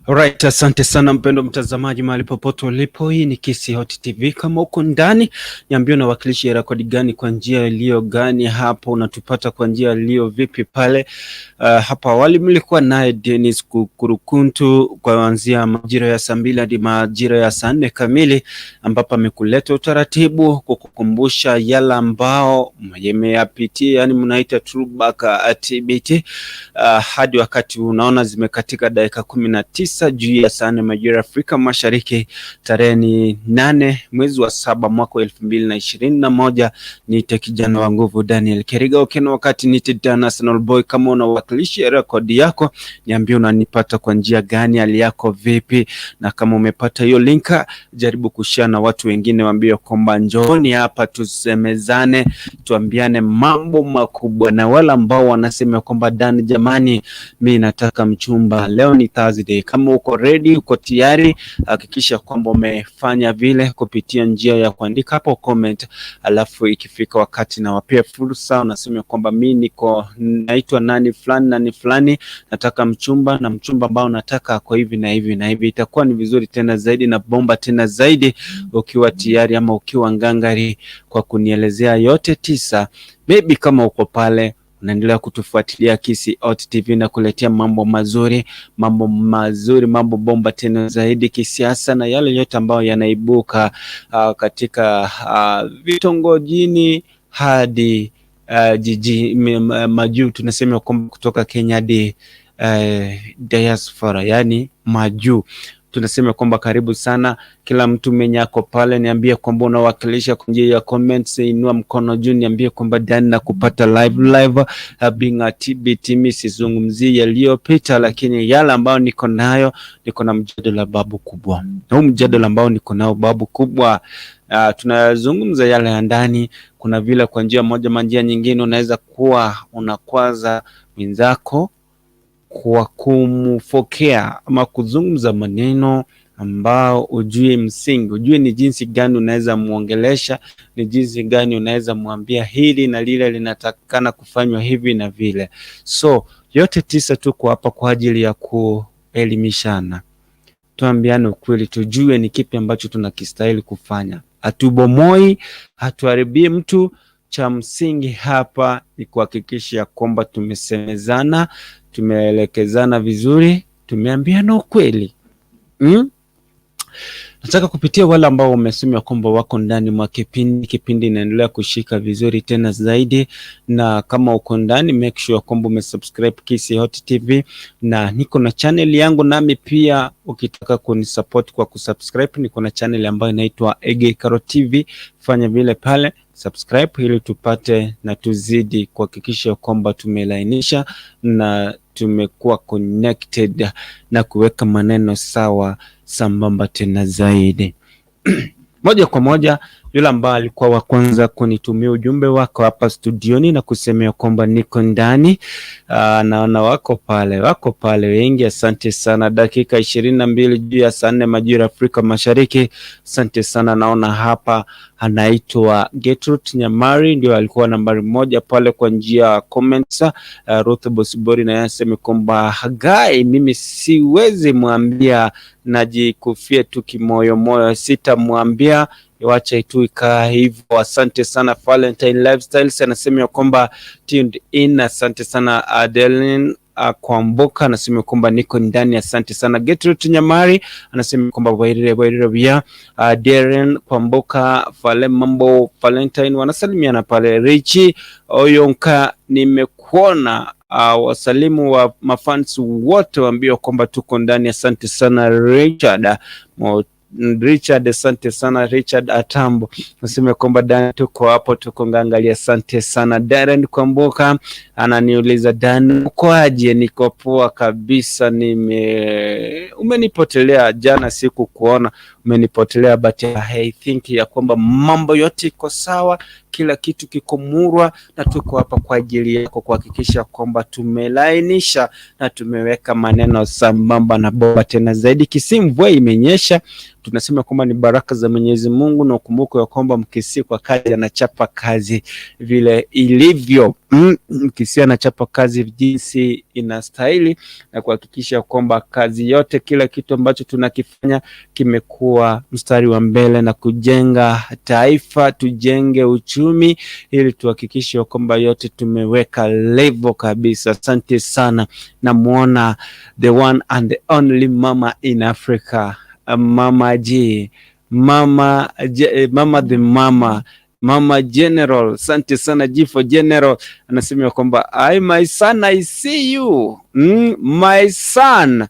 Alright, asante sana mpendo mtazamaji mahali popote ulipo. Hii ni Kisi Hot TV. Kama uko ndani, niambie unawakilisha rekodi gani, kwa njia iliyo gani hapo, unatupata kwa njia iliyo vipi pale. Hapa awali mlikuwa naye Dennis Kurukuntu kuanzia majira ya saa 2 hadi majira ya saa 4 kamili, ambapo amekuleta utaratibu kukukumbusha yale ambao mmeyapitia, yani mnaita throwback activity, hadi wakati unaona zimekatika dakika 19 juu ya saa 4 majira Afrika Mashariki. Tarehe ni 8 mwezi wa 7 mwaka 2021. Niite kijana wa nguvu Daniel Keriga Okeno, wakati niite International Boy. Kama unawakilisha rekodi yako, niambie unanipata kwa njia gani, hali yako vipi, na kama umepata hiyo linka jaribu kushare na watu wengine, waambie kwamba njooni hapa tusemezane, tuambiane mambo makubwa. Na wala ambao wanasema kwamba Dan, jamani mimi nataka mchumba, leo ni Thursday. Kama uko ready, uko tayari, hakikisha kwamba umefanya vile kupitia njia ya kuandika hapo comment, alafu ikifika wakati na wapea fursa, unasema kwamba mimi niko naitwa nani fulani, nataka mchumba, na mchumba ambao nataka kwa hivi na hivi na hivi. Itakuwa ni vizuri tena zaidi na bomba tena zaidi ukiwa tayari ama ukiwa ngangari kwa kunielezea yote 9. Maybe kama uko pale unaendelea kutufuatilia Kisi Hot TV na kuletea mambo mazuri, mambo bomba tena zaidi kisiasa, na yale yote ambayo yanaibuka katika vitongojini hadi jiji majuu. Tunasema kwamba kutoka Kenya hadi diaspora, yani majuu. Tunasema kwamba karibu sana kila mtu mwenye ako pale, niambie kwamba unawakilisha kwa njia ya comments, inua mkono juu, niambie kwamba Dani na kupata live being a TBT. Mimi sizungumzie yaliyopita, lakini yale ambao niko nayo, niko na mjadala babu kubwa. Na huu mjadala ambao niko nao babu kubwa, tunazungumza yale ya ndani. Kuna vile kwa njia moja manjia nyingine unaweza kuwa unakwaza mwenzako kwa kumfokea ama kuzungumza maneno ambao ujue msingi, ujue ni jinsi gani unaweza muongelesha, ni jinsi gani unaweza muambia hili na lile linatakana kufanywa hivi na vile. So yote 9 tuko hapa kwa ajili ya kuelimishana, tuambiane ukweli, tujue ni kipi ambacho tunakistahili kufanya. Hatubomoi, hatuharibie mtu. Cha msingi hapa ni kuhakikisha kwamba tumesemezana, tumeelekezana vizuri, tumeambiana ukweli. Nataka kupitia wale ambao wamesema kwamba wako ndani mwa kipindi inaendelea kushika vizuri tena zaidi. Na kama uko ndani, make sure kwamba umesubscribe Kisi Hot TV, na niko na channel yangu. Nami pia ukitaka kunisupport kwa kusubscribe, niko na channel ambayo inaitwa Egekaro TV. Fanya vile pale, subscribe ili tupate na tuzidi kuhakikisha kwamba tumelainisha na tumekuwa connected na kuweka maneno sawa sambamba tena zaidi. Moja kwa moja, yule ambaye alikuwa wa kwanza kunitumia ujumbe wako hapa studioni na kusemea kwamba niko ndani, naona wako pale wengi. Asante sana. Dakika 22 juu ya saa 4 majira Afrika Mashariki. Asante sana. Naona hapa anaitwa Gertrude Nyamari, ndio alikuwa nambari 1 pale kwa njia ya comments. Ruth Bosibori na yaseme kwamba Hagai, mimi siwezi mwambia, najikufia tu kimoyo, sitamwambia, wacha itu ikaa hivyo. Asante sana. Valentine Lifestyles anasema kwamba tuned in. Asante sana. Adeline Kwamboka anasema kwamba niko ndani. Asante sana. Gertrude Nyamari anasema kwamba wairire bia. Darren Kwamboka, mambo Valentine wanasalimiana pale. Richi Oyonka, nimekuona. Wasalimu wa mafans wote, waambie kwamba tuko ndani. Asante sana. Richard, asante sana. Richard Atambo nasema kwamba Dan, tuko hapo, tuko ngangalia. Asante sana. Darren Kwamboka ananiuliza, Dan uko aje? Niko poa kabisa. Umenipotelea jana, siku kuona umenipotelea, but I think ya kwamba mambo yote iko sawa, kila kitu kiko murwa, na tuko hapa kwa ajili yako kuhakikisha kwamba tumelainisha na tumeweka maneno sambamba na bomba tena zaidi. Kisimvua imenyesha, tunasema kwamba ni baraka za Mwenyezi Mungu, na ukumbuke ya kwamba Mkisii kwa kazi anachapa kazi vile ilivyo. Mkisii anachapa kazi jinsi inastahili, na kuhakikisha kwamba kazi yote, kila kitu ambacho tunakifanya kimekuwa mstari wa mbele na kujenga taifa, tujenge uchumi, ili tuhakikishe kwamba yote tumeweka level kabisa. Asante sana. Namuona the one and the only mama in Africa, Mama G, Mama the Mama General. Asante sana G for General. Anasema kwamba my son, I see you. My son,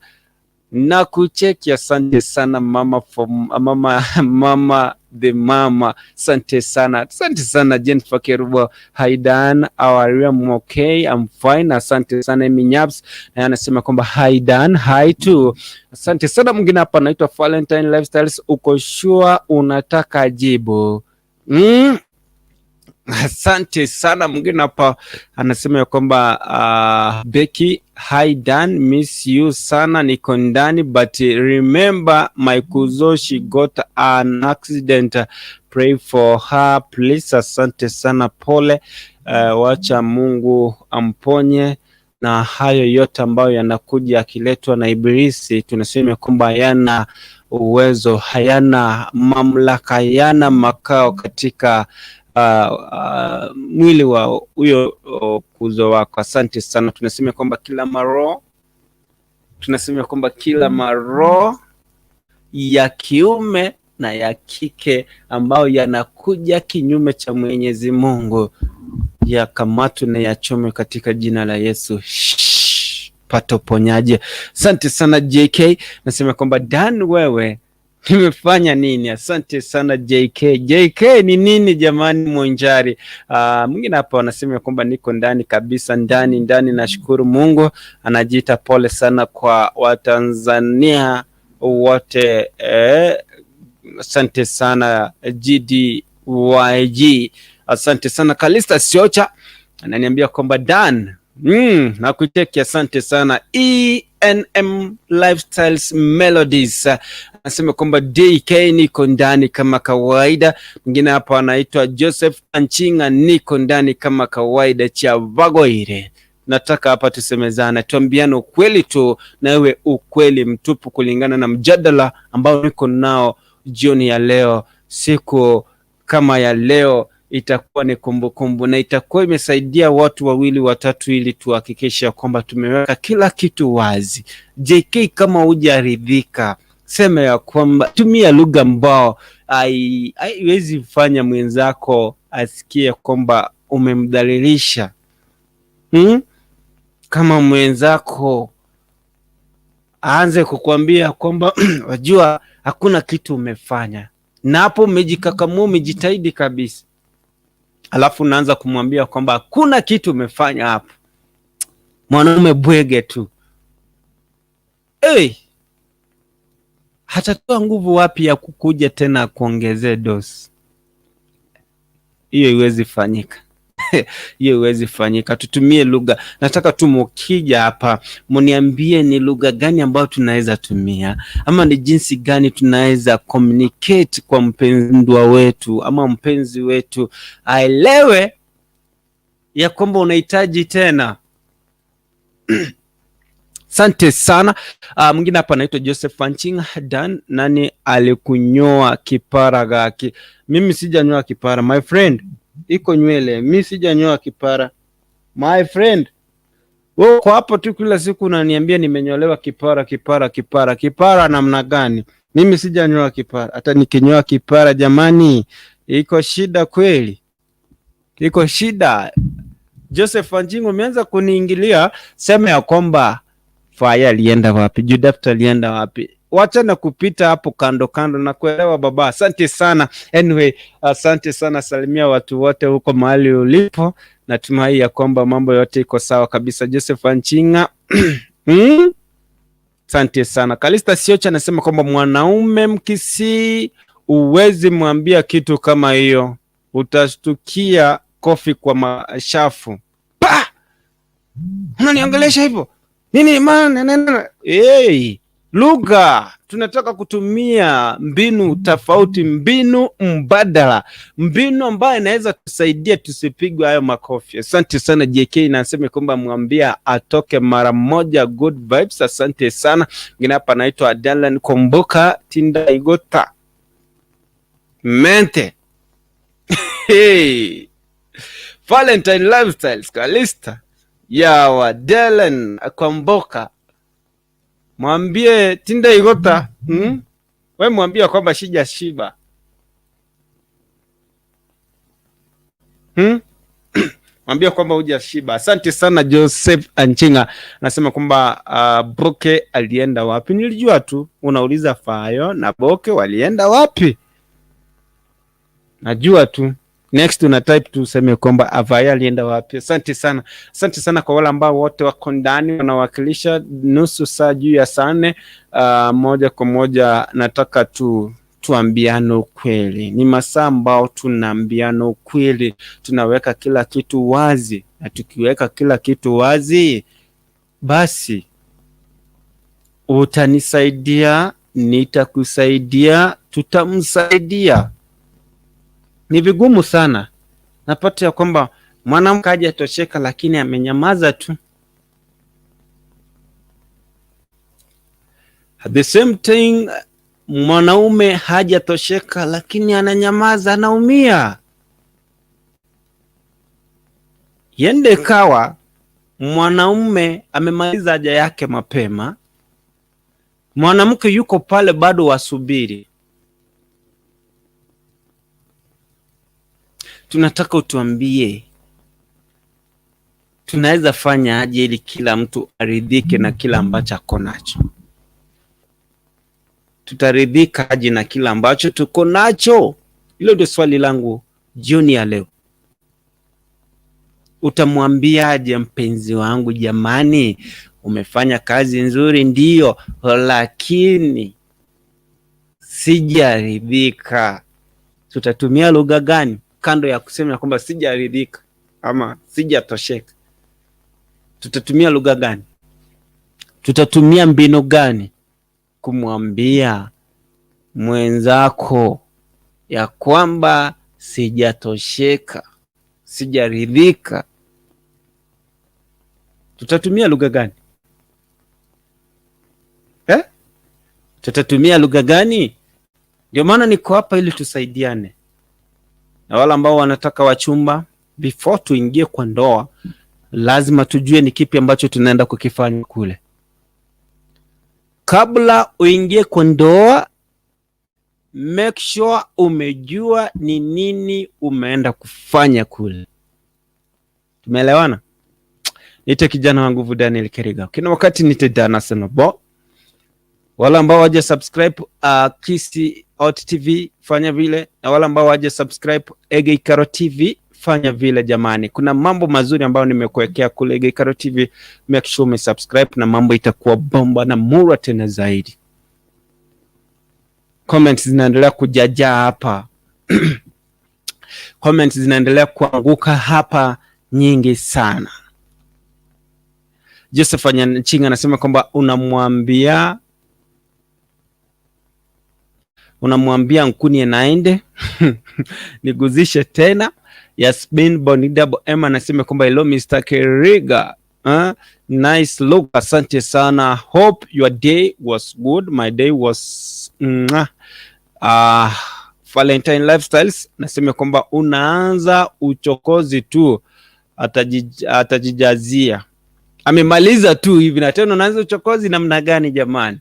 na kucheki. Asante sana mama for mama the mama. Asante sana Jennifer Kerubo. Haidan, how are you? I'm okay, I'm fine. Asante sana Minyaps, na anasema kwamba Haidan, hi too. Asante sana. Mwingine hapa anaitwa Valentine Lifestyles. Uko sure unataka jibu? Asante sana. Mwingine hapa anasema kwamba Becky, hi Dan, miss you sana, niko ndani, but remember my kuzo, she got an accident, pray for her please. Asante sana, pole. Wacha Mungu amponye, na hayo yote ambayo yanakuja akiletwa na Ibilisi, tunasema kwamba hayana uwezo, hayana mamlaka, hayana makao katika mwili wa huyo kuzo wako. Asante sana. Tunasema kwamba kila maroho ya kiume na ya kike ambao yanakuja kinyume cha Mwenyezi Mungu yakamatwe na yachome katika jina la Yesu. Pata uponyaji. Asante sana JK. Nasema kwamba Dan, wewe nimefanya nini? Asante sana JK. JK ni nini jamani Mwenjari? Mwingine hapa anasema kwamba niko ndani kabisa, ndani. Nashukuru Mungu. Anajiita pole sana kwa Watanzania wote. Asante sana GDYG. Asante sana. Kalista Siocha ananiambia kwamba Dan, nakuteki. Asante sana. ENM Lifestyles Melodies anasema kwamba DK niko ndani kama kawaida. Mwingine hapa anaitwa Joseph Anchinga, niko ndani kama kawaida. Cha Vagoire, nataka hapa tusemezana, tuambiane ukweli tu, na iwe ukweli mtupu, kulingana na mjadala ambao niko nao jioni ya leo. Siku kama ya leo itakuwa ni kumbukumbu, na itakuwa imesaidia watu wawili watatu, ili tuhakikisha kwamba tumeweka kila kitu wazi. JK, kama hujaridhika, sema ya kwamba, tumia lugha ambao haiwezi fanya mwenzako asikie kwamba umemdhalilisha. Kama mwenzako aanze kukwambia kwamba wajua hakuna kitu umefanya, na hapo umejikakamua, umejitahidi kabisa, alafu unaanza kumwambia kwamba hakuna kitu umefanya hapo, mwanaume bwege tu, hatatoa nguvu wapi ya kukuja tena kuongezea dosi? Hiyo iwezi fanyika. Hiyo iwezi fanyika. Tutumie lugha. Nataka tu mukija hapa mniambie ni lugha gani ambayo tunaweza tumia, ama ni jinsi gani tunaweza communicate kwa mpendwa wetu ama mpenzi wetu aelewe ya kwamba unahitaji tena. Asante sana. Mwingine hapa anaitwa Joseph Anchinga. Dan, nani alikunyoa kipara gaki? Mimi sijanyoa kipara my friend, iko nywele. Mimi sijanyoa kipara my friend. Wewe kwa hapo tu kila siku unaniambia nimenyolewa kipara namna gani? Mimi sijanyoa kipara. Hata nikinyoa kipara jamani, iko shida kweli, iko shida. Joseph Anchinga, umeanza kuniingilia. Sema ya kwamba Faya alienda wapi, Judafta alienda wapi? Wacha na kupita hapo kando na kuelewa baba. Asante sana. Anyway, asante sana. Salimia watu wote huko mahali ulipo. Natumai ya kwamba mambo yote iko sawa kabisa. Joseph Anchinga. Asante sana. Kalista Siocha anasema kwamba mwanaume Mkisii uwezi mwambia kitu kama hiyo, utashtukia kofi kwa mashafu. Unaniongelesha hivyo nini man? lugha. Tunataka kutumia mbinu tofauti, mbinu mbadala, mbinu ambayo inaweza tusaidia tusipigwe hayo makofi. Asante sana JK, nasema kwamba mwambia atoke mara moja. Good vibes, asante sana. Ngine hapa naitwa Adelan Komboka Tinda Igota Mente. Hey. Valentine Lifestyles Kalista ya Adelan Komboka. Mwambie Tinda Igota, wewe mwambie kwamba sijashiba. Mwambie kwamba hujashiba. Asante sana Joseph Anchinga. Nasema kwamba Boke alienda wapi? Nilijua tu unauliza Fayo na Boke walienda wapi. Najua tu. Next una type tu useme kwamba Avaya alienda wapi. Asante sana. Asante sana kwa wale ambao wote wako ndani wanawakilisha nusu saa juu ya saa 4. Moja kwa moja nataka tuambiane ukweli. Ni masaa ambao tunaambiana ukweli. Tunaweka kila kitu wazi. Na tukiweka kila kitu wazi, basi utanisaidia, nitakusaidia, tutamsaidia. Ni vigumu sana. Napata ya kwamba mwanamke hajatosheka lakini amenyamaza tu. At the same thing, mwanaume hajatosheka lakini ananyamaza, anaumia. Yende kawa mwanaume amemaliza haja yake mapema, mwanamke yuko pale bado wasubiri. Tunataka utuambie tunaweza fanya aje ili kila mtu aridhike na kila ambacho ako nacho. Tutaridhika aje na kila ambacho tuko nacho? Hilo ndio swali langu jioni ya leo. Utamwambia aje mpenzi wangu, jamani umefanya kazi nzuri ndio, lakini sijaridhika. Tutatumia lugha gani kando ya kusema kwamba sijaridhika ama sijatosheka? Tutatumia lugha gani? Tutatumia mbinu gani kumwambia mwenzako ya kwamba sijatosheka, sijaridhika? Tutatumia lugha gani? Tutatumia lugha gani? Ndio maana niko hapa ili tusaidiane. Na wale ambao wanataka wachumba, before tuingie kwa ndoa, lazima tujue ni kipi ambacho tunaenda kukifanya kule. Kabla uingie kwa ndoa, make sure umejua ni nini umeenda kufanya kule. Tumeelewana? Nite kijana wa nguvu Daniel Keriga. Kina wakati nite Dana Senobo. Wala ambao waje subscribe Kisi Hot TV fanya vile, na wala ambao waje subscribe Egeikaro TV fanya vile jamani. Kuna mambo mazuri ambayo nimekuwekea kule Egeikaro TV, make sure ume subscribe na mambo itakuwa bomba na mura tena zaidi. Comments zinaendelea kujaja hapa. Comments zinaendelea kuanguka hapa nyingi sana. Joseph Anchinga anasema kwamba unamwambia Nkuni naende. Niguzishe tena. Yasmin Bonidabo Emma anasema kwamba hello Mr. Keriga. Nice look. Asante sana. Hope your day was good. My day was Valentine Lifestyles nasema kwamba unaanza uchokozi tu, atajijazia. Amemaliza tu hivi na tena unaanza uchokozi namna gani jamani?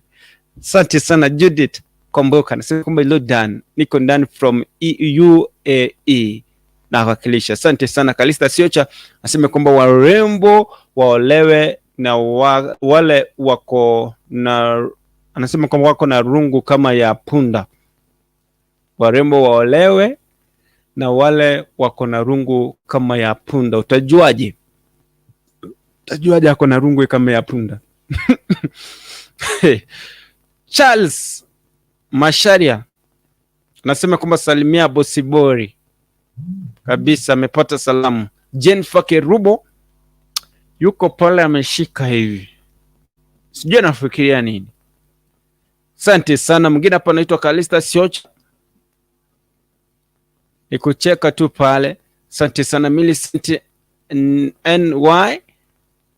Asante sana Judith Komboka nasema kwamba hello Dan, niko ndani from UAE na wakilisha. Asante sana Kalista Siocha nasema kwamba warembo waolewe na wale wako na, anasema kwamba wako na rungu kama ya punda. Warembo waolewe na wale wako na rungu kama ya punda. Utajuaje? Utajuaje ako na rungu kama ya punda? Charles Masharia nasema kwamba salimia Bosibori. Kabisa amepata salamu. Jennifer Kerubo yuko pale ameshika hivi. Sijui anafikiria nini. Asante sana. Mwingine hapa anaitwa Kalista Siocha. Nikucheka tu pale. Asante sana. Millicent NY.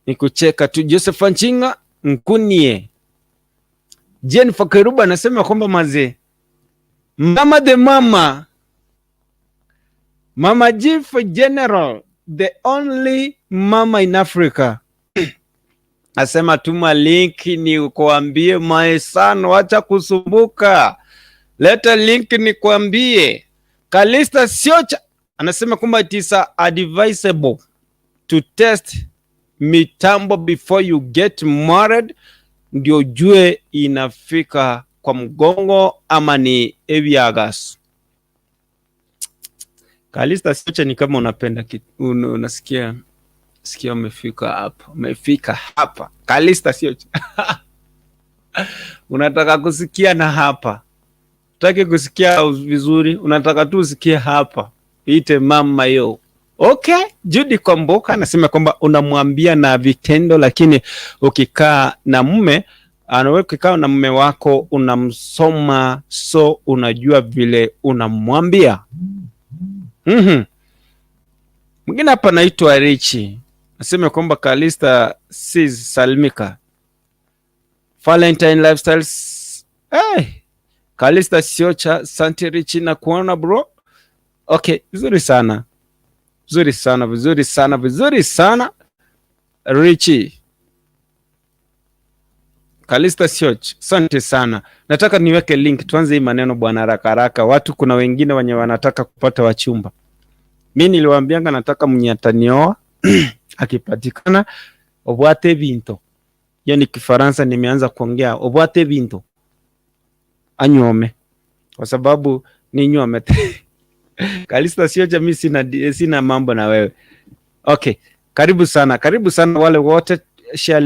Nikucheka tu. Joseph Nchinga Nkunie. Jennifer Keruba anasema kwamba mazee, Mama the Mama, Mama Chief General, the only mama in Africa. Asema tuma link ni kuambie my son, wacha kusumbuka. Leta link ni kuambie. Kalista Siocha anasema kwamba it is advisable to test mitambo before you get married, ndio jue inafika kwa mgongo ama ni eviagas. Kalista Siocha ni kama unapenda unasikia umefika hapa. Kalista Siocha. Unataka kusikia na hapa. Utaki kusikia vizuri, unataka tu usikie hapa. Ite mama yo. Okay, Judy Komboka anasema kwamba unamwambia na vitendo, lakini ukikaa na mume, ukikaa na mume wako unamsoma, so unajua vile unamwambia. Mwingine hapa anaitwa Richi. Nasema kwamba Kalista sees Salmika. Valentine Lifestyles. Kalista Siocha, Santi Richi na kuona bro. Okay, vizuri sana. Vizuri sana. Richi. Kalista Siocha, asante sana. Nataka niweke link, tuanze hii maneno bwana haraka. Watu kuna wengine wenye wanataka kupata wachumba. Mimi niliwaambianga nataka mwenye atanioa akipatikana obwate binto. Hiyo ni Kifaransa nimeanza kuongea. Obwate binto anyome. Kwa sababu ni nyome. Kalista Siocha, mimi sina mambo na wewe. Okay, karibu sana wale wote. Share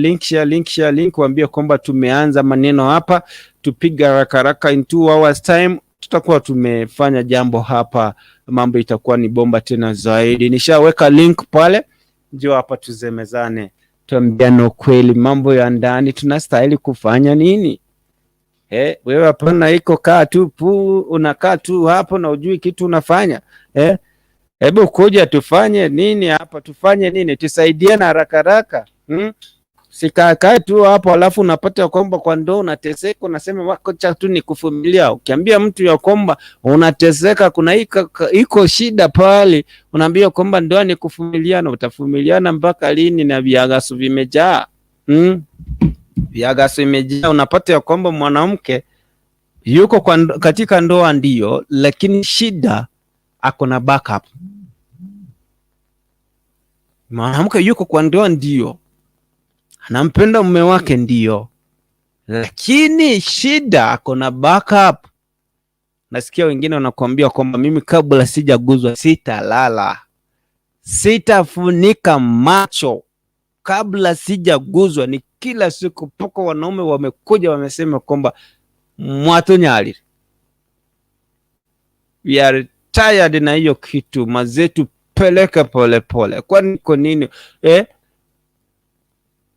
link waambie kwamba tumeanza maneno hapa, tupiga haraka in 2 hours time tutakuwa tumefanya jambo hapa, mambo itakuwa ni bomba tena zaidi. Nishaweka link pale, njoo hapa tuzemezane, tuambiane kweli mambo ya ndani tunastahili kufanya nini. Wewe hapana iko kaa tu unakaa tu hapo na ujui kitu unafanya. Hebu kuja tufanye nini hapa, tufanye nini, tusaidiane haraka. Sikakaa tu hapo alafu unapata kwamba kwa ndo unateseka, unasema wako cha tu ni kuvumilia. Ukiambia mtu ya kwamba unateseka, kuna iko shida pale, unaambia kwamba ndoa ni kuvumiliana. Utavumiliana mpaka lini? Na viagasu vimejaa. Viagasu vimejaa. Unapata ya kwamba mwanamke yuko katika ndoa ndio, lakini shida ako na backup. Mwanamke yuko kwa ndoa ndio, anampenda mume wake ndio, lakini shida ako na backup. Nasikia wengine wanakuambia kwamba mimi kabla sijaguzwa sitalala, sitafunika macho kabla sijaguzwa. Ni kila siku poko wanaume wamekuja wamesema kwamba mwatonyali. We are tired na hiyo kitu. Mazetu peleka pole. Kwani kwa nini?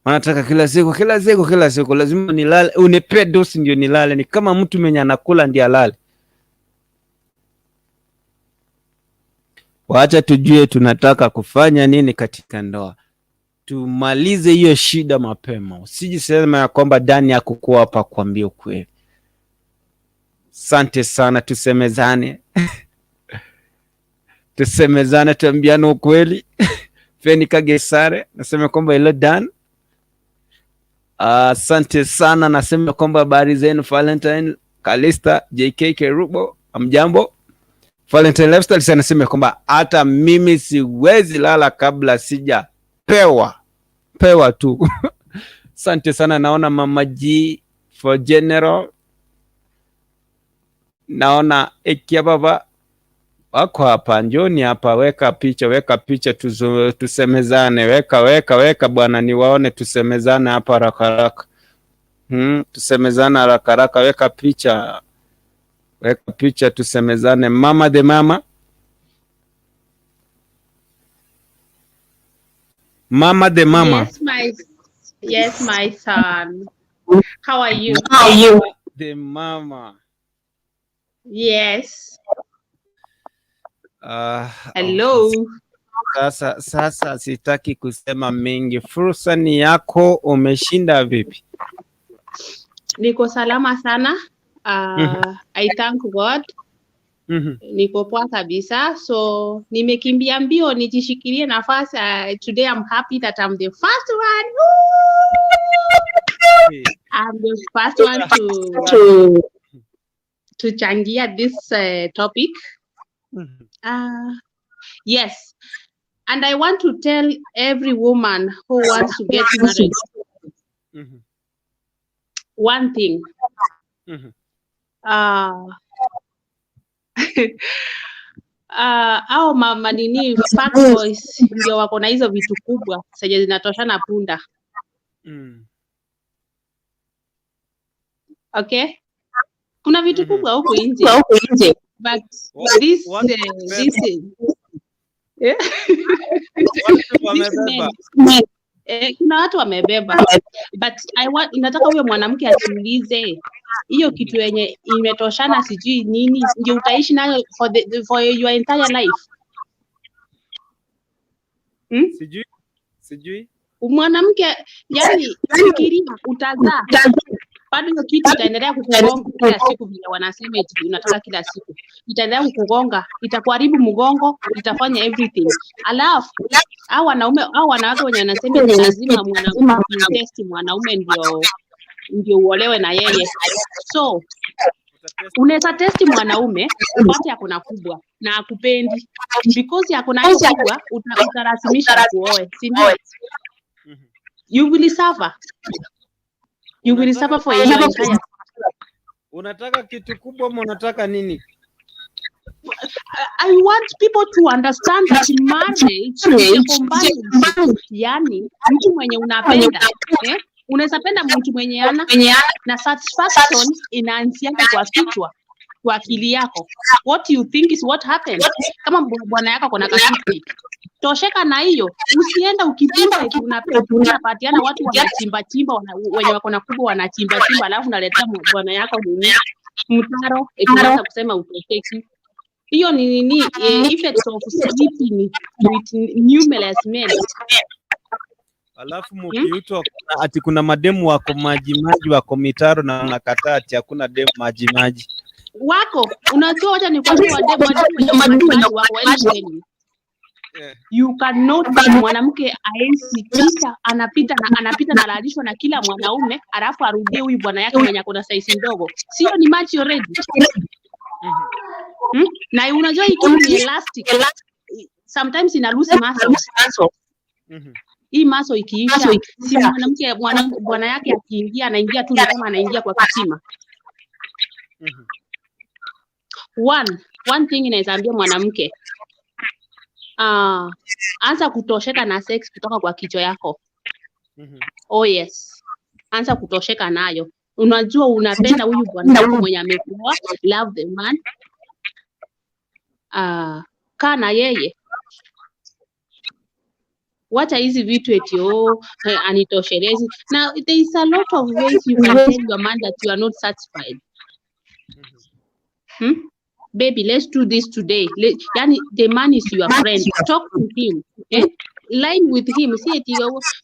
Wanataka kila siku lazima nilale, unipe dosi ndio nilale. Ni kama mtu mwenye anakula ndiye alale. Wacha tujue tunataka kufanya nini katika ndoa. Tumalize hiyo shida mapema. Usijisema ya kwamba Dani hakukuwa hapa kuambia ukweli. Asante sana, tusemezane. Tusemezane, tuambiane ukweli. Feni Kagesare nasema kwamba ile Dan. Asante sana, nasema kwamba habari zenu Valentine, Kalista, JK Kerubo, amjambo. Valentine Lifestyle anasema kwamba hata mimi siwezi lala kabla sija pewa tu. Asante sana. Naona Mama G for General, naona Ekia baba wako hapa, njoni hapa, weka picha tusemezane, weka bwana niwaone, tusemezane hapa haraka. Tusemezane haraka, weka picha tusemezane. Mama the Mama, Mama the Mama. Yes, my son. How are you? the mama. Yes. Hello. Sasa sitaki kusema mengi. Fursa ni yako, umeshinda vipi? Niko salama sana. I thank God. Niko poa kabisa. So nimekimbia mbio nijishikilie nafasi. Today I'm happy that I'm the first one. I'm the first one to changia this topic. Yes. And I want to tell every woman who wants to get married one thing. Au mama nini fuck boys ndio wako na hizo vitu kubwa zenye zinatoshana punda. Okay? Kuna vitu kubwa huko nje. But this kuna watu wamebeba. But nataka huyo mwanamke atuulize hiyo kitu yenye imetoshana sijui nini ndio utaishi nayo for your entire life. Sijui. Mwanamke yani fikiria utazaa. Bado hiyo kitu itaendelea kukugonga kila siku vile wanasema eti unataka kila siku. Itaendelea kukugonga, itakuharibu mgongo, itafanya everything. Alafu au wanaume au wanawake wenye wanasema lazima mwanaume ndio uolewe na yeye. So unaweza testi mwanaume upate akona kubwa na akupendi because akona kubwa utarasimisha kuoe, si ndio? You will suffer. You will suffer for your entire. Unataka kitu kubwa ama unataka nini? I want people to understand that marriage is a companionship. Yani mtu mwenye unapenda, unaweza penda mtu mwenye ana na satisfaction inaanzia kwa kichwa, kwa akili yako. What you think is what happens. Kama bwana yako kuna kitu tosheka na hiyo, usienda ukipinda unapatiana watu wanachimba wenye wako na kubwa wanachimba alafu naletea bwana yako mtaro unaanza kusema utosheki. Hiyo ni nini? Effects of sleeping with numerous men. Alafu mkiuto ati kuna mademu wako maji wako mitaro na unakataa ati hakuna demu maji. Wako unajua wacha nikwambie wademu wako anyway. You cannot mwanamke aisipita anapita na lalishwa na kila mwanaume alafu arudie huyu bwana yake mwenye akona size ndogo. Sio ni match already. Na unajua hiki ni elastic. Sometimes ina lose muscle. Hii muscle ikiisha si mwanamke bwana yake akiingia anaingia tu kama anaingia kwa kisima. One thing inaweza ambia mwanamke anza kutosheka na sex kutoka kwa kichwa yako. Oh yes. Anza kutosheka nayo. Unajua unapenda huyu bwana wako mwenye amekuoa, love the man. Kaa na yeye. Wacha hizi vitu eti anitoshelezi. Now there is a lot of ways you can tell your man that you are not satisfied. Baby, let's do this today. Yani the man is your friend. Talk to him. Line with him. Si eti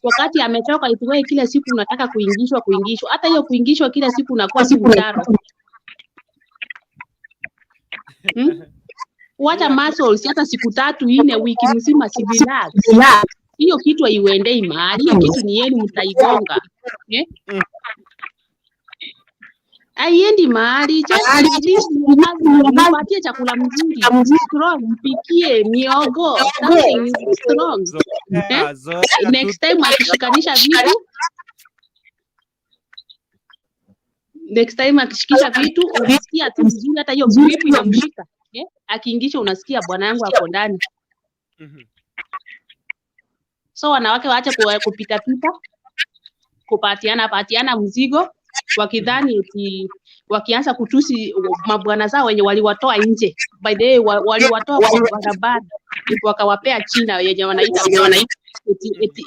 wakati amechoka itiwe kila siku unataka kuingishwa. Hata hiyo kuingishwa kila siku unakuwa si mtaro. Wacha muscles hata siku 3 4 wiki mzima si relax. Hiyo kitu haiendei mahali. Hiyo kitu ni yenu mtaigonga. Aiendi mahali, mpatie chakula mzuri, strong, mpikie miogo, something strong. Next time akishikisha vitu, unasikia tu mzuri, hata hiyo grip inamshika. Akiingisha unasikia bwana yangu ako ndani. So wanawake waache kupita kupatiana mzigo. Wakidhani eti wakianza kutusi mabwana zao wenye waliwatoa nje. By the way waliwatoa kwa barabara wakawapea China yenye wanaita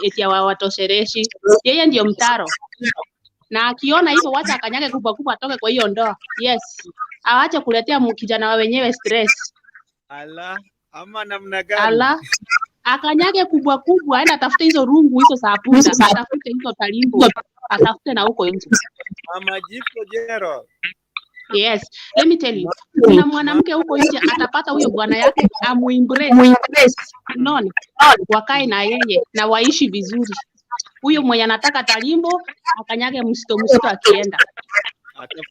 eti hawatoshereshi. Yeye ndio mtaro. Na akiona hivyo wacha akanyage kubwa atoke kwa hiyo ndoa. Yes. Aache kuletea kijana wa wenyewe stress. Ala, ama namna gani? Ala. Akanyage kubwa aenda atafute hizo rungu hizo za punda, atafute hizo talimbo, atafute na huko nje. Mama Jifo Jero. Yes, let me tell you. Kuna mwanamke huko nje atapata huyo bwana yake amuimpress. Unaona? Wakae na yeye na waishi vizuri. Huyo mwenye anataka talimbo akanyage msito akienda.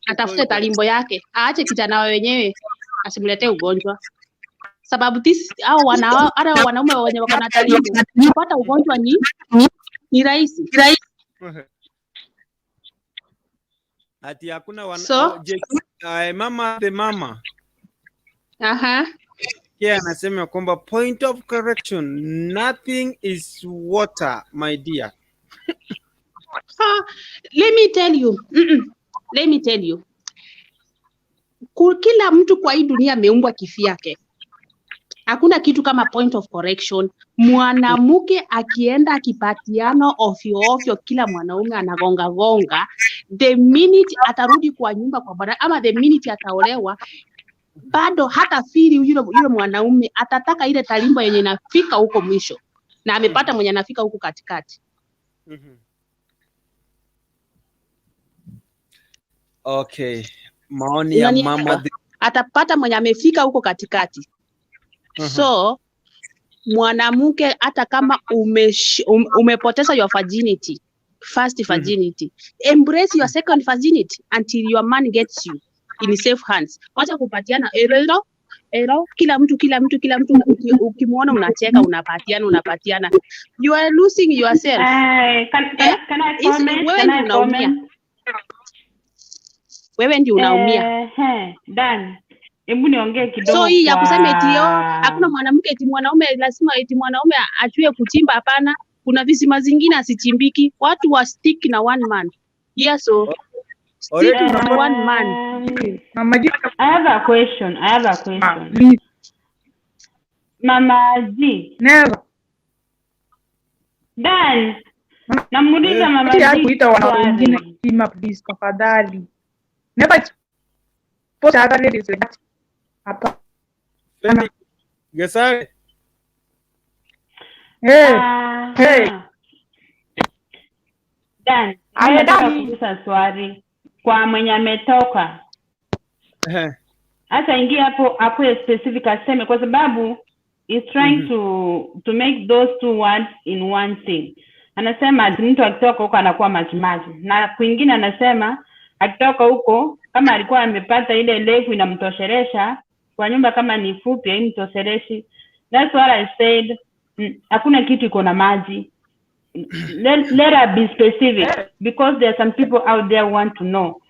Atafute talimbo yake, aache kijana wa wenyewe asimletee ugonjwa. Sababu wanaume wenye wako na talimbo kupata ugonjwa ni rahisi. Ati hakuna mama the mama. Yeah, anasema kwamba point of correction, nothing is water, my dear. Let me tell you. Kila mtu kwa hii dunia ameumbwa kivyake. Hakuna kitu kama point of correction. Mwanamke akienda akipatiano ovyo kila mwanaume anagonga, the minute atarudi kwa nyumba kwa bwana ama the minute ataolewa, bado hata fili yule mwanaume atataka ile talimbo yenye inafika huko mwisho, na amepata mwenye anafika huko katikati. Okay, maoni ya mama atapata mwenye amefika huko katikati. So mwanamke hata kama umepoteza your virginity, first virginity, embrace your second virginity until your man gets you in safe hands. Wacha kupatiana ero kila mtu ukimuona unacheka, unapatiana. You are losing yourself. Can I comment? Wewe ndio unaumia. Dan, hebu niongee kidogo. So hii ya kusema eti hakuna mwanamke eti mwanaume lazima eti mwanaume ajue kuchimba, hapana. Kuna visima zingine asichimbiki. Watu wa stick na one man. Yes, so stick na one man. I have a question. Mama G. Never. Dan, namuuliza Mama G. Kuita wana wengine kima please tafadhali. Never post other ladies like that. Hapa. Gesare. Hey. Dan, nataka kuuliza swali kwa mwenye ametoka. Hata ingia hapo specific aseme, kwa sababu is trying to make those two words in one thing. Anasema mtu akitoka huko anakuwa majimaji, na kwingine anasema akitoka huko kama alikuwa amepata ile levu inamtoshelesha kwa nyumba, kama ni fupi haimtoshereshi. That's what I said. Hakuna kitu iko na maji. Let her be specific, because there are some people out there want to know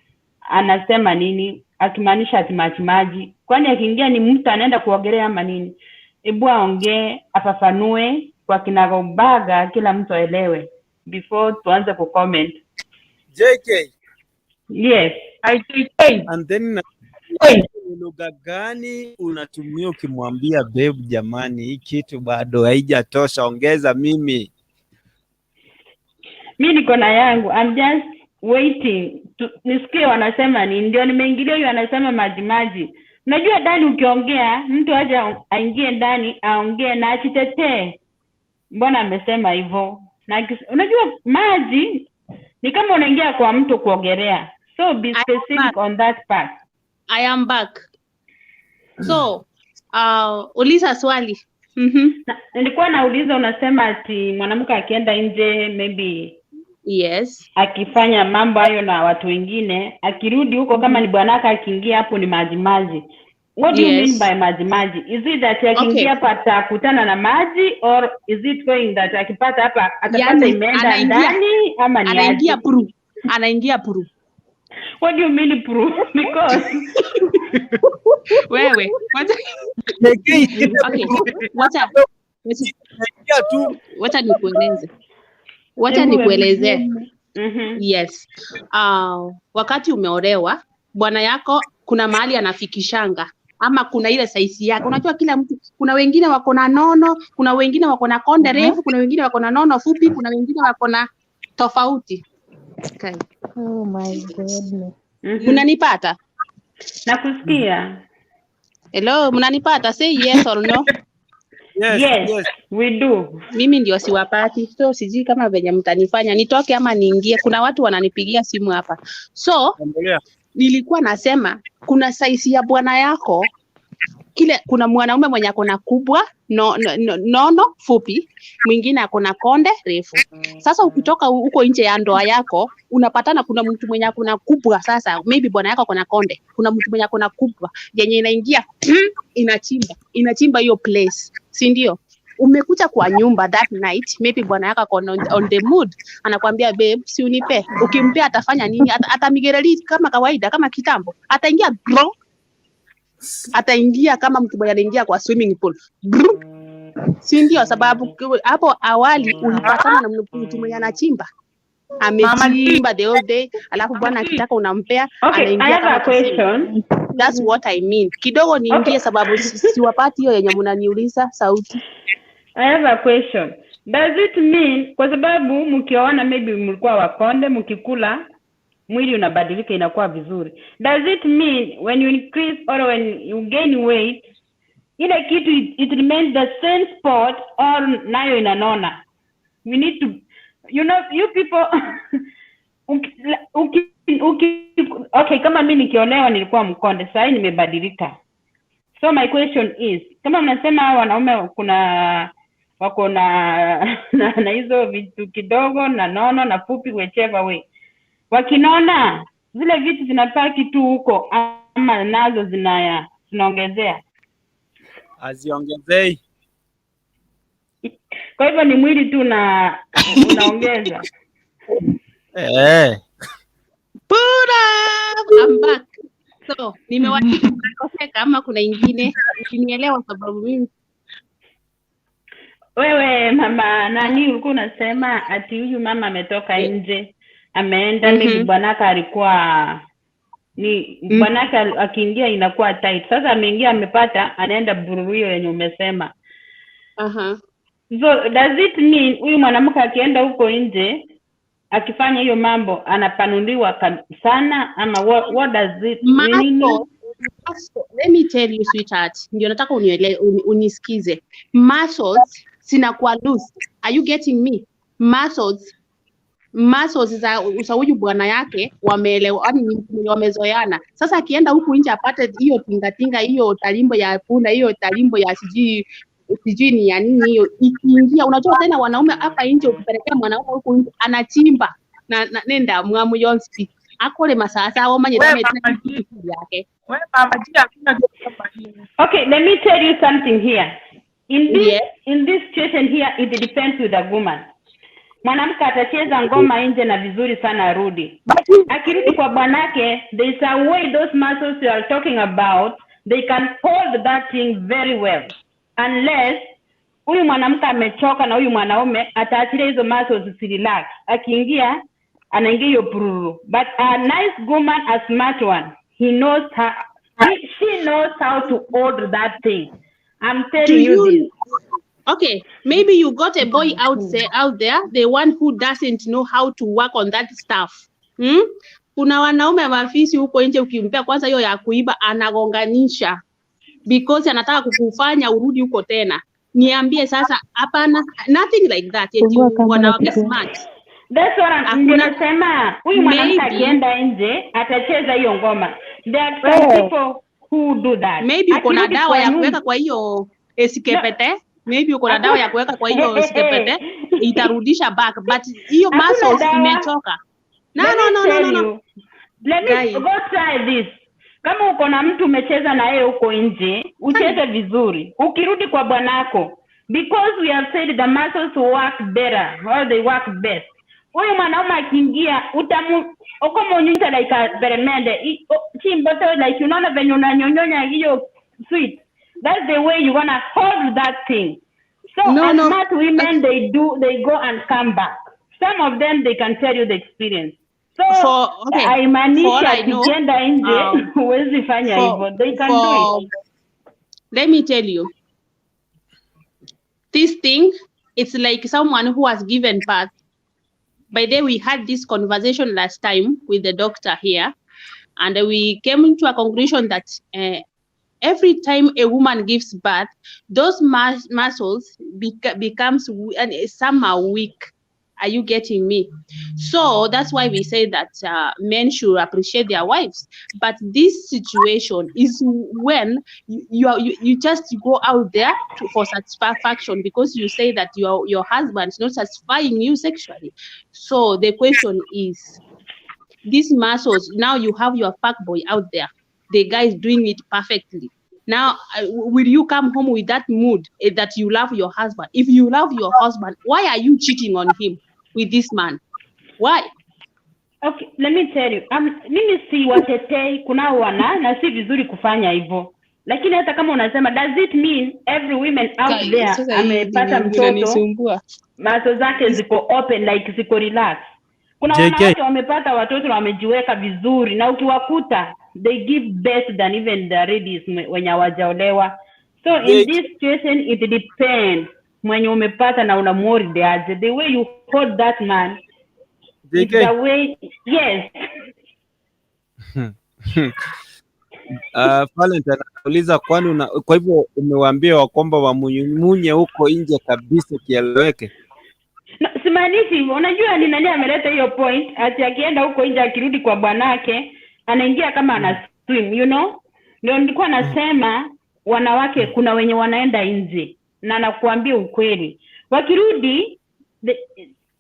anasema nini, akimaanisha ati maji. Kwani akiingia ni mtu anaenda kuogelea ama nini? Hebu aongee, afafanue kwa kinagaubaga, kila mtu aelewe before tuanze ku comment. JK. Yes, IJK. And then lugha gani unatumia ukimwambia babe, jamani hii kitu bado haijatosha, ongeza mimi niko na yangu. I'm just waiting nisikie wanasema nini, ndio nimeingilia hiyo anasema maji. Unajua Dani, ukiongea mtu aje aingie ndani aongee na achitetee, mbona amesema hivyo? Na unajua maji ni kama unaingia kwa mtu kuogelea. So be specific on that part. I am back. So uliza swali. Nilikuwa nauliza, unasema ati mwanamke akienda nje maybe yes, akifanya mambo hayo na watu wengine, akirudi huko kama ni bwanaka akiingia hapo ni maji. What do you mean by maji? Is it that akiingia hapa atakutana na maji, or is it going that akipata hapa atapata imeenda ndani ama ni anaingia puru? What do you mean puru? Because wewe wacha nikueleze. Yes. Wakati umeolewa, bwana yako kuna mahali anafikishanga, ama kuna ile size yake. Unajua kila mtu, kuna wengine wako na nono, kuna wengine wako na konde refu, kuna wengine wako na nono fupi, kuna wengine wako na tofauti. Okay. Oh my goodness. Mnanipata? Nakusikia. Hello, mnanipata? Say yes or no. Yes, we do. Mimi ndio siwapati. So sijui kama venye mtanifanya nitoke ama niingie. Kuna watu wananipigia simu hapa. So nilikuwa nasema kuna size ya bwana yako. Kuna mwanaume mwenye akona kubwa nono fupi, mwingine akona konde refu. Sasa ukitoka huko nje ya ndoa yako unapatana, kuna mtu mwenye akona kubwa. Sasa maybe bwana yako akona konde, kuna mtu mwenye akona kubwa yenye inaingia inachimba hiyo place, si ndio? Umekuja kwa nyumba that night, maybe bwana yako on the mood, anakuambia babe, si unipe. Ukimpea atafanya nini? Atamigereli kama kawaida, kama kitambo, ataingia bro, ataingia kama mtu mwenye anaingia kwa swimming pool. Si ndio? Sababu hapo awali ulipatana na mtu mwenye anachimba, amechimba the whole day, alafu bwana akitaka unampea, anaingia. I have a question. That's what I mean. Kidogo niingie sababu siwapati hiyo yenye mnaniuliza sauti. I have a question. Does it mean kwa sababu mkioana maybe mlikuwa wakonde, mkikula mwili unabadilika inakuwa vizuri. Does it mean when you increase or when you gain weight, ile kitu it remains the same spot or nayo inanona? We need to, you know, you people okay, kama mimi nikiolewa nilikuwa mkonde, sasa nimebadilika. So my question is, kama mnasema wanaume wako na hizo vitu kidogo na nono na fupi, whichever way, wakinona zile vitu zinapaki tu huko ama nazo zinaongezea? Aziongezei. Kwa hivyo ni mwili tu unaongeza. Pura, I'm back. So, nimewajibu kama kuna ingine ukinielewa, sababu mimi wewe mama nani ulikuwa unasema ati huyu mama ametoka nje, ameenda maybe bwanaka alikuwa ni bwanaka akiingia inakuwa tight. Sasa ameingia amepata, anaenda bururu hiyo yenye umesema. So does it mean huyu mwanamke akienda huko nje akifanya hiyo mambo anapanuliwa sana ama what does it mean? Let me tell you sweetheart, ndio nataka unisikize. Muscles zinakuwa loose. Are you getting me? Muscles za huyu bwana yake wamezoeana. Sasa akienda huku nje apate hiyo tingatinga, hiyo talimbo ya punda, hiyo talimbo ya sijui ni ya nini hiyo, ikiingia, unajua tena wanaume hapa nje ukipelekea mwanaume huku nje anachimba na nenda mwamu yonsi akole masasa au manye dame tena kitu yake. Okay, let me tell you something here. In this situation here, it depends with the woman. Mwanamke atacheza ngoma nje na vizuri sana arudi. Akirudi kwa bwanake, there is a way those muscles you are talking about, they can hold that thing very well. Unless huyu mwanamke amechoka na huyu mwanaume ataachilia hizo muscles zisirelax. Akiingia anaingia hiyo pururu. But a nice woman, a smart one, she knows how to hold that thing. I'm telling you this. Okay, maybe you got a boy out there, the one who doesn't know how to work on that stuff. Kuna wanaume mafisi huko nje, ukimpea kwanza hiyo ya kuiba anagonganisha because anataka kukufanya urudi huko tena. Niambie sasa, hapana, nothing like that. Wanawake smart. That's what I'm nasema. Huyu mwanamke akienda nje atacheza hiyo ngoma. There are some people who do that. Maybe uko na dawa ya kuweka kwa hiyo esikepete. Maybe uko na dawa ya kuweka kwa hiyo esikepete, itarudisha back, but hiyo muscles imechoka. No. Let me go try this. Kama uko na mtu umecheza na yeye huko nje, ucheze vizuri. Ukirudi kwa bwanako, because we have said the muscles work better or they work best. Huyu mwanaume akiingia uko monyunta like a peremende, chimboto like unaona venye unanyonyonya hiyo sweet. That's the way you wanna hold that thing. So smart women, they go and come back. Some of them they can tell you the experience. So haimanisha kienda nje huwezi fanya hivyo. They can do it. Let me tell you, this thing, it's like someone who has given birth. By the way, we had this conversation last time with the doctor here, and we came into a conclusion that every time a woman gives birth, those muscles becomes somehow weak. Are you getting me? So that's why we say that men should appreciate their wives. But this situation is when you just go out there for satisfaction, because you say that your husband is not satisfying you sexually. So the question is, these muscles, now you have your fuckboy out there, the guy is doing it perfectly. Now, will you come home with that mood that you love your husband? If you love your husband, why are you cheating on him with this man? Why? Okay, let me tell you. Mimi si watetei, kuna wana na si vizuri kufanya hivyo. Lakini hata kama unasema, does it mean every woman out there amepata mtoto, maso zake ziko open, like ziko relax? Kuna wanawake wamepata watoto na wamejiweka vizuri, na ukiwakuta they give best than even the ladies wenye hawajaolewa. So in this situation it depends when umepata na unamwori the way you hold that man, it's the way. Yes. Valentine anauliza kwani kwa hivyo umewaambia kwamba wamunye huko nje kabisa kieleweke? No, simaanishi, unajua ni nani ameleta hiyo point ati akienda huko nje akirudi kwa bwanake anaingia kama ana swim, you know? Ndio nilikuwa nasema wanawake kuna wenye wanaenda nje, na nakuambia ukweli, wakirudi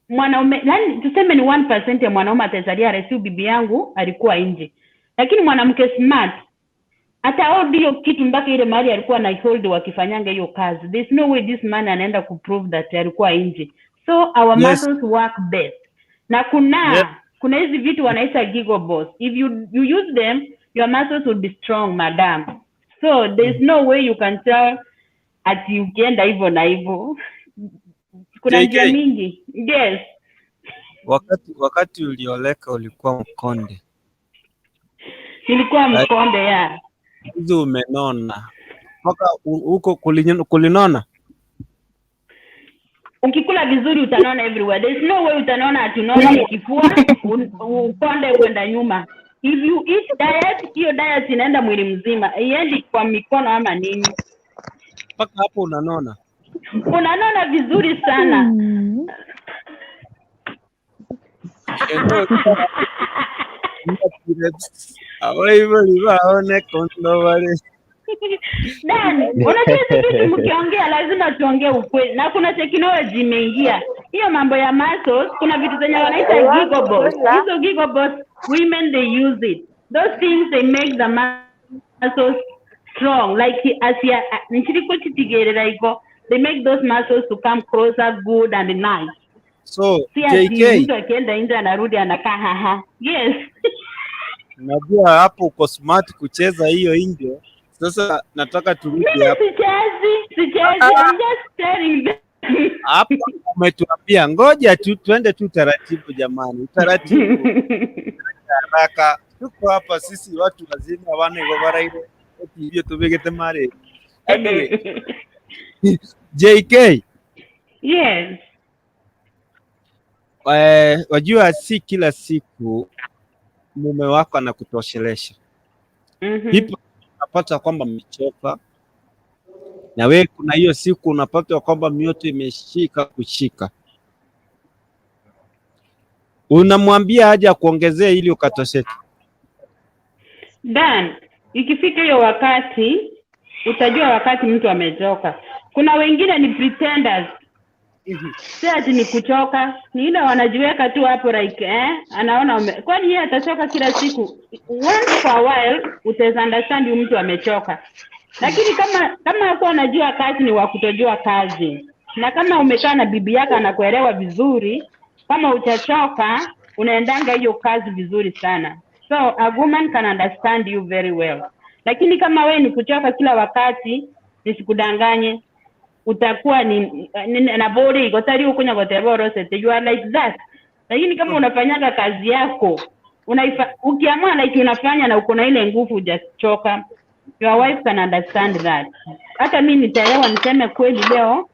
mwanaume, yani tuseme ni 1% ya mwanaume atazalia resiu bibi yangu alikuwa nje. Lakini mwanamke smart hata hold hiyo kitu mpaka ile mahali alikuwa na hold wakifanyanga hiyo kazi. There's no way this man anaenda ku prove that alikuwa nje. So our muscles work best. Na kuna hizi vitu wanaita giggle balls. If you use them, your muscles will be strong, madam. So there's no way you can tell ati ukienda hivyo na hivyo. Kuna njia mingi. Yes. Wakati ulioleka ulikuwa mkonde. Nilikuwa mkonde ya. Hizo umenona. Mpaka huko kulinona. Ukikula vizuri utanona everywhere. There's no way utanona atunona kifua ukonde kwenda nyuma. If you eat diet, hiyo diet inaenda mwili mzima. Haiendi kwa mikono ama nini. Mpaka hapo unanona. Unanona vizuri sana. Dan, unajua sisi mkiongea lazima tuongee ukweli, na kuna technology imeingia. Hiyo mambo ya muscles, kuna vitu zenye wanaita giggle balls. Hizo giggle balls, women they use it. Those things they make the muscles strong, like as ya nchiriko chitigerera iko, they make those muscles to come closer, good and nice. So JK, mtu akienda nje anarudi anakaa haha. Yes. Najua hapo uko smart kucheza hiyo nje. Sasa nataka turudi hapo. Sichezi. I'm just telling them. Hapo umetuambia ngoja tu twende tu taratibu jamani. Taratibu. Haraka. Tuko hapa sisi watu wazima wana ngobara ile. Hiyo tubegete mare. Anyway. JK. Yes. Wajua si kila siku mume wako anakutoshelesha. Hipo unapata kwamba mmechoka, na wewe kuna hiyo siku unapata kwamba mioto imeshika kushika. Unamwambia aje akuongezee ili ukatosheke? Dan, ikifika hiyo wakati utajua wakati mtu amechoka. Kuna wengine ni pretenders. Si ati ni kuchoka, ni ile wanajiweka tu hapo like anaona kwani yeye atachoka kila siku. Once for a while utaweza understand mtu amechoka. Lakini kama hapo unajua kazi ni wa kutojua kazi. Na kama umekaa na bibi yako anakuelewa vizuri, kama utachoka unaendanga hiyo kazi vizuri sana. So a woman can understand you very well. Lakini kama wewe ni kuchoka kila wakati, nisikudanganye, utakuwa ni na body gotari ukunya goteboro sete, you are like that. Lakini kama unafanyaga kazi yako ukiamua like unafanya na uko na ile nguvu hujachoka, your wife can understand that. Hata mimi nitaelewa niseme kweli leo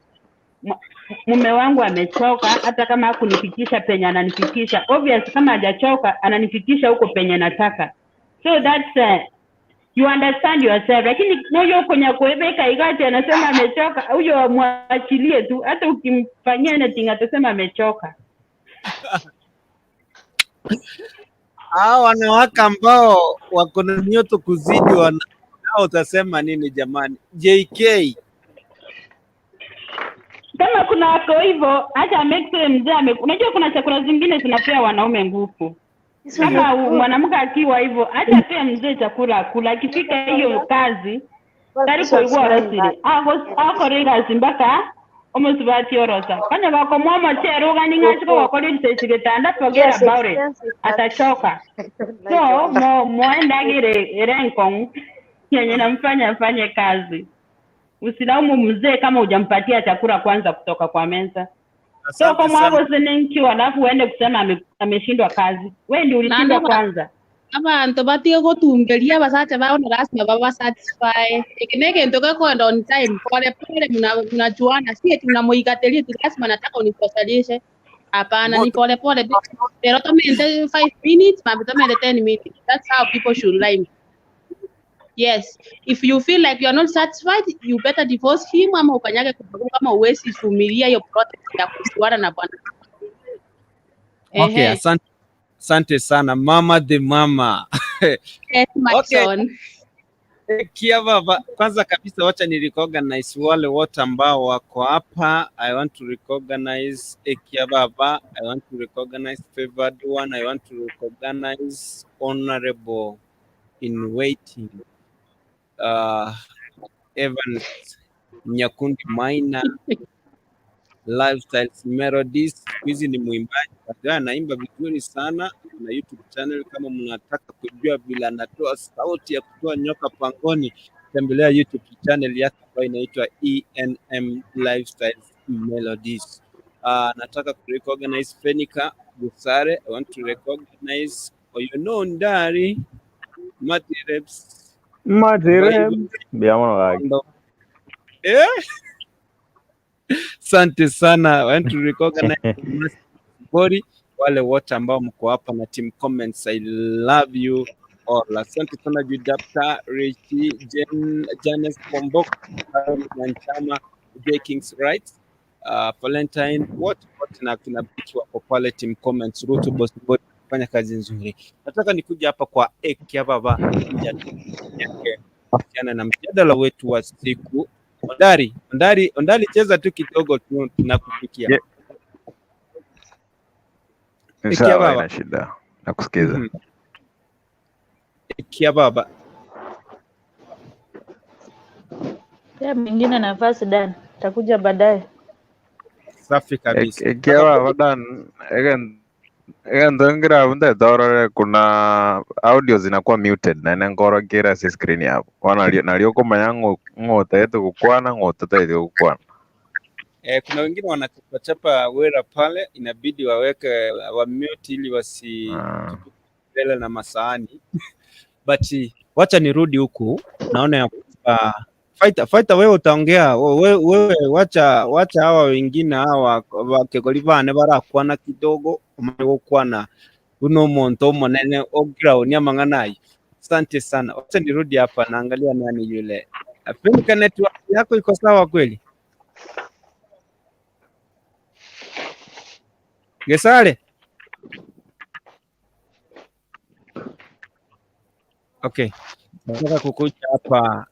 mume wangu amechoka, hata kama hakunifikisha penye ananifikisha. Obvious kama hajachoka ananifikisha huko penye nataka. So that's you understand yourself. Lakini moyo kwenye kuweka igati anasema amechoka, huyo amwachilie tu, hata ukimfanyia anything atasema amechoka. Hao wanawake ambao wako na nyoto kuzidi nao utasema nini jamani? JK. Kama kuna wako hivyo, acha make sure mzee unajua kuna chakula zingine zinapea wanaume nguvu. Kama mwanamke akiwa hivyo, acha pia mzee chakula kula, akifika hiyo kazi tayari kuigua rasili. Ako rega simbaka omusubati orosa. Kanya bako mama chero gani ngachiko wakoli sesigitanda forget about it. Atachoka. So moenda gire renkong yenye namfanya afanye kazi. Usilaumu mzee kama hujampatia chakula kwanza kutoka kwa meza. So kama hapo senenki alafu uende kusema ameshindwa kazi. Wewe ndio ulishindwa kwanza. Kama ntobatie kutumbelia basacha bao na rasmi baba satisfy. Ikineke ntoka kwa on time. Pole pole mnajuana. Si eti mnamuikatelia tu lazima nataka unisocialishe. Hapana, ni pole pole. Pero kama 5 minutes, kama 10 minutes. That's how people should live. Yes, if you feel like you are not satisfied, you better divorce him ama ukanyage kama uwezi vumilia hiyo process ya kusiwana na bwana. Okay, asante sana mama the mama. Yes, my okay. Son. Kia baba, kwanza kabisa wacha ni recognize wale wote ambao wako hapa. I want to recognize Kia baba, I want to recognize favored one, I want to recognize honorable in waiting. Evans Nyakundi Maina, Lifestyles Melodies. Hizi ni mwimbaji anaimba vizuri sana na YouTube channel. Kama mnataka kujua vile anatoa sauti ya kutoa nyoka pangoni, tembelea YouTube channel yake ambayo inaitwa ENM Lifestyles Melodies. Nataka ku recognize Fenika Busare. I want to recognize Ndari Matireps Asante sana. I want to recognize body wale wote ambao mko hapa na team comments. I love you all. Asante sana Judapta, Richi, Janice Kombok, Chama, J Kings Right, Valentine, wote na kina Biki wako pale team comments. Ruto boss body fanya kazi nzuri. Nataka nikuja hapa kwa Kia baba kuhusiana na mjadala wetu wa siku. Ondari cheza tu kidogo tunakufikia. Sawa, ina shida. Nakusikiza. Kia baba. Ya mwingine nafasi Dan, takuja baadaye. Safi kabisa. Kia baba Dan, ngira unde doro kuna audio zinakuwa muted na ngoro kira si screen hapo. Wana nalioko mayango ngota yetu kukwana ngota yetu kukwana. Kuna wengine wanachapa wera pale, inabidi waweke wa mute ili mbele na masahani. But wacha nirudi huku, naona fighter wewe utaongea, wewe wacha hawa wengine hawa wakegolivane barakwana kidogo umekwana uno monto monene ogira onyamanganayo. Asante sana. Wacha nirudi hapa naangalia nani yule. Afrika network yako iko sawa kweli? Gesale. Okay. Nataka kukuja hapa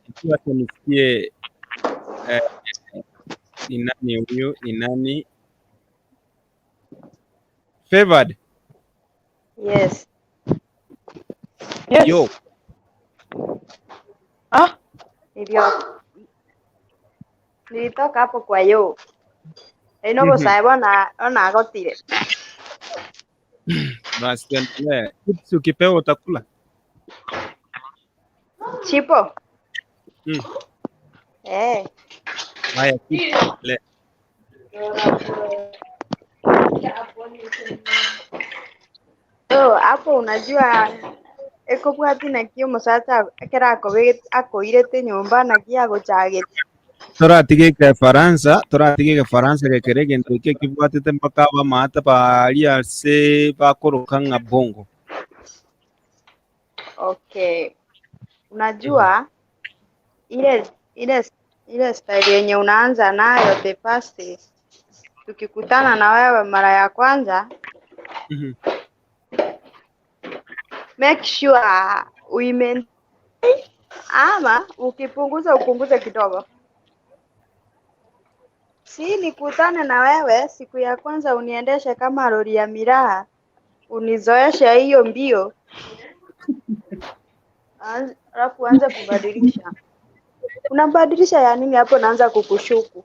ikiwa tunisikie ni nani huyu? Ni nani? Favored. Yes. Yo. Nilitoka hapo kwa yo. Eno sawa na agotire. Basi endelea. Kitu ukipewa utakula. Chipo. Haya kitu le. Hapo unajua eko bwati na kio musata kera akoire te nyumba na kia gochagete. toratige Faransa kekerege ntoke kibwatite mpaka wa mata palia se pakorokanga bongo. Okay. Unajua ile style yenye unaanza nayo the first tukikutana na wewe mara ya kwanza, make sure uime ama upunguze kidogo. Si nikutane na wewe siku ya kwanza uniendeshe kama lori ya miraa, unizoeshe hiyo mbio. Alafu anza kubadilisha. Unabadilisha ya nini hapo, naanza kukushuku.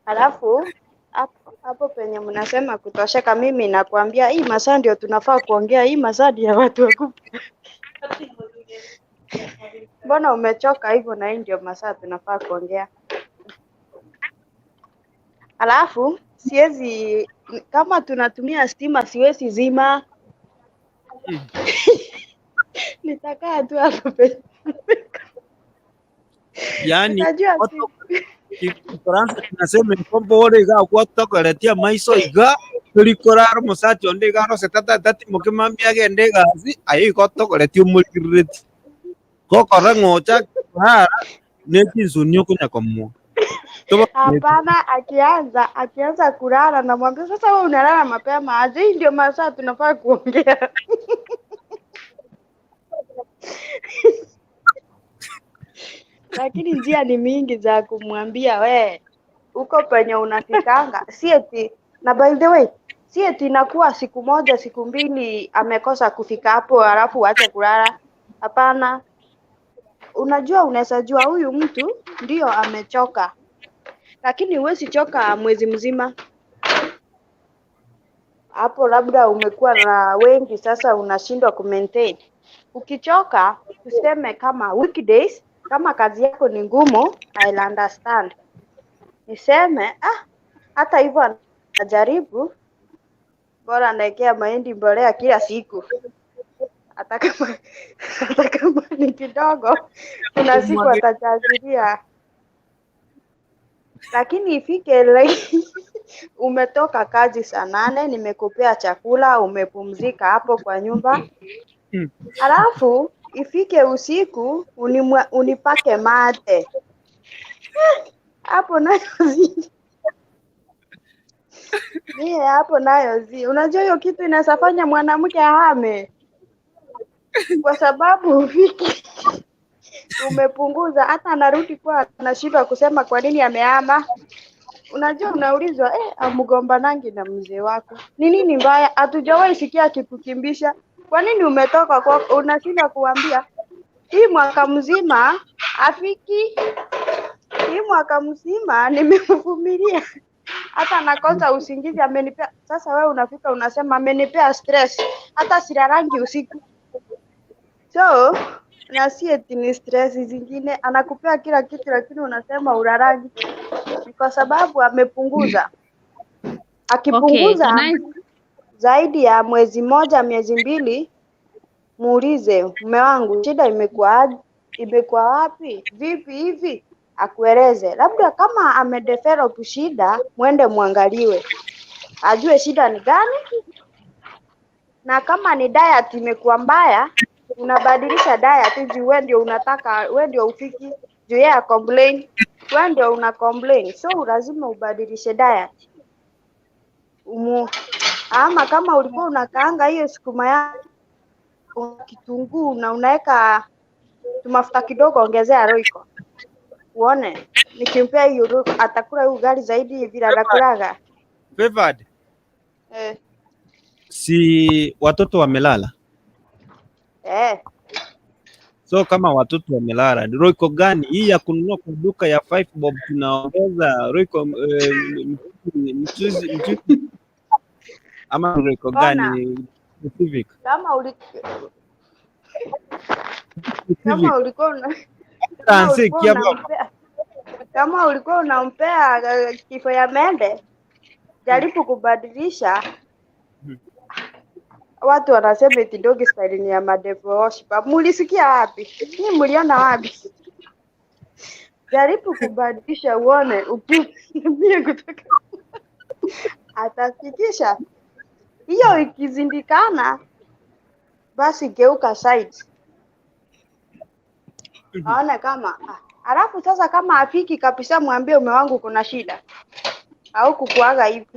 Alafu hapo penye mnasema kutosheka, mimi nakwambia hii masaa ndio tunafaa kuongea, hii masaa ya watu wakubwa. Mbona umechoka hivyo, na hii ndio masaa tunafaa kuongea. Alafu siwezi, kama tunatumia stima siwezi zima. Nitakaa tu hapo penye. Yani Faransa tunasema kwamba wale ga kwa tokoletia maiso iga tulikoraro musati onde ga no setata tati mukimambia gende gazi ayi ko tokoletia mulireti ko korangocha ha neki zunyo kunya komo. Hapana, akianza kulala na mwambie sasa wewe unalala mapema aje, ndio masaa tunafaa kuongea. Lakini njia ni mingi za kumwambia we uko penye unafikanga. Si eti, na by the way, si eti inakuwa siku moja siku mbili amekosa kufika hapo alafu aache kulala. Hapana. Unajua, unaweza jua huyu mtu ndio amechoka, lakini huwezi choka mwezi mzima. Hapo labda umekuwa na wengi, sasa unashindwa kumaintain. Ukichoka, tuseme kama weekdays, kama kazi yako ni ngumu, I'll understand. Niseme hata hivyo anajaribu, bora anaekea mahindi mbolea kila siku. Hata kama ni kidogo, kuna siku atachajiria. Lakini ifike umetoka kazi saa 8, nimekupea chakula, umepumzika hapo kwa nyumba. Alafu ifike usiku unipake mate. Hapo nayo hapo nayo unajua hiyo kitu inasafanya mwanamke ahame. Kwa sababu ufiki umepunguza, hata anarudi kwa anashindwa kusema kwa nini amehama. Unajua unaulizwa amgombanangi na mzee wako. Ni nini mbaya? Hatujawahi sikia akikukimbisha. Kwa nini umetoka kwa unashindwa kuambia? Hii mwaka mzima afiki. Hii mwaka mzima nimemvumilia. Hata nakosa usingizi amenipea. Sasa wewe unafika unasema amenipea stress. Hata silalangi usiku. So, na si eti ni stress zingine, anakupea kila kitu lakini unasema ulalangi. Kwa sababu amepunguza. Akipunguza zaidi ya mwezi moja, miezi mbili, muulize mume wangu shida imekuwa wapi? Vipi hivi? Akueleze. Labda kama amedevelop shida, mwende muangaliwe. Ajue shida ni gani? Na kama ni diet imekuwa mbaya, unabadilisha diet juu wewe ndio unataka, wewe ndio ufiki, juu yeye complain, wewe ndio una complain. So lazima ubadilishe diet. Ama kama ulikuwa unakaanga hiyo sukuma ya kitunguu na unaweka mafuta kidogo, ongezea roiko. Uone, nikimpea hiyo roiko atakula ugali zaidi vile anakulaga. Favored. Si watoto wamelala? So kama watoto wamelala, roiko gani hii ya kununua kwa duka ya 5 bob tunaongeza roiko mchuzi ama roiko gani specific? Kama ulikuwa unampea kifo ya mende, jaribu kubadilisha. Watu wanasema eti dog style ni ya madevo worship. Mulisikia wapi? Ni mliona wapi? Jaribu kubadilisha uone ukimbie kutoka atafikisha. Hiyo ikizindikana basi geuka side. Aone kama alafu sasa kama afiki kabisa mwambie mume wangu kuna shida. Au kukuaga hivi.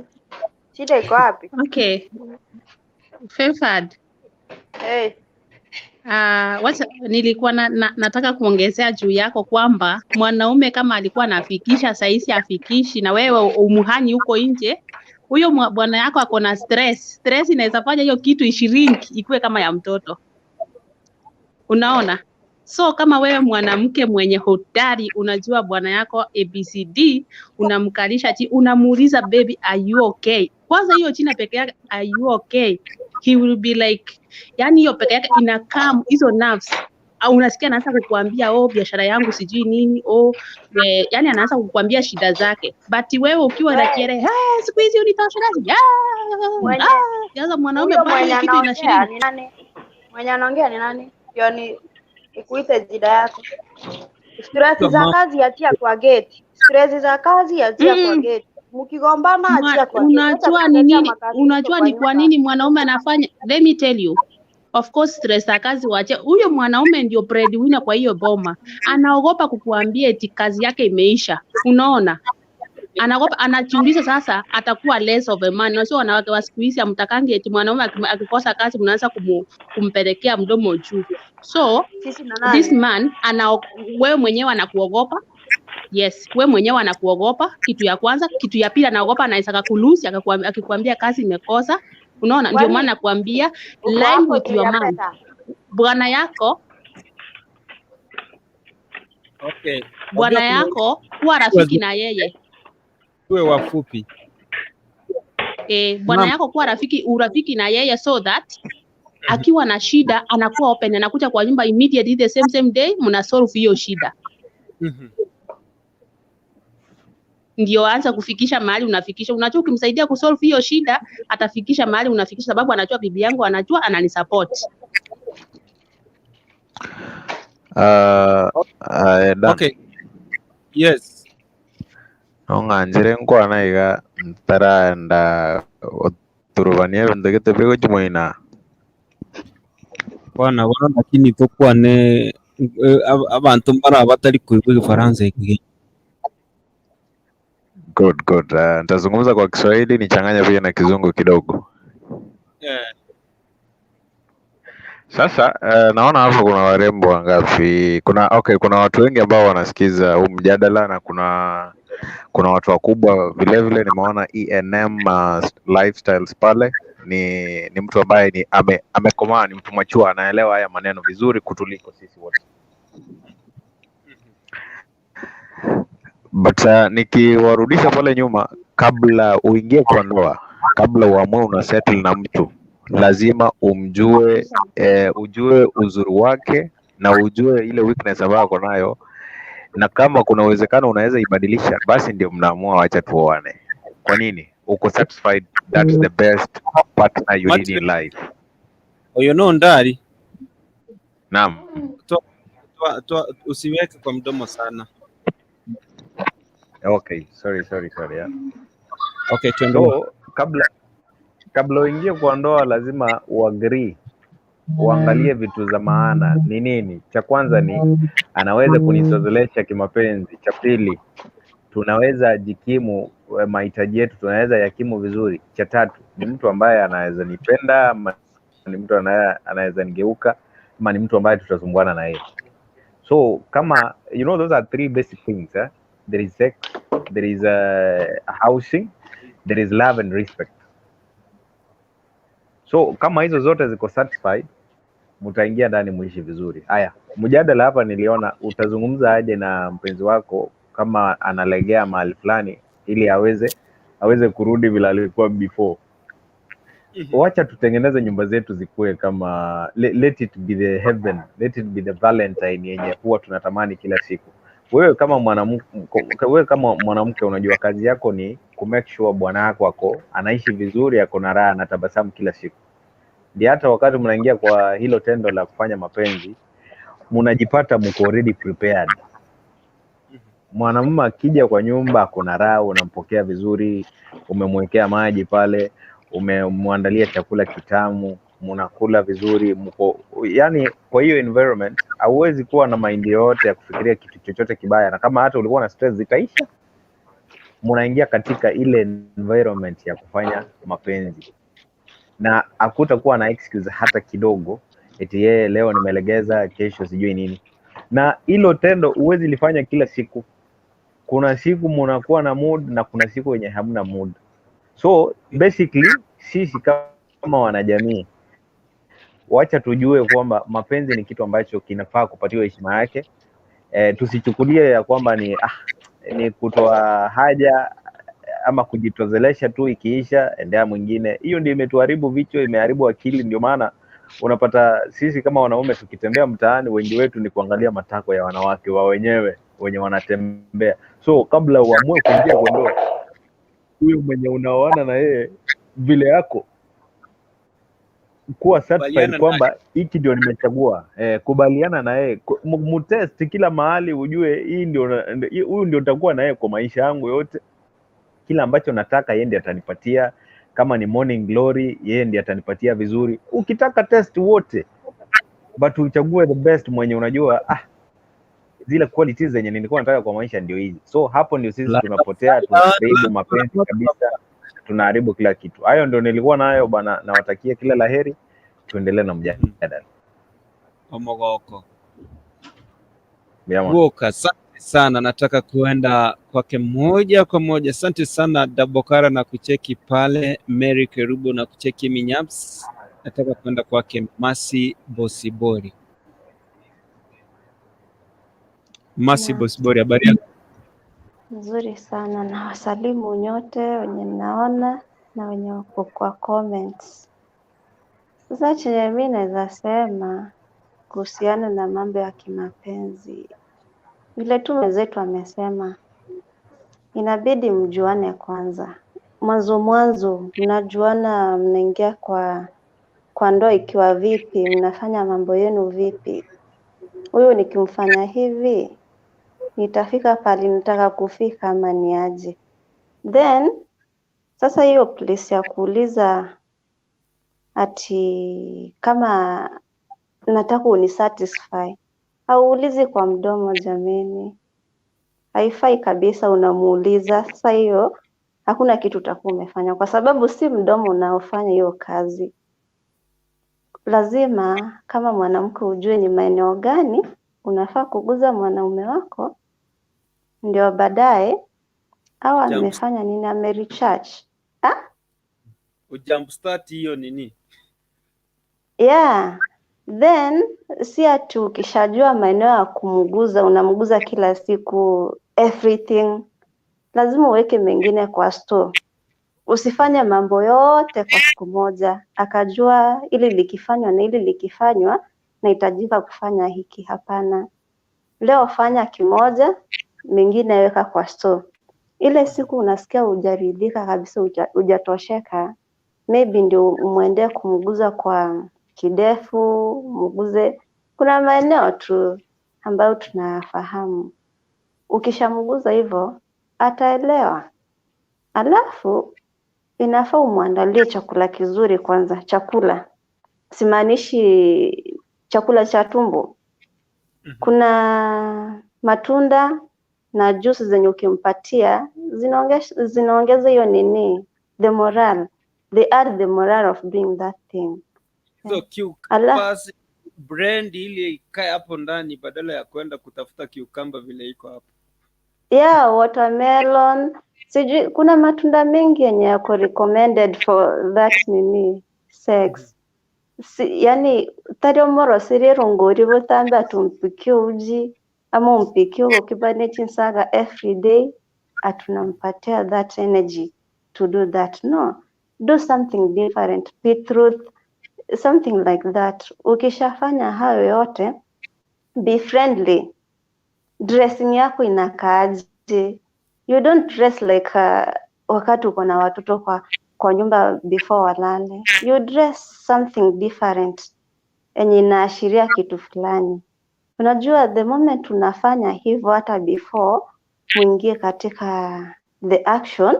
Shida iko wapi? Okay. Favored. Wacha nilikuwa nataka kuongezea juu yako kwamba mwanaume kama alikuwa anafikisha saisi afikishi na wewe umuhanyi huko nje, huyo bwana yako ako na stress. Stress inaweza fanya hiyo kitu ishirinki ikuwe kama ya mtoto. Unaona? So kama wewe mwanamke mwenye hodari unajua bwana yako ABCD, unamkalisha chini, unamuuliza baby are you okay? Kwanza hiyo china peke yake are you okay? He will be like, yani hiyo peke yake ina calm hizo nerves. Au unasikia anaanza kukuambia biashara yangu sijui nini, yani anaanza kukuambia shida zake. But wewe ukiwa na kiere, siku hizi unitoshelezi. Sasa mwanaume bado kitu inashirini. Ni nani? Mwenye anaongea ni nani? Yaani ikuite jida yako. Stress za kazi achia kwa gate. Stress za kazi achia kwa gate. Mkigombana achia kwa gate. Unajua ni nini? Unajua ni kwa nini mwanaume anafanya? Let me tell you. Of course stress za kazi waache. Huyo mwanaume ndio breadwinner kwa hiyo boma. Anaogopa kukuambia eti kazi yake imeisha. Unaona? Anaogopa, anajiuliza sasa atakuwa less of a man. Na sio wanawake wa siku hizi amtakangi eti mwanaume akikosa kazi mnaanza kumpelekea mdomo juu. So this man wewe mwenyewe anakuogopa. Yes, wewe mwenyewe anakuogopa. Kitu ya kwanza, kitu ya pili anaogopa anaweza kukulusi akikwambia kazi imekosa. Unaona? Ndio maana nakwambia line with your man. Bwana yako bwana yako kuwa rafiki na yeye. Tuwe wafupi. Bwana yako kuwa urafiki na yeye so that akiwa na shida anakuwa open, anakuja kwa nyumba immediately the same day mna solve hiyo shida. Ndio anza kufikisha mahali unafikisha. Unajua ukimsaidia kusolve hiyo shida atafikisha mahali unafikisha, sababu anajua bibi yangu anajua ananisupport. Okay. Yes. Nonganjire nkwana iga ntaranda turubania bintu gitebego kimoina. Bwana lakini tukwane abantu mbara batari kuigwa Kifaransa iki. Good. Nitazungumza kwa Kiswahili nichanganya pia na Kizungu kidogo. Sasa naona hapo kuna warembo wangapi? Kuna watu wengi ambao wanasikiza huu mjadala na kuna watu wakubwa vile vile. Nimeona ENM lifestyles pale ni mtu ambaye ni amekomaa, ni mtu machua, anaelewa haya maneno vizuri kutuliko sisi wote. But nikiwarudisha pale nyuma, kabla uingie kwa ndoa, kabla uamue una settle na mtu, lazima umjue, ujue uzuri wake na ujue ile weakness ambayo ako nayo, na kama kuna uwezekano unaweza ibadilisha, basi ndio mnaamua wacha tuoane. Kwa nini? Uko satisfied that's the best partner you need in life. Ndari. Naam. Usiweke kwa mdomo sana. Okay, sorry yeah. Okay, tuendelee. So, kabla uingie kwa ndoa lazima uagree, uangalie vitu za maana ni nini. Cha kwanza ni anaweza kunisozolesha kimapenzi. Cha pili, tunaweza jikimu mahitaji yetu, tunaweza yakimu vizuri. Cha tatu, ni mtu ambaye anaweza nipenda, ama ni mtu anaweza nigeuka, ama ni mtu ambaye tutasumbuana na yeye. So kama those are three basic things. There is sex, there is housing, there is love and respect. So kama hizo zote ziko satisfied, mtaingia ndani muishi vizuri. Haya, mjadala hapa niliona utazungumza aje na mpenzi wako kama analegea mahali fulani ili aweze kurudi vile alikuwa before. Wacha tutengeneze nyumba zetu zikuwe kama let it be the heaven, let it be the Valentine yenye huwa tunatamani kila siku. Wewe kama mwanamke unajua kazi yako ni kumake sure bwana wako anaishi vizuri, ako na raha na tabasamu kila siku. Ndio hata wakati mnaingia kwa hilo tendo la kufanya mapenzi, mnajipata mko already prepared. Mwanamume akija kwa nyumba kuna raha, unampokea vizuri, umemwekea maji pale, umemwandalia chakula kitamu, mnakula vizuri, mko yani, kwa hiyo environment hauwezi kuwa na mind yote ya kufikiria kitu chochote kibaya, na kama hata ulikuwa na stress zitaisha. Mnaingia katika ile environment ya kufanya mapenzi, na hakutakuwa na excuse hata kidogo eti yeye leo nimelegeza, kesho sijui nini. Na hilo tendo huwezi lifanya kila siku. Kuna siku mnakuwa na mood na kuna siku yenye hamna mood. So basically sisi kama wanajamii, wacha tujue kwamba mapenzi ni kitu ambacho kinafaa kupatiwa heshima yake. Tusichukulie ya kwamba ni kutoa haja ama kujitozelesha tu, ikiisha endea mwingine. Hiyo ndio imetuharibu vichwa, imeharibu akili. Ndio maana unapata sisi kama wanaume tukitembea mtaani, wengi wetu ni kuangalia matako ya wanawake wa wenyewe wenye wanatembea. So kabla uamue kuingia kwa ndoa, huyo mwenye unaoana na yeye vile yako, kuwa satisfied kwamba hiki ndio nimechagua. Kubaliana na yeye, mtest kila mahali, ujue huyu ndio utakuwa na yeye kwa maisha yangu yote. Kila ambacho nataka yeye ndiye atanipatia. Kama ni morning glory, yeye ndiye atanipatia vizuri. Ukitaka test wote, but uchague the best mwenye unajua zile qualities zenye nilikuwa nataka kwa maisha ndio hizi. So hapo ndio sisi tunapotea, tunaharibu mapenzi kabisa, tunaharibu kila kitu. Hayo ndio nilikuwa nayo bana, nawatakia kila laheri, tuendelee na mjadala. Wako. Wako, asante sana, nataka kuenda kwake moja kwa moja. Asante sana Dabokara na kucheki pale, Mary Kerubo na kucheki Minyaps. Nataka kuenda kwake Masi Bosibori. Masi Bosibori, habari yako? Nzuri sana, na wasalimu nyote wenye naona na wenye wako kwa comments. Sasa chenye mimi naweza sema kuhusiana na mambo ya kimapenzi, vile tu mwenzetu amesema, inabidi mjuane kwanza. Mwanzo mnajuana, mnaingia kwa ndoa ikiwa vipi, mnafanya mambo yenu vipi. Huyu nikimfanya hivi nitafika pale nataka kufika ama ni aje. Then sasa hiyo place ya kuuliza ati kama nataka unisatisfy, hauulizi kwa mdomo jameni. Haifai kabisa unamuuliza. Sasa hiyo hakuna kitu utakuwa umefanya, kwa sababu si mdomo unaofanya hiyo kazi. Lazima kama mwanamke ujue ni maeneo gani unafaa kuguza mwanaume wako, ndio baadaye au amefanya nini, amerecharge. Jumpstart hiyo nini? Yeah. Then si ati ukishajua maeneo ya kumguza unamguza kila siku everything. Lazima uweke mengine kwa store. Usifanye mambo yote kwa siku moja akajua ili likifanywa na ili likifanywa nahitajika kufanya hiki. Hapana. Leo fanya kimoja, mengine weka kwa store. Ile siku unasikia hujaridhika kabisa, hujatosheka, maybe ndio muende kumguza kwa kidefu, mguze. Kuna maeneo tu ambayo tunafahamu. Ukishamguza hivyo ataelewa. Alafu inafaa umwandalie chakula kizuri kwanza. Chakula simaanishi chakula cha tumbo. Kuna matunda na juice zenye ukimpatia zinaongeza hiyo nini, the morale. They add the morale of doing that thing. So cucumbers brand ile ikae hapo ndani badala ya kwenda kutafuta cucumber vile iko hapo. Yeah, watermelon. Sijui kuna matunda mengi yenye yako recommended for that nini sex. Yani tariomoro sirero ngori botamba tumpikie uji ama umpikie ukibane chinsaga every day, atunampatia that energy to do that. No, do something different, beetroot, something like that. Ukishafanya hayo yote, be friendly. Dressing yako inakaaje? You don't dress like wakati uko na watoto kwa nyumba before walale. You dress something different yenye inaashiria kitu fulani. Unajua the moment unafanya hivyo hata before muingie katika the action,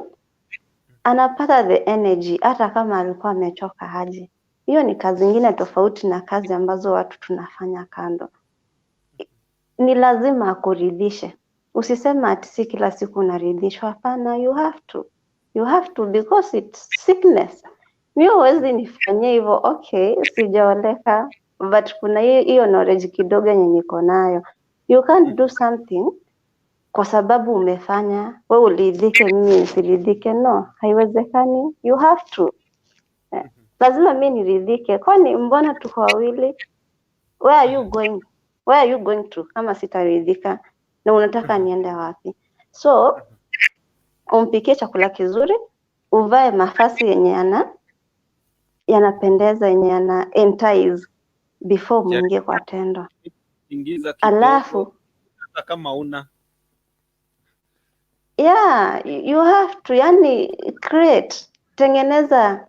anapata the energy hata kama alikuwa amechoka aje. Hiyo ni kazi nyingine tofauti na kazi ambazo watu tunafanya kando. Ni lazima akuridhishe. Usisema ati si kila siku unaridhishwa. Hapana, you have to because it's sickness. Mimi huwezi nifanyie hivyo, okay, sijaoleka, but kuna hiyo knowledge kidogo yenye niko nayo. You can't do something kwa sababu umefanya wewe uridhike, mimi nisiridhike. No, haiwezekani. You have to. Lazima mimi niridhike. Kwani mbona tuko wawili? Where are you going to kama sitaridhika? Na unataka niende wapi? So umpikie chakula kizuri, uvae mavazi yenye yanapendeza, yenye yana entice before muingie kwa tendo. Ingiza kidogo. Alafu hata kama una you have to, yani create, tengeneza.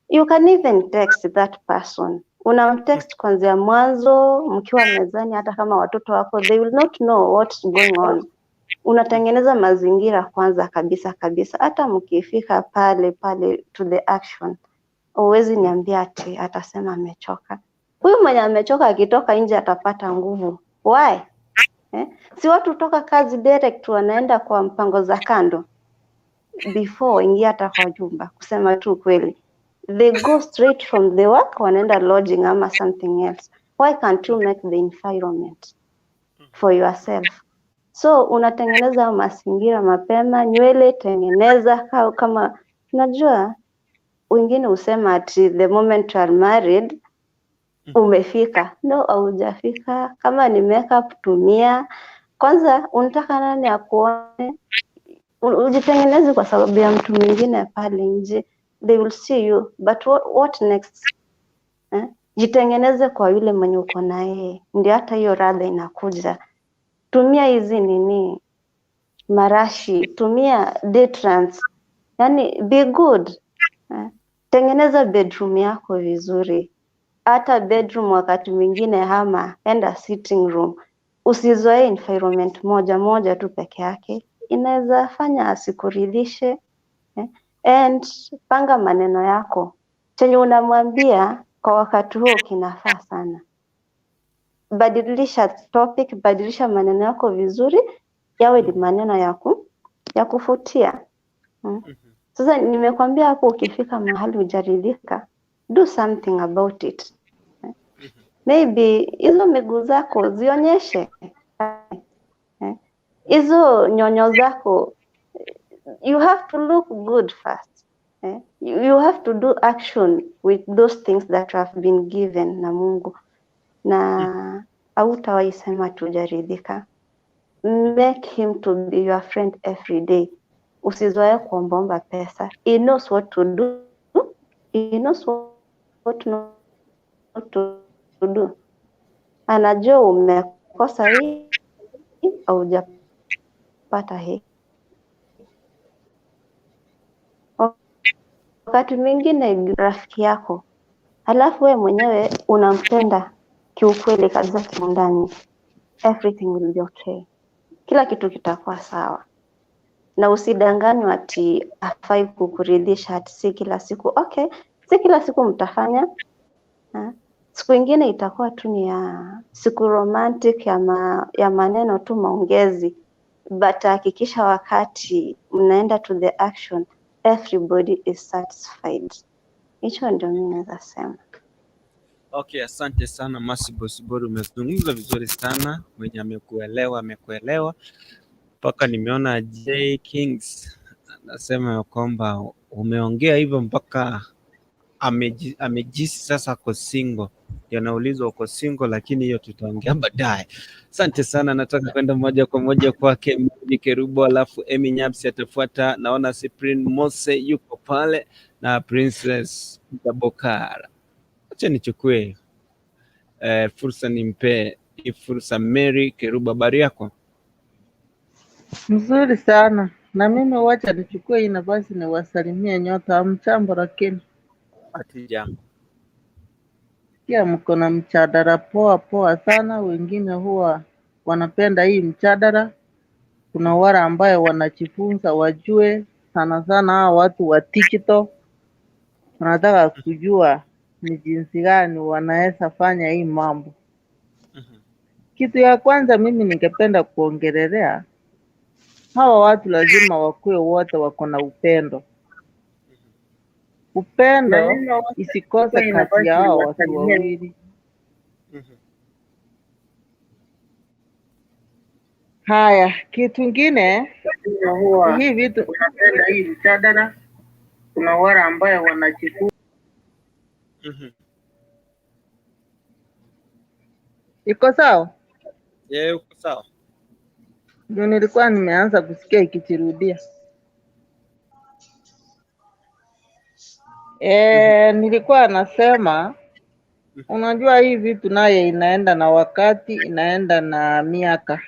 You can even text that person. Unamtext kwanzia mwanzo mkiwa mezani, hata kama watoto wako they will not know what's going on. Unatengeneza mazingira kwanza kabisa, hata mkifika pale to the action. Uwezi niambia ati atasema amechoka. Huyu mwenye amechoka akitoka nje atapata nguvu. Why? Si watu toka kazi direct wanaenda kwa mpango za kando before ingia hata kwa jumba. Kusema tu kweli, they go straight from the work wanaenda lodging ama something else. Why can't you make the environment for yourself? So unatengeneza mazingira mapema, nywele tengeneza kama unajua wengine usema ati the moment you are married umefika. No, haujafika. Kama ni makeup tumia. Kwanza unataka nani akuone? Ujitengeneze kwa sababu ya mtu mwingine pale nje. They will see you. But what next? Jitengeneze kwa yule mwenye uko na yeye. Ndio hata hiyo radha inakuja. Tumia hizi marashi, tumia deodorants. Yani be good. Tengeneza bedroom yako vizuri. Hata bedroom wakati mwingine enda sitting room. Usizoe environment moja tu peke yake. Inaweza fanya asikuridhishe. And panga maneno yako. Chenye unamwambia kwa wakati huo kinafaa sana. Badilisha topic, badilisha maneno yako vizuri, yawe ni maneno ya kufutia. Sasa nimekwambia hapo, ukifika mahali hujaridhika, do something about it. Maybe hizo miguu zako zionyeshe, hizo nyonyo zako, you have to look good first. You have to do action with those things that have been given na Mungu. Na hautawahi sema tujaridhika. Make him to be your friend every day. Usizoe kuomba pesa. He knows what to do. He knows what not to do. Anajua umekosa hii au hujapata hii. Wakati mwingine rafiki yako, halafu wewe mwenyewe unampenda kiukweli kabisa kindani, everything will be okay. Kila kitu kitakuwa sawa. Na usidanganywe ati hafai kukuridhisha ati si kila siku. Okay, si kila siku mtafanya. Siku ingine itakuwa tu ni ya siku romantic ya maneno tu maongezi. But hakikisha wakati mnaenda to the action, everybody is satisfied. Hicho ndio mimi naweza sema. Okay, asante sana Masi Bosibori, umezungumza vizuri sana. Mwenye amekuelewa. Mpaka nimeona J Kings anasema ya kwamba umeongea hivyo mpaka amejisi sasa ako single. Yanaulizwa uko single, lakini hiyo tutaongea baadaye. Asante sana, nataka kwenda moja kwa moja kwake Kerubo, alafu Emi Nyapsi atafuata. Naona Cyprian Mose yuko pale na Princess Tabokara. Acha nichukue fursa, nimpe fursa Mary Kerubo. Habari yako? Mzuri sana. Na mimi wacha nichukue hii nafasi niwasalimie nyota mchambo, lakini ati jambo. Pia mko na mchadara poa sana. Wengine huwa wanapenda hii mchadara. Kuna wale ambayo wanajifunza wajue, sana sana hawa watu wa digital wanataka kujua ni jinsi gani wanaweza fanya hii mambo. Kitu ya kwanza mimi ningependa kuongelelea, hawa watu lazima wakuwe wote wako na upendo. Upendo isikose kati ya hao watu wawili. Haya, kitu kingine hii vitu unapenda hii mjadala, kuna wale ambayo wanajifunza. Iko sawa? Uko sawa. Ndio nilikuwa nimeanza kusikia ikijirudia. Nilikuwa nasema unajua hii vitu naye inaenda na wakati, inaenda na miaka.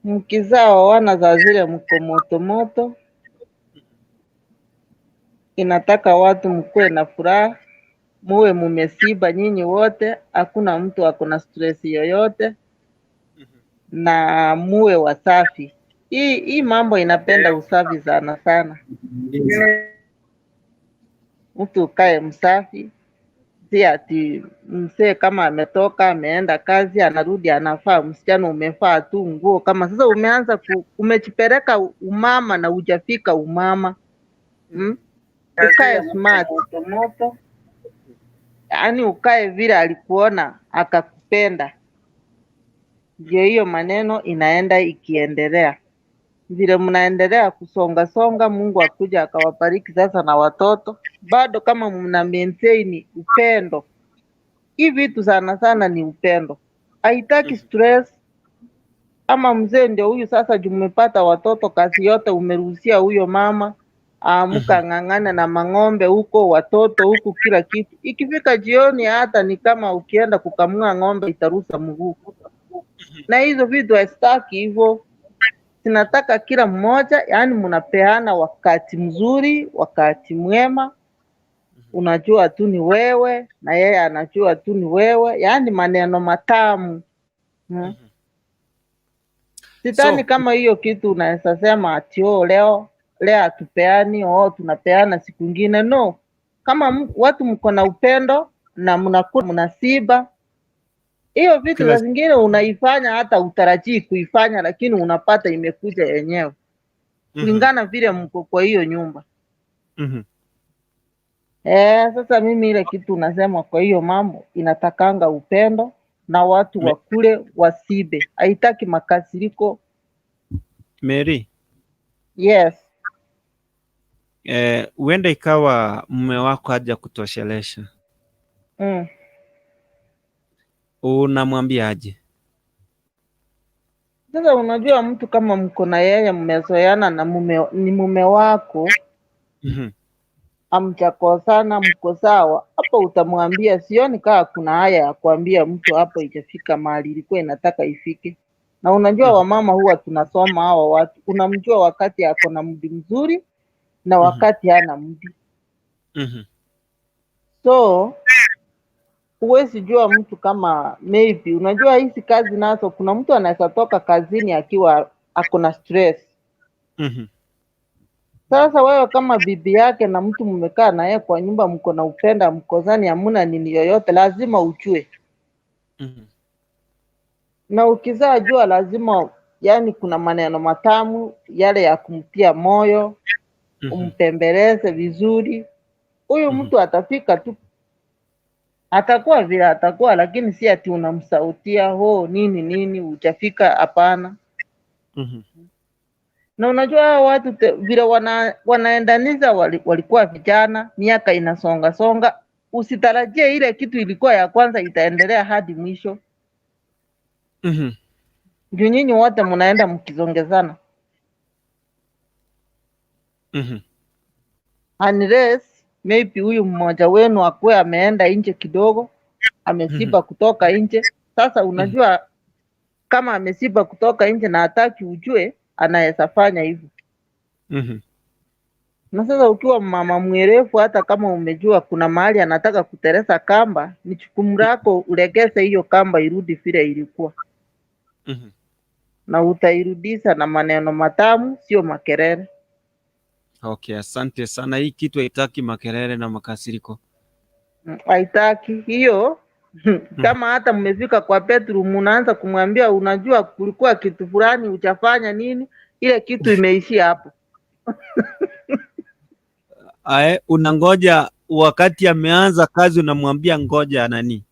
Mkizaa wana za zile mko moto moto, inataka watu mkuwe na furaha, muwe mumesiba nyinyi wote, hakuna mtu ako na stress yoyote, na muwe wasafi. Hii mambo inapenda usafi sana sana. Mtu ukae msafi, si ati msee kama ametoka ameenda kazi anarudi anafaa, msichana umefaa tu nguo kama sasa umeanza umejipeleka umama na hujafika umama. Ukae smart, yaani ukae vile alikuona akakupenda. Ndio hiyo maneno inaenda ikiendelea. Vile mnaendelea kusonga songa, Mungu akuja akawabariki sasa na watoto. Bado kama mna maintain upendo. Hivi vitu sana sana ni upendo. Haitaki stress. Ama mzee ndio huyu sasa jumepata watoto, kazi yote umeruhusia huyo mama. Mkang'ang'ana na mang'ombe huko, watoto huku, kila kitu. Ikifika jioni hata ni kama ukienda kukamua ng'ombe itarusa mguu. Na hizo vitu haistaki hivyo. Sinataka kila mmoja, yani mnapeana wakati mzuri, wakati mwema. Unajua tu ni wewe na yeye anajua tu ni wewe, yani maneno matamu. Sitani kama hiyo kitu unaweza sema ati leo hatupeani, tunapeana siku nyingine. No. Kama watu mko na upendo na mnakuwa mnasiba, hiyo vitu za zingine unaifanya hata utarajii kuifanya, lakini unapata imekuja yenyewe. Kulingana vile mko kwa hiyo nyumba. Sasa mimi ile kitu unasema kwa hiyo mambo inatakanga upendo na watu wakule wasibe. Haitaki makasiriko. Mary. Yes. Uenda ikawa mume wako haja kutoshelesha. Unamwambia aje? Sasa unajua mtu kama mko na yeye mmezoeana na ni mume wako, amjakosana, mko sawa, hapo utamwambia. Sioni kama kuna haya ya kuambia mtu hapo ijafika mahali ilikuwa inataka ifike. Na unajua wamama huwa tunasoma hawa watu. Unamjua wakati ako na mudi mzuri na wakati hana mudi. So huwezi jua mtu kama maybe unajua hizi kazi nazo kuna mtu anaweza toka kazini akiwa ako na stress. Sasa wewe kama bibi yake na mtu mmekaa na yeye kwa nyumba, mko na upenda, mkozani, hamuna nini yoyote, lazima ujue. Na ukizaa jua lazima, yani kuna maneno matamu yale ya kumtia moyo, umpembeleze vizuri. Huyu mtu atafika tu, atakuwa vile atakuwa, lakini si ati unamsautia nini hujafika, hapana. Na unajua watu vile wanaendaniza walikuwa vijana, miaka inasonga songa, usitarajie ile kitu ilikuwa ya kwanza itaendelea hadi mwisho. Juu nyinyi wote mnaenda mkizongezana. Unless maybe huyu mmoja wenu akwe ameenda nje kidogo, amesiba kutoka nje. Sasa unajua kama amesiba kutoka nje na hataki ujue, anaweza fanya hivyo. Na sasa ukiwa mama mwerefu, hata kama umejua kuna mahali anataka kuteresa kamba, ni jukumu lako ulegeze hiyo kamba irudi vile ilikuwa. na utairudisha na maneno matamu, sio makelele. Okay, asante sana. Hii kitu haitaki makelele na makasiriko. Haitaki hiyo. Kama hata mmefika kwa bedroom unaanza kumwambia unajua kulikuwa kitu fulani uchafanya nini, ile kitu imeishia hapo. Unangoja wakati ameanza kazi unamwambia ngoja nani?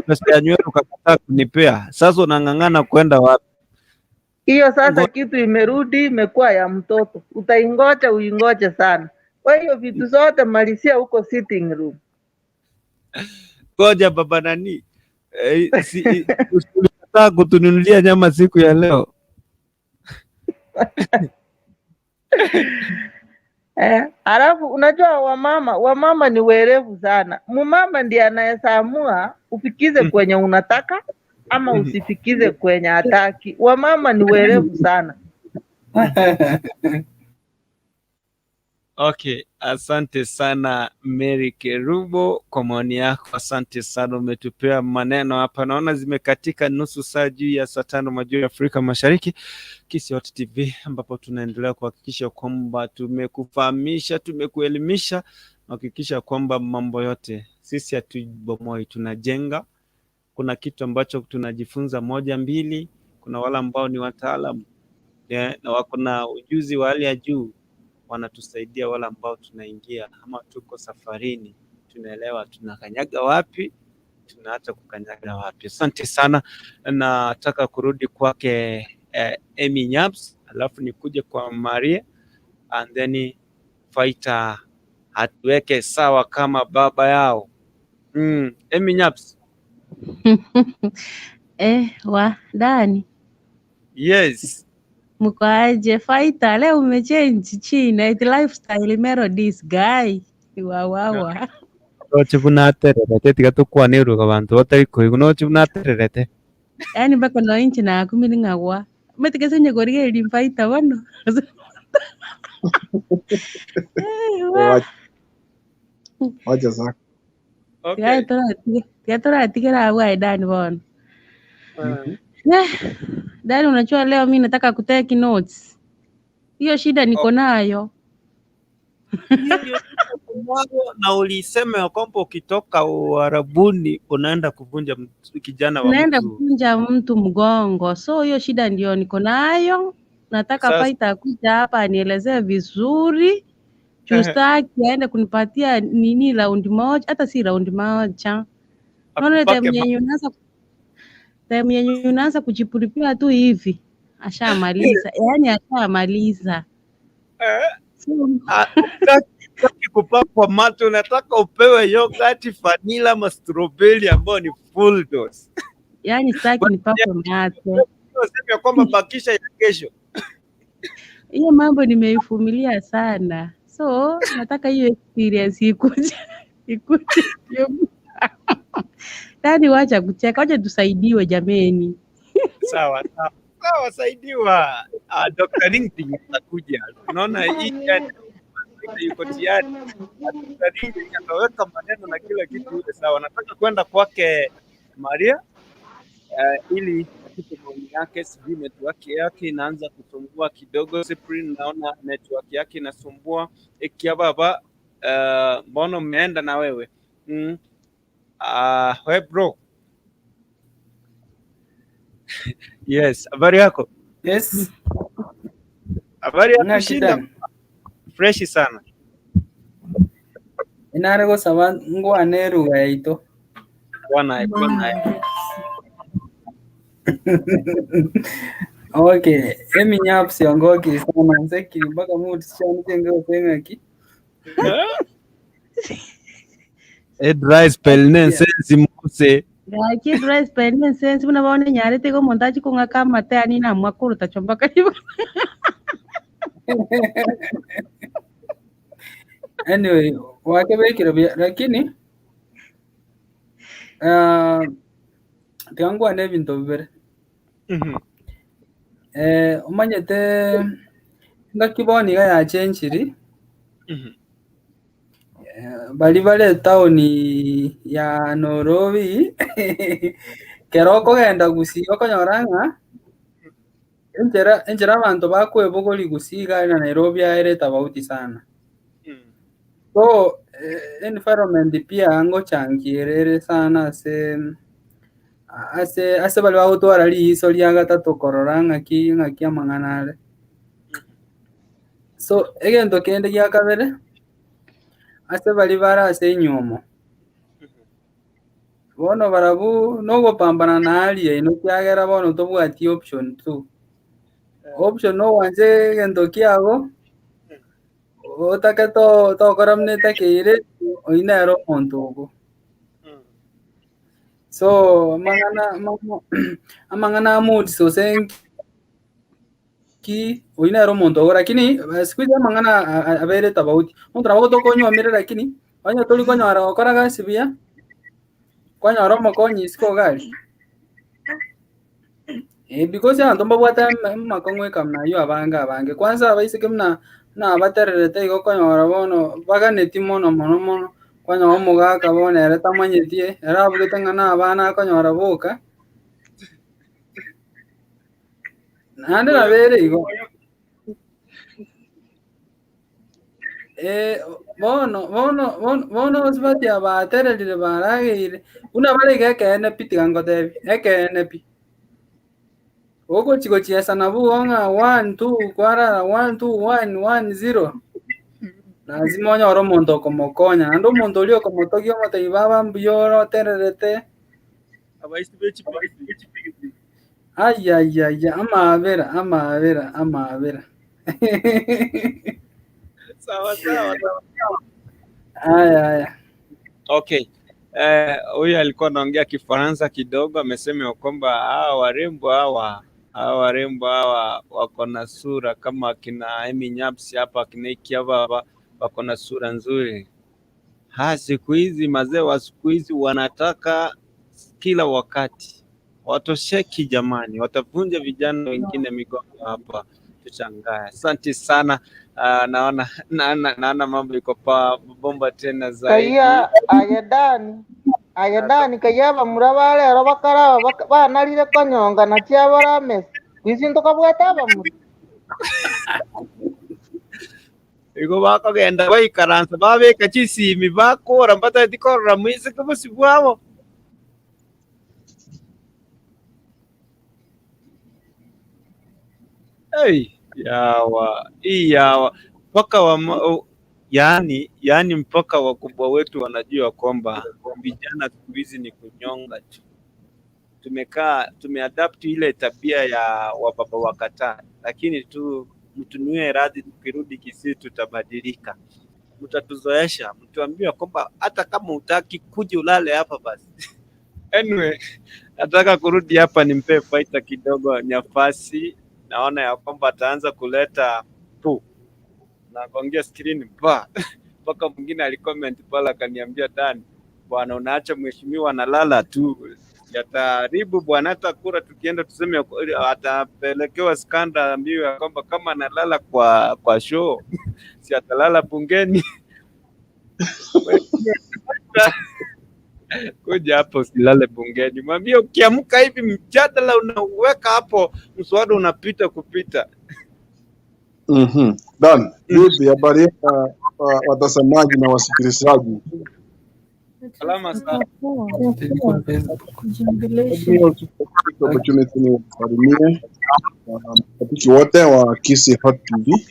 Pesa ya nywele ukakataa kunipea. Sasa unang'ang'ana kwenda wapi? Hiyo sasa kitu imerudi imekuwa ya mtoto. Utaingoja uingoje sana. Kwa hiyo vitu zote malisia huko sitting room. Ngoja baba nani? Usitaka kutununulia nyama siku ya leo. Alafu unajua wamama ni werevu sana. Mumama ndiye anaweza amua ufikize kwenye unataka ama usifikize kwenye hataki. Wamama ni werevu sana. Okay, asante sana Mary Kerubo kwa maoni yako. Asante sana, umetupea maneno hapa. Naona zimekatika nusu saa juu ya saa 5 majira ya Afrika Mashariki. Kisi Hot TV ambapo tunaendelea kuhakikisha kwamba tumekufahamisha, tumekuelimisha, kuhakikisha kwamba mambo yote sisi hatubomoi, tunajenga. Kuna kitu ambacho tunajifunza moja mbili, kuna wale ambao ni wataalamu na wako na ujuzi wa hali ya juu, wanatusaidia wale ambao tunaingia ama tuko safarini, tunaelewa tunakanyaga wapi, tunaacha kukanyaga wapi. Asante sana. Nataka kurudi kwake Amy Nyaps, alafu nikuje kwa Maria and then Fighter atuweke sawa kama baba yao. Amy Nyaps. Dani. Yes. Mko aje? Fighter leo umechange china it lifestyle melodies guy. Wawawa. Oche bunatererete tiga tukwanirwa abantu batari kuiguno oche bunatererete. Yaani bako no inchi na kumini ngagwa. Metikese nyegorige ri Fighter bano. Wacha sasa. Okay. Ya tora tigera wa Dani bwana. Dani, unajua leo mimi nataka kutake notes. Hiyo shida niko nayo. Na ulisema ya kwamba ukitoka Uarabuni unaenda kuvunja kijana wa mtu. Naenda kuvunja mtu mgongo. So hiyo shida ndio niko nayo. Nataka Fighter akuja hapa anielezee vizuri. Chustaki aende kunipatia nini raundi moja, hata si raundi moja. Naona time yenye unaanza kujipulipia tu hivi. Ashamaliza. Yaani ashamaliza. Unataka kupakwa macho, unataka upewe yogurt, vanilla ama strawberry ambao ni full dose. Yaani sitaki nipakwe macho. Unasema kwamba bakisha ya kesho. Hiyo mambo nimeivumilia sana. So nataka hiyo experience ikuje. Dani, wacha kucheka, wacha tusaidiwe jameni. Sawa, saidiwa. Dr. Ringting atakuja. Unaona hii yuko tayari. Dr. Ringting ataweka maneno na kila kitu ile sawa. Nataka kwenda kwake Maria ili kitu maoni yake, sijui network yake inaanza kusumbua kidogo. Cyprian, naona network yake inasumbua. Ikia baba, mbona umeenda na wewe? We bro. Yes, habari yako? Yes. Habari yako shinda? Fresh sana. Inarego sawa ngo aneru gaito. Bwana. Okay, Amy Nyaps yangoki sana nzeki mpaka muti chani ngeo pengaki. Rice pelnense simuse. Gaki rice pelnense mnabaone nyare tiko montaji kunga kama tani na mwakuru tachomba karibu. Anyway, wakebekira lakini tiangwa ne bintu bibere. Umanyete ngakiboni ga ya chenchiri. Bali town ya Nairobi kero kogenda gusii okonyoranga enchera abantu bakwebogori gusii gari na Nairobi aere tofauti sana. So environment pia angochangiere sana ase bali bagotwara riiso ria gatatu korora ng'aki amang'anare. So egento kende gia kabere ase bali bara ase enyomo bono barabu nogopambana na hali eno kiagera bono tobwati option 2. Option no wanje egento kiago otake tokoramnete keire oinero omonto ogo. So amang'ana moods ose ki oinero omonto ogo, lakini siku hizi amang'ana abere tofauti. Omonto nabo tokonyomire lakini onye tori konyora gokora gasi buya kwanyora omokonyisi kogari. Because abanto mbabwate amakong'weka mnayo abange kwanza abaisike muna batererete igo konyora bono baganeti mono kwanyora omogaka bono ere tamanyetie ere abugete ng'ana abana akonyora boka nande nabere igo bono osibati abatererire barageire buna barege ekene pi tiga ngotebi ekene pi ogochi gochiesa nabu ng'a 1 2 kwarara 1 2 1 1 0 lazima onyore omonto okomokonya naende omonto oria okomotogia omotebia baba mbuyoro otererete abaisi bechi ayayaya amabera sawa. Aya. Okay. Huyu alikuwa anaongea Kifaransa kidogo, amesema kwamba hawa warembo hawa wako na sura kama kina Emi Nyapsi hapa, kina Ikiava wako na sura nzuri. Siku hizi mazee wa siku hizi wanataka kila wakati watosheki jamani, watavunja vijana wengine migongo hapa, tushangae. Asante sana. Naona mambo iko pa bomba tena zaidi. Kaya ayadani kaya bamurabale arabakara banalire konyonga na cyabarame kwizinto kabwata bamuri Igo bakagenda bayikaransa babeka kisimi bakora mbata dikorora mwise kubusi bwabo. Yawa mpaka yani mpaka wakubwa wetu wanajua kwamba vijana siku hizi ni kunyonga tu. Tumeadapt ile tabia ya wababa wakataa, lakini tu mtunuie radhi, tukirudi Kisii tutabadilika. Mtatuzoesha, mtuambia kwamba hata kama utaki kuja ulale hapa basi. Anyway, nataka kurudi hapa nimpe fighter kidogo nafasi. Naona ya kwamba ataanza kuleta tu na kuongea screen mpaka mwingine alicomment pala akaniambia, Dan bwana, unaacha mheshimiwa analala tu, yataharibu bwana, hata kura tukienda tuseme atapelekewa skanda, ambiwe ya kwamba kama analala kwa show si atalala bungeni. Kuja hapo usilale bungeni, mwambie ukiamka hivi mjadala unaweka hapo, mswada unapita kupita. Dan, vipi habari ya watazamaji na wasikilizaji? Salama sana. Opportunity ni kusalimia wapiki wote wa Kisii Hot TV.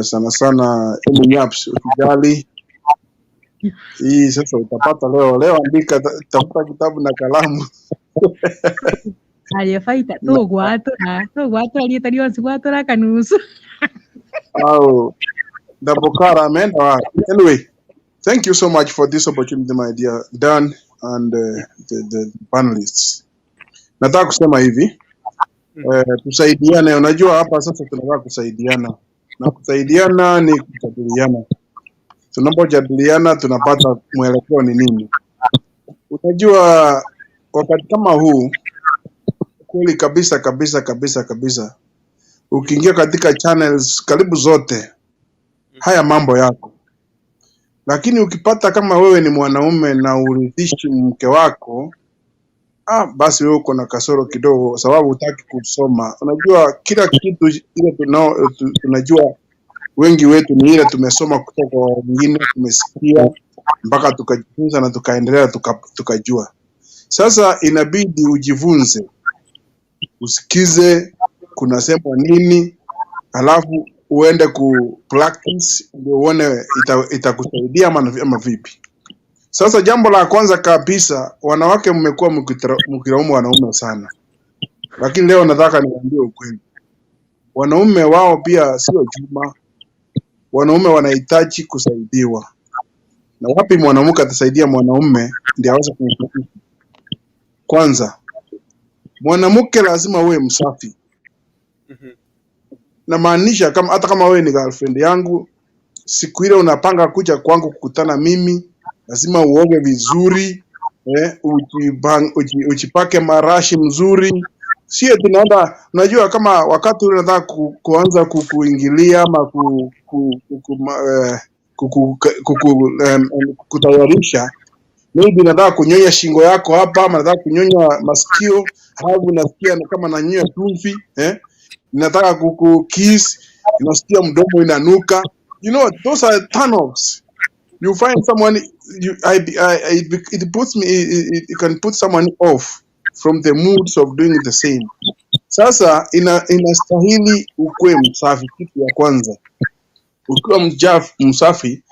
Sana sana Emi Nyaps, ukijali hii sasa utapata leo andika, tafuta kitabu na kalamu. Aliyefaita tugwatu aliyetaliwa sigwatu la kanusu. Dabokara ameenda. Anyway, thank you so much for this opportunity, my dear Dan and the panelists. Nataka kusema hivi, tusaidiane. Unajua hapa sasa tunataka kusaidiana, na kusaidiana ni kujadiliana. Tunapojadiliana tunapata mwelekeo ni nini. Unajua wakati kama huu kweli kabisa ukiingia katika channels karibu zote haya mambo yako, lakini ukipata kama wewe ni mwanaume na uridhishi mke wako, basi wewe uko na kasoro kidogo, sababu hutaki kusoma. Unajua kila kitu ile tunajua wengi wetu ni ile tumesoma kutoka kwa wengine, tumesikia mpaka tukajifunza na tukaendelea tukajua. Sasa inabidi ujifunze, usikize kunasemwa nini, alafu uende ku practice ndio uone itakusaidia ama vipi. Sasa jambo la kwanza kabisa, wanawake mmekuwa mkilaumu wanaume sana. Lakini leo nataka niwaambie ukweli. Wanaume wao pia sio chuma. Wanaume wanahitaji kusaidiwa. Na wapi mwanamke atasaidia mwanaume ndio aweze kumfikia? Kwanza, mwanamke lazima uwe msafi. Na maanisha hata kama wewe ni girlfriend yangu, siku ile unapanga kuja kwangu kukutana mimi, lazima uoge vizuri, ujipake marashi mzuri. Sio tunaenda, unajua kama wakati unataka kuanza kuingilia ama kutayarisha, maybe nataka kunyonya shingo yako hapa, ama nataka kunyonya masikio, halafu unasikia kama nanyonya chumvi, nataka kukiss, unasikia mdomo inanuka. You know, those are turn-offs. You find someone, it can put someone off from the moods of doing the same. Sasa inastahili ukwe msafi. Kitu ya kwanza, ukiwa msafi,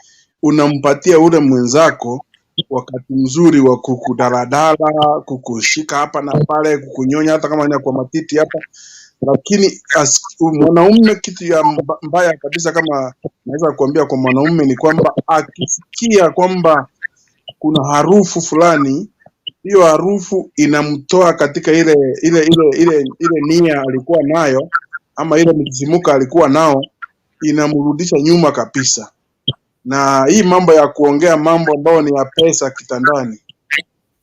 unampatia ule mwenzako wakati mzuri wa kukudaladala, kukushika hapa na pale, kukunyonya hata kama ni kwa matiti hapa. Lakini mwanaume, kitu ya mbaya kabisa kama naweza kuambia kwa mwanaume ni kwamba akisikia kwamba kuna harufu fulani, hiyo harufu inamtoa katika ile nia alikuwa nayo, ama ile msimuka alikuwa nao, inamrudisha nyuma kabisa. Na hii mambo ya kuongea mambo ambayo ni ya pesa kitandani,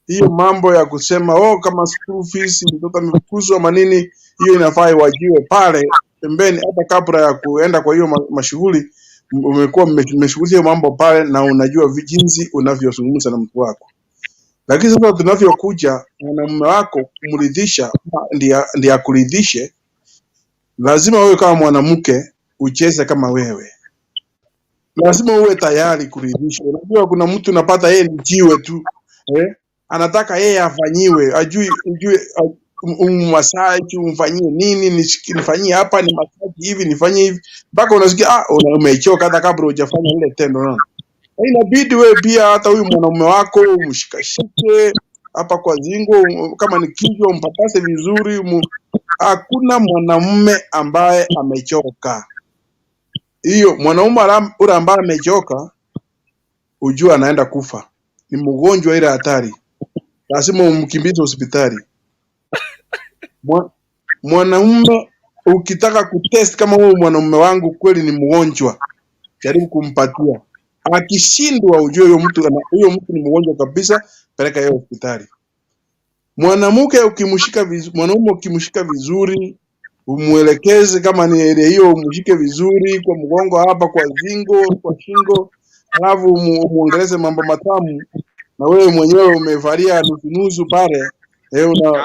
hiyo mambo ya kusema kama school fees mtoto amefukuzwa manini, hiyo inafaa wajiwe pale pembeni, hata kabla ya kuenda kwa hiyo mashughuli. Umekuwa mmeshughulikia mambo pale na unajua jinsi unavyozungumza na mtu wako. Lakini sasa tunavyokuja mwanamume wako kumridhisha, ndiye akuridhishe, lazima wewe kama mwanamke ucheze kama wewe. Lazima uwe tayari kuridhisha. Unajua kuna mtu unapata yeye ni jiwe tu, anataka yeye afanyiwe, ajui masaji umfanyie nini, nifanyie hapa, ni masaji hivi, nifanyie hivi, mpaka unasikia umechoka hata kabla hujafanya ile tendo. Unaona, inabidi wewe pia hata huyu mwanamume wako umshikashike hapa kwa zingo, kama ni kichwa umpapase vizuri. Hakuna mwanamume ambaye amechoka. Hiyo mwanamume ule ambaye amechoka, ujua anaenda kufa, ni mgonjwa ile hatari, lazima umkimbize hospitali. Mwanamume ukitaka kutest kama huyu mwanamume wangu kweli ni mgonjwa, jaribu kumpatia. Akishindwa ujue huyo mtu ni mgonjwa kabisa, peleka yeye hospitali. Mwanamume ukimshika vizuri, umuelekeze kama ni ile hiyo, umshike vizuri kwa mgongo hapa, kwa zingo, kwa shingo, alafu umuongeleze mambo matamu, na wewe mwenyewe umevalia nusu pale,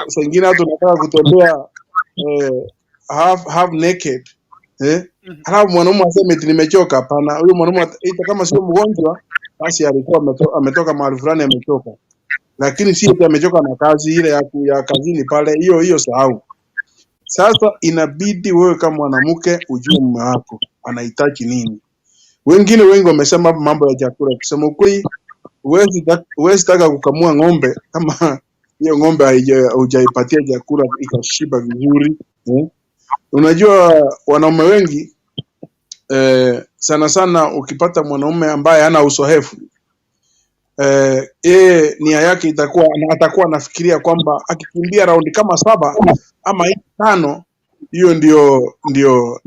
saa nyingine hata unataka kutembea half naked, halafu mwanamume aseme eti nimechoka. Hapana, huyo mwanamume kama sio mgonjwa, basi alikuwa ametoka mahali fulani amechoka. Lakini si eti amechoka na kazi ile ya kazini pale, hiyo sahau. Sasa inabidi wewe kama mwanamke ujue mume wako anahitaji nini. Wengi wamesema mambo ya chakula. Kusema ukweli, huwezi taka kukamua ng'ombe kama hiyo ng'ombe hujaipatia chakula ikashiba vizuri. Unajua wanaume wengi sana sana ukipata mwanaume ambaye hana uzoefu, nia yake atakuwa anafikiria kwamba akikimbia raundi kama 7 ama 5, hiyo ndio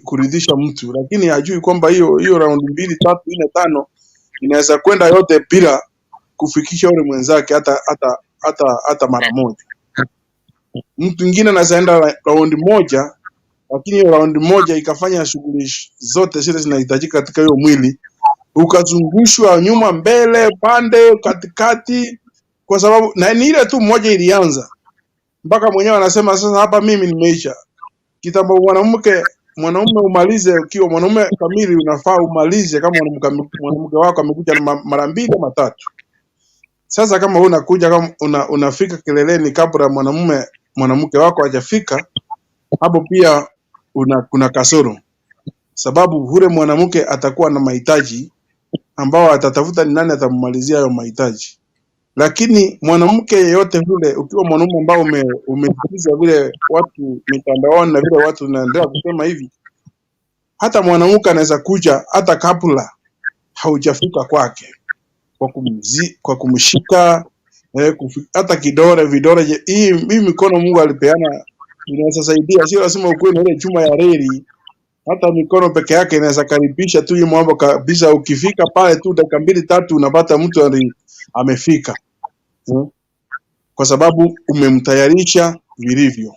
kuridhisha mtu. Lakini hajui kwamba hiyo raundi 2, 3, 4, 5 inaweza kwenda yote bila kufikisha yule mwenzake hata mara moja. Mtu mwingine anaweza enda raundi 1, lakini hiyo raundi 1 ikafanya shughuli zote zile zinahitajika katika hiyo mwili, ukazungushwa nyuma, mbele, pande, katikati, kwa sababu na ni ile tu mmoja ilianza mpaka mwenyewe anasema sasa hapa mimi nimeisha. Kitambo mwanaume umalize, ukiwa mwanaume kamili unafaa umalize kama mwanamke wako amekuja mara 2 ama 3. Sasa kama unakuja kama unafika kileleni kabla mwanamke wako hajafika, hapo pia kuna kasoro, sababu ule mwanamke atakuwa na mahitaji ambao atatafuta ni nani atammalizia hayo mahitaji. Lakini mwanamke yeyote yule, ukiwa mwanaume ambao umesikiza vile watu mitandaoni na vile watu wanaendelea kusema hivi, hata mwanamke anaweza kuja hata kabla haujafika kwake kwa kumshika hata vidole. Hii mikono Mungu alipeana inaweza saidia, sio lazima ukuwe na ile chuma ya reli. Hata mikono peke yake inaweza karibisha tu hiyo mambo kabisa. Ukifika pale tu dakika 2-3 unapata mtu amefika, kwa sababu umemtayarisha vilivyo.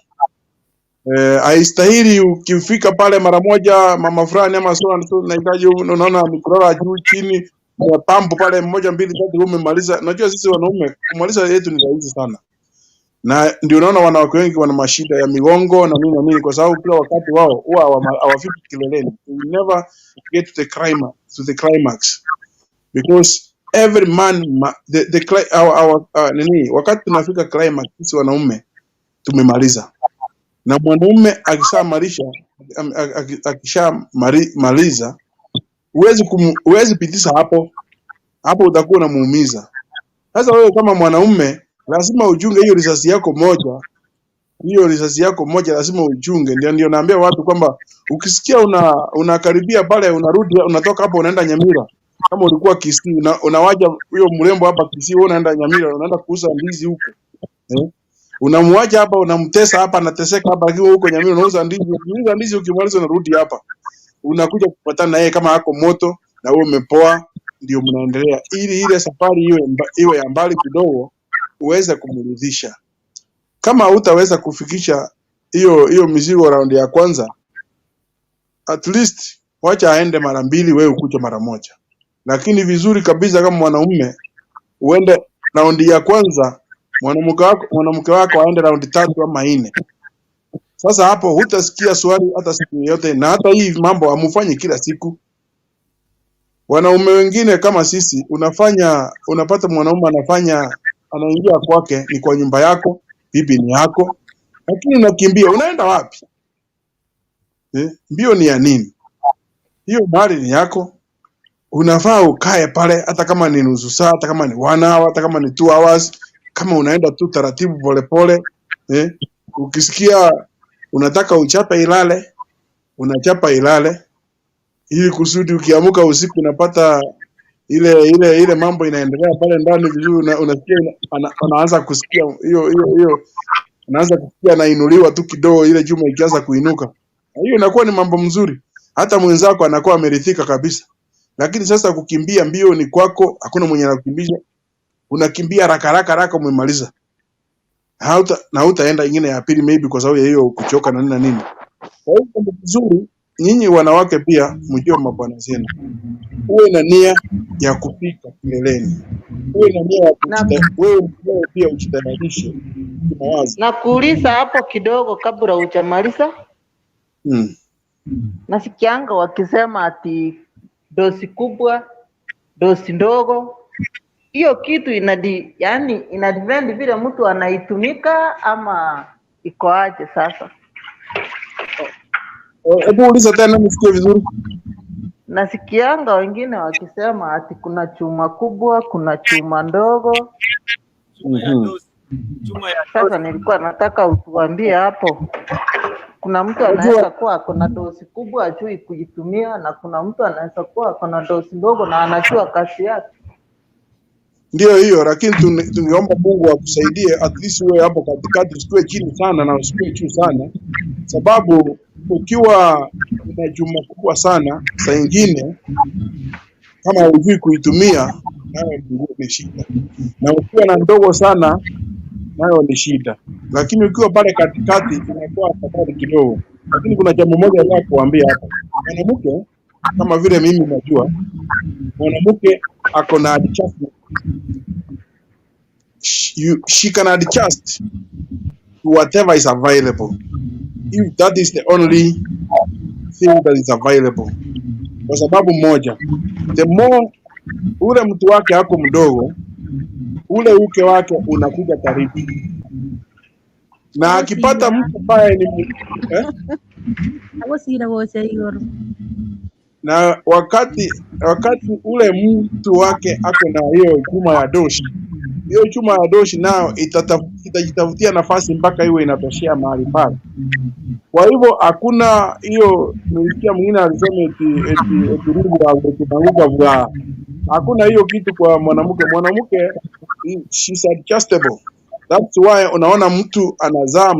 Haistahili ukifika pale mara moja mama fulani ama so nahitaji, unaona mikorora juu chini na pambo pale 1 2 3 umemaliza. Unajua sisi wanaume kumaliza yetu ni rahisi sana, na ndio unaona wanawake wengi wana mashida ya migongo na nini, kwa sababu kila wakati wao huwa hawafiki kileleni. We never get to the climax because every man wakati tunafika climax sisi wanaume tumemaliza, na mwanaume akishamaliza huwezi pitisha hapo utakuwa unamuumiza. Sasa wewe kama mwanaume lazima ujunge hiyo risasi yako moja lazima ujunge. Ndio naambia watu kwamba ukisikia unakaribia pale, unarudi unatoka hapo unaenda Nyamira, kama ulikuwa Kisii unawaja huyo mrembo hapa Kisii, wewe unaenda Nyamira, unaenda kuuza ndizi huko, unamwacha hapa, unamtesa hapa, anateseka hapa, lakini huko Nyamira unauza ndizi, ukimaliza unarudi hapa, unakuja kupatana na yeye kama hako moto na wewe umepoa, ndio mnaendelea ili ile safari iwe ya mbali kidogo uweze kumridhisha. Kama hutaweza kufikisha hiyo mizigo round ya kwanza, at least wacha aende mara 2, wewe ukuje mara 1. Lakini vizuri kabisa kama mwanaume uende round ya kwanza, mwanamke wako aende round 3 ama 4. Sasa hapo hutasikia swali hata siku yote, na hata hii mambo amufanyi kila siku. Wanaume wengine kama sisi unapata mwanaume anaingia kwake, ni kwa nyumba yako, bibi ni yako, lakini unakimbia. Unaenda wapi? Mbio ni ya nini? Hiyo mali ni yako, unafaa ukae pale, hata kama ni nusu saa, hata kama ni 1 hour, hata kama ni 2 hours, kama unaenda tu taratibu polepole. Ukisikia unataka uchape ilale, unachapa ilale, ili kusudi ukiamuka usiku unapata ile mambo inaendelea pale ndani vizuri. Unasikia anaanza kusikia hiyo anaanza kusikia anainuliwa tu kidogo, ile chuma ikianza kuinuka, hiyo inakuwa ni mambo mzuri, hata mwenzako anakuwa amerithika kabisa. Lakini sasa kukimbia mbio ni kwako, hakuna mwenye anakukimbisha, unakimbia haraka umemaliza, hutaenda ingine ya pili maybe kwa sababu ya hiyo kuchoka na nini. Kwa hiyo ni vizuri nyinyi wanawake pia mjue mabwana zenu, uwe na nia ya kufika kileleni, uwe na nia ya wewe pia ujitayarishe kimawazo. Na kuuliza hapo kidogo kabla hujamaliza. Nasikianga wakisema ati dosi kubwa, dosi ndogo. Hiyo kitu inadepend vile mtu anaitumika ama iko aje sasa? Hebu uliza tena nisikie vizuri. Nasikianga wengine wakisema ati kuna chuma kubwa, kuna chuma ndogo. Sasa nilikuwa nataka utuambie hapo. Kuna mtu anaweza kuwa kuna dosi kubwa ajui kujitumia, na kuna mtu anaweza kuwa kuna dosi ndogo na anajua kazi yake. Ndio hiyo, lakini tungeomba Mungu akusaidie at least wewe hapo katikati, usiwe chini sana na usiwe juu sana, sababu ukiwa na juma kubwa sana saa nyingine kama hujui kuitumia nayo ni shida, na ukiwa na ndogo sana nayo ni shida. Lakini ukiwa pale katikati inakuwa afadhali kidogo. Lakini kuna jambo moja nataka kuambia hapa. Mwanamke kama vile mimi najua, mwanamke ako na adjustment. she can adjust to whatever is available, if that is the only thing that is available. Kwa sababu moja, the more ule mtu wake ako mdogo, ule uke wake unakuja karibu, na akipata mtu ambaye ni na wakati ule mtu wake ako na hiyo chuma ya doshi, hiyo chuma ya doshi nayo itajitafutia nafasi mpaka iwe inatoshea mahali pale. Kwa hivyo hakuna hiyo, nilisikia mwingine alisema eti ruga vwa. Hakuna hiyo kitu kwa mwanamke. Mwanamke she's adjustable. That's why unaona mtu anazaa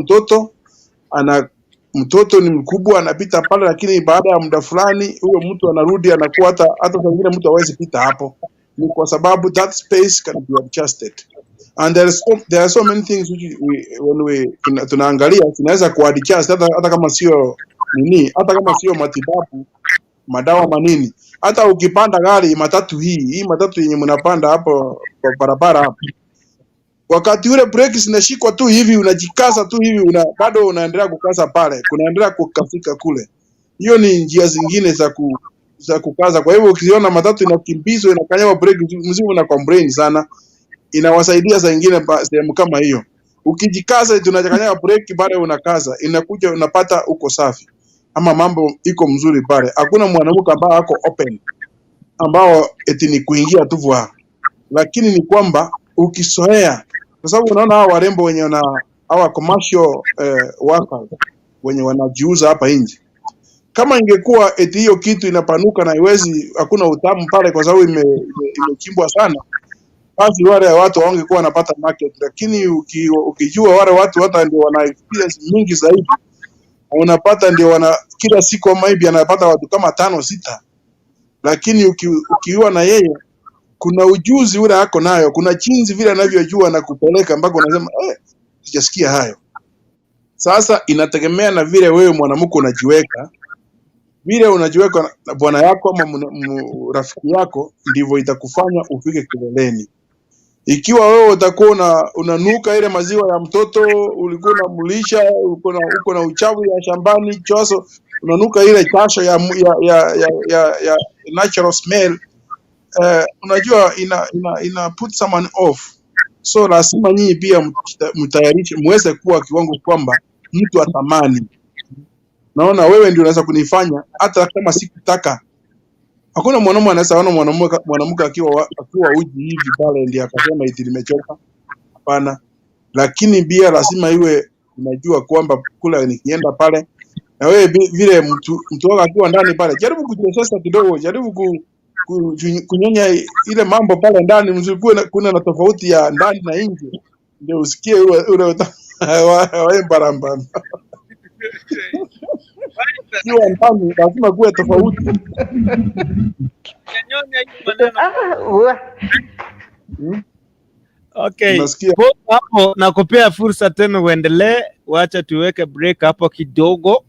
mtoto ni mkubwa anapita pale, lakini baada ya muda fulani huyo mtu anarudi anakuwa hata wengine mtu hawezi pita hapo. Ni kwa sababu that space can be adjusted. And there are so many things which tunaangalia tunaweza kuadjust hata kama sio nini, hata kama sio matibabu, madawa manini. Hata ukipanda gari matatu hii matatu yenye mnapanda hapo kwa barabara hapo, wakati ule breki zinashikwa tu hivi, unajikaza tu hivi, bado unaendelea kukaza pale, kunaendelea kukafika kule. Hiyo ni njia zingine za kukaza. Kwa hivyo ukiona matatu inakimbizwa inakanyaga breki, mzimu una complain sana, inawasaidia saa nyingine sehemu kama hiyo. Ukijikaza tunakanyaga breki pale, unakaza, inakuja unapata uko safi, ama mambo iko mzuri pale. Hakuna mwanamke ambaye ako open ambao eti ni kuingia tu vwa, lakini ni kwamba ukisoea, kwa sababu unaona hao warembo wenye hawa commercial workers wenye wanajiuza hapa nje, kama ingekuwa eti hiyo kitu inapanuka na iwezi, hakuna utamu pale kwa sababu imechimbwa sana, basi wale watu wangekuwa wanapata market. Lakini ukijua wale watu hata ndio wana experience mingi zaidi, unapata ndio kila siku maybe anapata watu kama 5-6, lakini ukiwa na yeye kuna ujuzi ule hako nayo, kuna chinzi vile anavyojua na kupeleka mpaka unasema sijasikia hayo. Sasa inategemea na vile wewe mwanamke unajiweka, vile unajiweka na bwana yako ama rafiki yako, ndivyo itakufanya ufike kileleni. Ikiwa wewe utakuwa unanuka ile maziwa ya mtoto, ulikuwa unamlisha, uko na uchafu ya shambani, choso, unanuka ile jasho ya natural smell, unajua ina put someone off. So lazima nyinyi pia mtayarishe, muweze kuwa kiwango kwamba mtu atamani. Naona wewe ndio unaweza kunifanya hata kama sikutaka. Hakuna mwanamume anaweza ona mwanamke akiwa uji hivi pale ndio akasema eti nimechoka. Hapana. Lakini pia lazima iwe unajua kwamba kula nikienda pale na wewe vile mtu wako akiwa ndani pale, jaribu kujiosesa kidogo, jaribu kunyonya ile mambo pale ndani, msikuwe kuna na tofauti ya ndani na nje, ndio usikie ule wae baramba. Sio ndani lazima kuwe tofauti. Okay. Hapo nakupea fursa tena uendelee, wacha tuweke break hapo kidogo.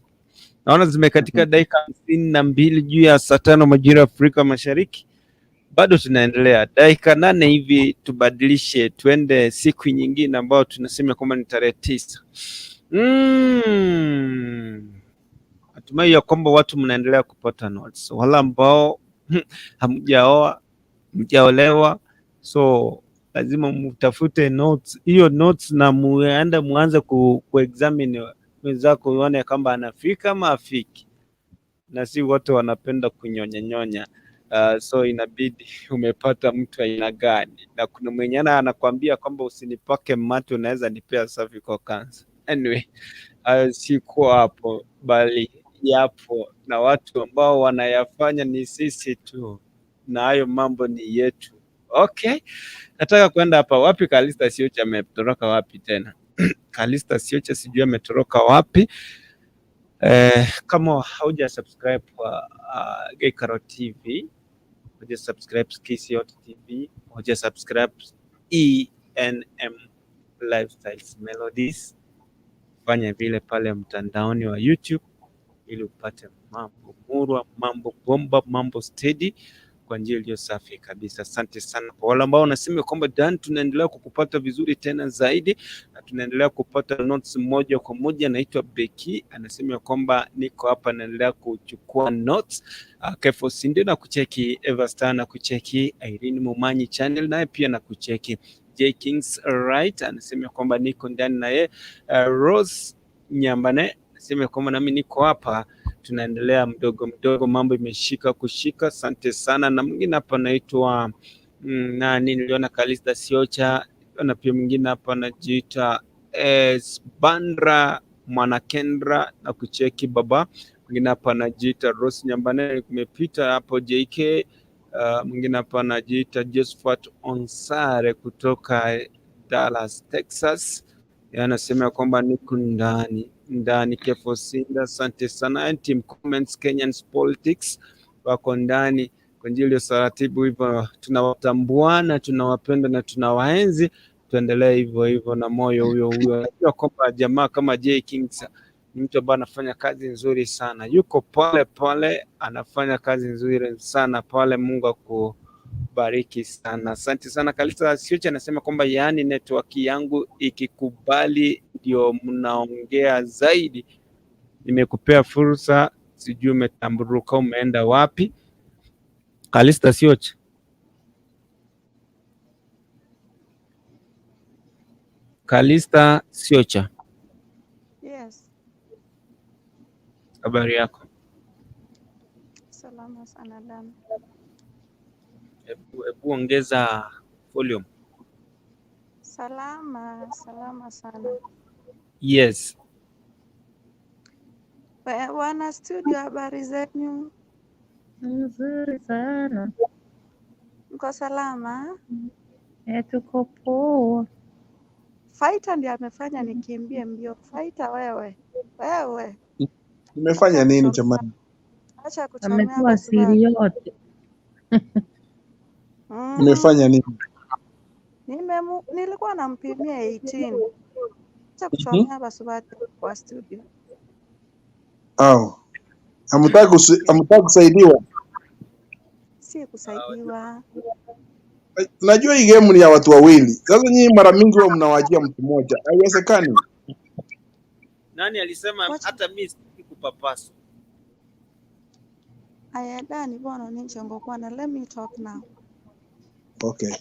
Naona zimekatika dakika 52 juu ya saa 5 majira ya Afrika Mashariki. Bado tunaendelea. Dakika 8 hivi tubadilishe tuende siku nyingine ambayo tunasema kwamba ni tarehe 9. Natumai ya kwamba watu mnaendelea kupata notes. Wala ambao hamjaoa, mjaolewa, so lazima mtafute notes. Hiyo notes na muanze kuexamine mwenzako uone kama anafika ama afiki. Na si wote wanapenda kunyonya. So inabidi umepata mtu aina gani. Na kuna mwenye anakuambia kwamba usinipake mate, unaweza nipea safi kwa kansa. Anyway, siko hapo, bali yapo na watu ambao wanayafanya ni sisi tu, na hayo mambo ni yetu. Okay, nataka kwenda hapa. Wapi Kalista Siocha ametoroka wapi tena? Kalista Siocha sijui ametoroka wapi. Kama hauja subscribe kwa Gekaro TV, hauja subscribe Skisiot TV, hauja subscribe ENM Lifestyles Melodies, fanya vile pale mtandaoni wa YouTube ili upate mambo murwa, mambo bomba, mambo steady, kwa njia iliyo safi kabisa. Asante sana kwa wale ambao wanasema kwamba Dan, tunaendelea kukupata vizuri tena zaidi na tunaendelea kupata notes moja kwa moja. Naitwa Beki, anasema kwamba niko hapa naendelea kuchukua notes. Kefo Sinde na kucheki, Everstar na kucheki, Irene Mumanyi channel naye pia na kucheki, J Kings right anasema kwamba niko ndani naye, Rose Nyambane anasema kwamba nami niko hapa, tunaendelea mdogo mdogo, mambo imeshika kushika. Asante sana. Na mwingine hapa anaitwa nani, niliona Kalista Siocha, na pia mwingine hapa anajiita Bandra Mwanakendra na kucheki baba. Mwingine hapa anajiita Rose Nyambane, kumepita hapo JK. Mwingine hapa anajiita Josephat Onsare kutoka Dallas, Texas. Anasema kwamba niko ndani Kefo Sinda. Asante sana. Team Comments Kenyans Politics wako ndani kwa njia ya taratibu hivyo, tunawatambuana, tunawapenda na tunawaenzi. Tuendelee hivyo hivyo na moyo huyo huyo. Najua kwamba jamaa kama J Kings ni mtu ambaye anafanya kazi nzuri sana, yuko pale pale, anafanya kazi nzuri sana pale. Mungu akubariki sana. Asante sana. Kalista Siocha anasema kwamba yaani network yangu ikikubali ndio mnaongea zaidi. Nimekupea fursa, sijui umetamburuka umeenda wapi. Kalista Siocha. Kalista Siocha. Yes. Habari yako? Salama sana Dan. Hebu ongeza volume. Salama sana. Yes. Wana studio, habari zenyu? Nzuri sana. Mko salama? Tuko poa. Fighter ndiye amefanya nikimbie mbio. Fighter wewe. Nimefanya nini jamani? Acha kuchomea Amekuwa siri yote. Nimefanya nini? Nilikuwa nampimia 18. Acha kuchomea basubati kwa studio. Hamtaki kusaidiwa? Si kusaidiwa. Najua hii game ni ya watu wawili. Sasa nyinyi mara mingi huwa mnawajia mtu mmoja. Haiwezekani. Nani alisema hata mimi sikupapaswa? Aya Dani bwana ninje ngokwana, let me talk now. Okay.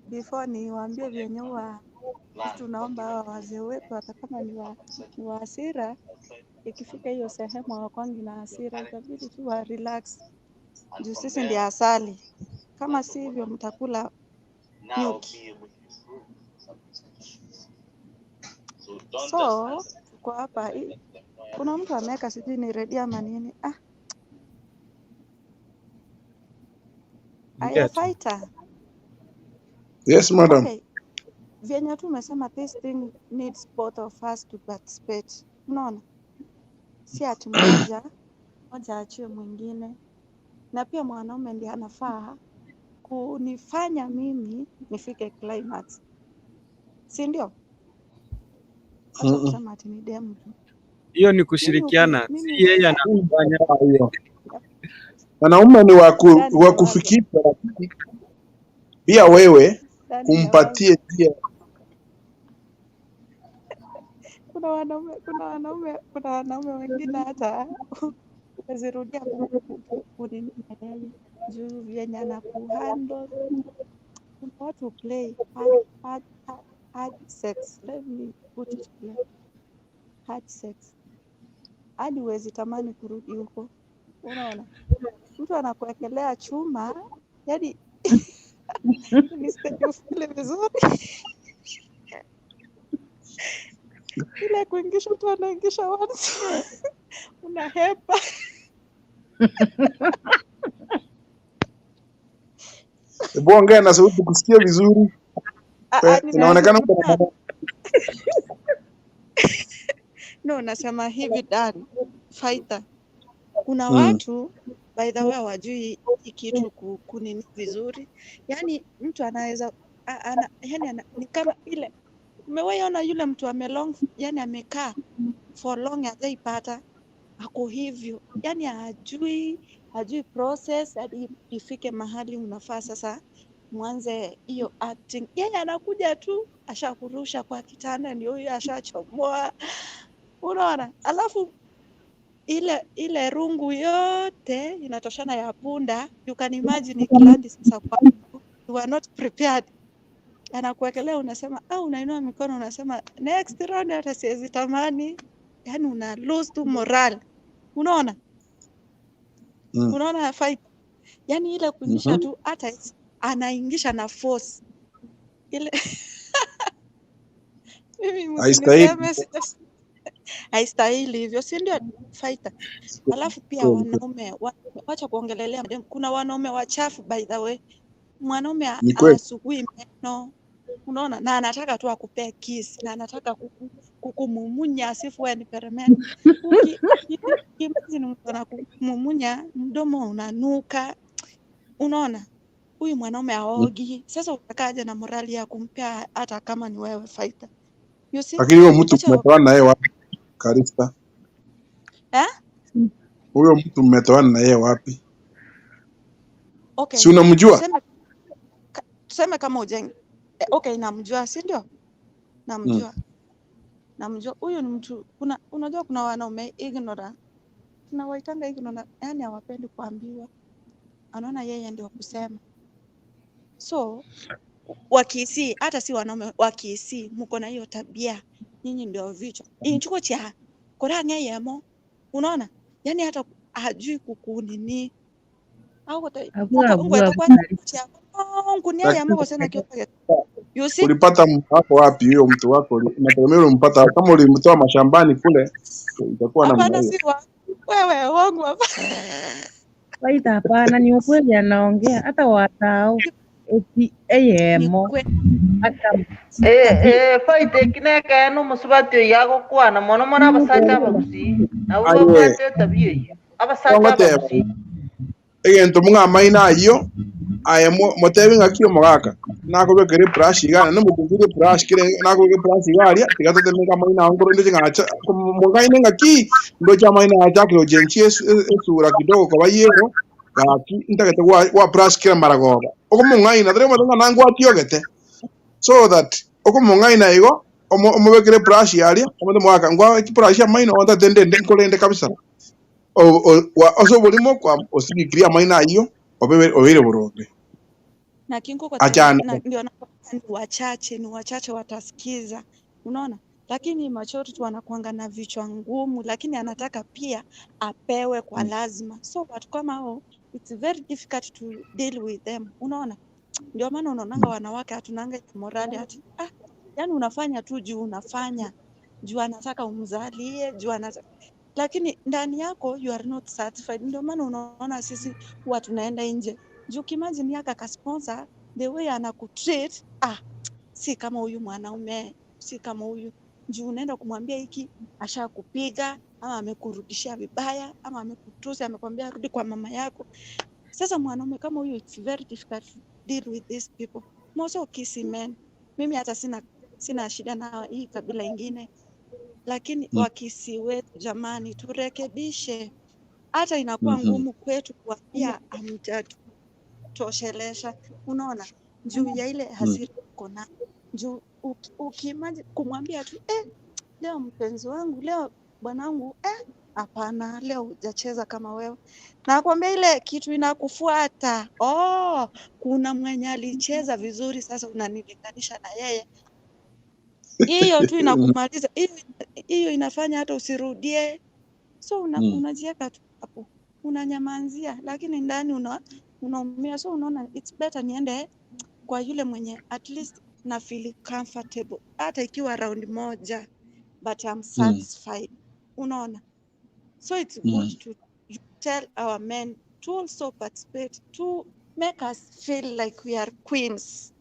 Before niwaambie vyenye huwa tunaomba hawa wazee wetu, hata kama ni wa hasira, ikifika hiyo sehemu hawakwangi na hasira, itabidi tu wa relax. Juu sisi ndiye asali. Kama si hivyo mtakula nyuki. So, kwa hapa kuna mtu ameweka sijui ni redio ama nini. Aya Fighter. Yes madam. Okay. Vyenye tu umesema this thing needs both of us to participate. Unaona? Si ati mmoja achie mwingine. Na pia mwanaume ndiye anafaa kunifanya mimi nifike climax. Si ndio? Acha kusema ati ni demu. Hiyo ni kushirikiana. Si yeye anafanya hiyo. Wanaume ni wa kufikisha, pia wewe umpatie pia. Kuna wanaume wengine hata uzirudia kunini juu vyenye anakuhandle. Kuna watu play hard sex. Let me put it clear. Hard sex. Hadi huwezi tamani kurudi huko. Unaona? Mtu anakuwekelea chuma, yaani nisije ufile vizuri. Ile kuingisha mtu anaingisha once. Unahepa. Hebu ongea na sauti kusikia vizuri. Inaonekana no, nasema hivi Dan Fighter. Kuna watu by the way hawajui kitu kunini vizuri. Yaani mtu anaweza ni kama ile umewaona yule mtu amelong, yani amekaa for long hajaipata, ako hivyo. Yaani hajui hajui process hadi ifike mahali unafaa sasa mwanze hiyo acting. Yeye anakuja tu ashakurusha kwa kitanda, ndio huyo ashachomoa, unaona. Alafu ile rungu yote inatoshana ya punda. You can imagine ikilandi sasa kwa you are not prepared. Anakuwekelea, unasema unainua mikono unasema next round hata siwezi tamani, yani una lose tu moral, unaona. Unaona fight, yani ile kuingisha tu, hata anaingisha na force ile mimi msiniseme haistahili hivyo, si ndio fighter? Alafu pia wanaume wacha kuongelelea, kuna wanaume wachafu by the way. Mwanaume asugui meno, unaona, na anataka tu akupea kiss, na anataka kukumumunya asifu wewe ni peremende. Imagine mtu anakumumunya, mdomo unanuka, unaona. Huyu mwanaume aogi. Sasa utakaje na morali ya kumpea hata kama ni wewe fighter? You see? Lakini huyo mtu mmetoana naye wapi? Karista. Huyo mtu mmetoana naye wapi? Okay. Si unamjua? Tuseme kama ujenge. Okay, namjua, si ndio? Namjua. Namjua. Huyu ni mtu, unajua kuna wanaume ignorant. Tunawaitanga ignorant, yani hawapendi kuambiwa. Anaona yeye ndio kusema. So wakisi, hata si wanaume wakisi, mko na hiyo tabia, nyinyi ndio vichwa. Inchuko cha koranga yemo, unaona? Yani hata hajui kukunini. Au ulipata mtu wako wapi? Huyo mtu wako unategemea ulimpata kama ulimtoa mashambani kule, itakuwa na hapana, si wewe wangu hapa. Waita hapana, ni ukweli anaongea. Hata watao eti eyemo faite kineka no musubatio yago kwana mono mona abasajja abaguzi nabo babwate tabio iyo abasajja abaguzi egento munga maina iyo aya motebi ngakio mogaka nako bekere brush igana no mukugire brush kire nako ge brush igaria tigatote mega maina ngoro ndi ngacha munga ine ngaki ndo cha maina acha kiro jenchi esura kidogo kwa yero ngaki ndagete wa brush kire maragoba oko munga ina dre madonga nangu atiogete so that oko munga ina igo omobekere brush yaria omodo mwaka ngwa brush ya maina onda dende nkolende kabisa oso bolimo kwa osigikiria maina iyo obere burobe na kingo kwa ndio ni wachache watasikiza, unaona. Lakini machoto tu wanakuanga na vichwa ngumu, lakini anataka pia apewe kwa lazima. So watu kama hao, it's very difficult to deal with them, unaona. Ndio maana unaonanga wanawake hatunanga morali ati yani unafanya tu juu unafanya, juu anataka umzalie, juu anataka, lakini ndani yako you are not satisfied. Ndio maana unaona sisi huwa tunaenda nje, juu kimagine yaka ka sponsor the way anakutreat, si kama huyu mwanaume, si kama huyu. Juu unaenda kumwambia hiki ashakupiga, ama amekurudishia vibaya, ama amekutusi, amekwambia rudi kwa mama yako. Sasa mwanaume kama huyu, it's very difficult to deal with these people. Moso kisi men, mimi hata sina shida na hii kabila ingine, lakini wakisi wetu jamani, turekebishe. Hata inakuwa ngumu kwetu kuambia amjatoshelesha, unaona, juu ya ile hasira uko na juu ukimaji kumwambia tu leo mpenzi wangu, leo bwanangu, hapana, leo hujacheza kama wewe. Na kwambia ile kitu inakufuata, kuna mwenye alicheza vizuri, sasa unanilinganisha na yeye. Hiyo tu inakumaliza, hiyo inafanya hata usirudie. So unajieka tu hapo, unanyamanzia, lakini ndani unaumia. So unaona it's better niende kwa yule mwenye at least na feel comfortable, hata ikiwa round moja, but I'm satisfied, unaona. So it's good to tell our men to also participate, to make us feel like we are queens,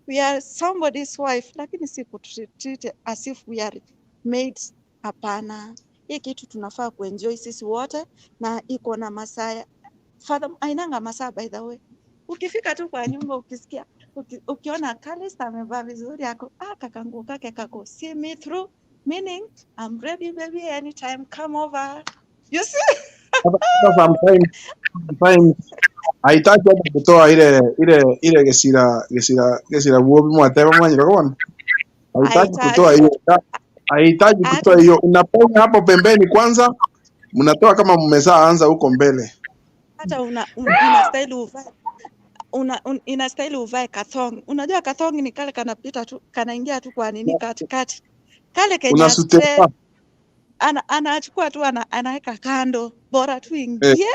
we are somebody's wife, lakini si kutreat as if we are maids. Hapana, hii kitu tunafaa kuenjoy sisi wote, na iko na masaa. Father ainanga masaa by the way. Ukifika tu kwa nyumba ukisikia, ukiona Kalista amevaa vizuri yako, kakangu kake kako see me through, meaning I'm ready baby anytime, come over. You see? sometimes haitaki hata kutoa ile gesira buobi mwateba mwanyira kwa haitaki kutoa hiyo, haihitaji kutoa hiyo. Unapenya hapo pembeni kwanza, mnatoa kama mmezaa anza huko mbele. Hata inastahili uvae inastahili uvae kathong. Unajua kathong ni kale kanapita tu, kanaingia tu kwa nini katikati. Kale Kenya straight anachukua tu anaweka kando, bora tu ingie.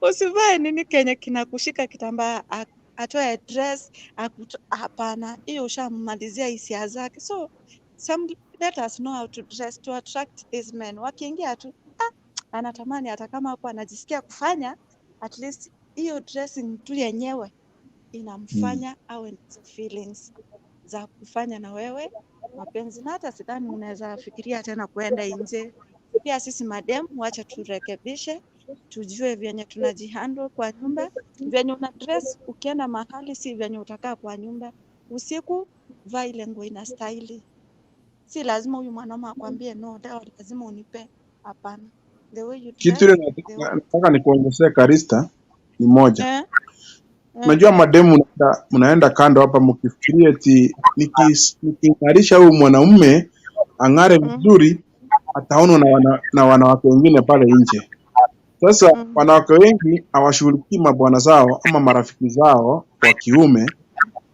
Usivae nini Kenya kinakushika kitambaa atoe dress hapana, hiyo ushammalizia hisia zake. So let us know how to dress to attract these men. Wakiingia tu anatamani hata kama hapo anajisikia kufanya, at least hiyo dressing tu yenyewe inamfanya awe na feelings za kufanya na wewe mapenzi. Na hata sidhani unaweza fikiria tena kuenda nje. Pia sisi madem wacha turekebishe, tujue vyenye tunajihandle kwa nyumba. Vyenye una dress ukienda mahali si vyenye utakaa kwa nyumba. Usiku vaa ile nguo ina style. Si lazima huyu mwanaume akwambie no, leo lazima unipe. Hapana. The way you Kitu ile nataka nikuongezea Karista ni moja. Unajua mademu mnaenda kando hapa mkifikiria eti nikiingarisha huyu mwanaume ang'are vizuri ataonwa na wanawake wengine pale nje. Sasa wanawake wengi hawashughulikii mabwana zao ama marafiki zao wa kiume,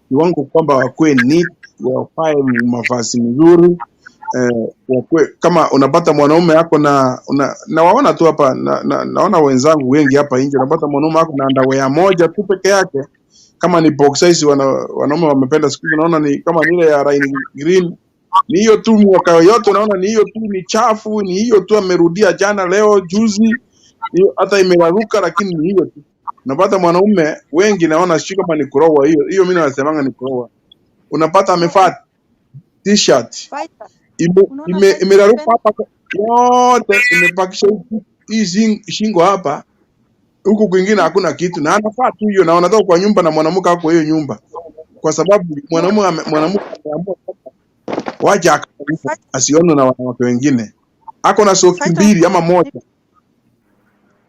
kiwango kwamba wakuwe neat, wafae mavazi mzuri. Kama unapata mwanaume yako na waona tu hapa naona wenzangu wengi hapa nje, unapata mwanaume yako na underwear moja tu peke yake, kama ni box size wanaume wamependa siku hizi, naona ni kama ile ya rain green, ni hiyo tu mwaka yote, unaona ni hiyo tu, ni chafu, ni hiyo tu, amerudia jana leo juzi, hata imeraruka, lakini ni hiyo tu. Unapata mwanaume wengi naona sio kama ni kuroa hiyo mimi nasemanga ni kuroa. Unapata amevaa t-shirt imeraruka hapa yote, imepakisha hii shingo hapa, huku kwingine hakuna kitu, na anafaa tu hiyo, na wanatoka kwa nyumba na mwanamke wako hiyo nyumba, kwa sababu mwanamke ameamua waje asione na wanawake wengine. Ako na soksi mbili ama moja,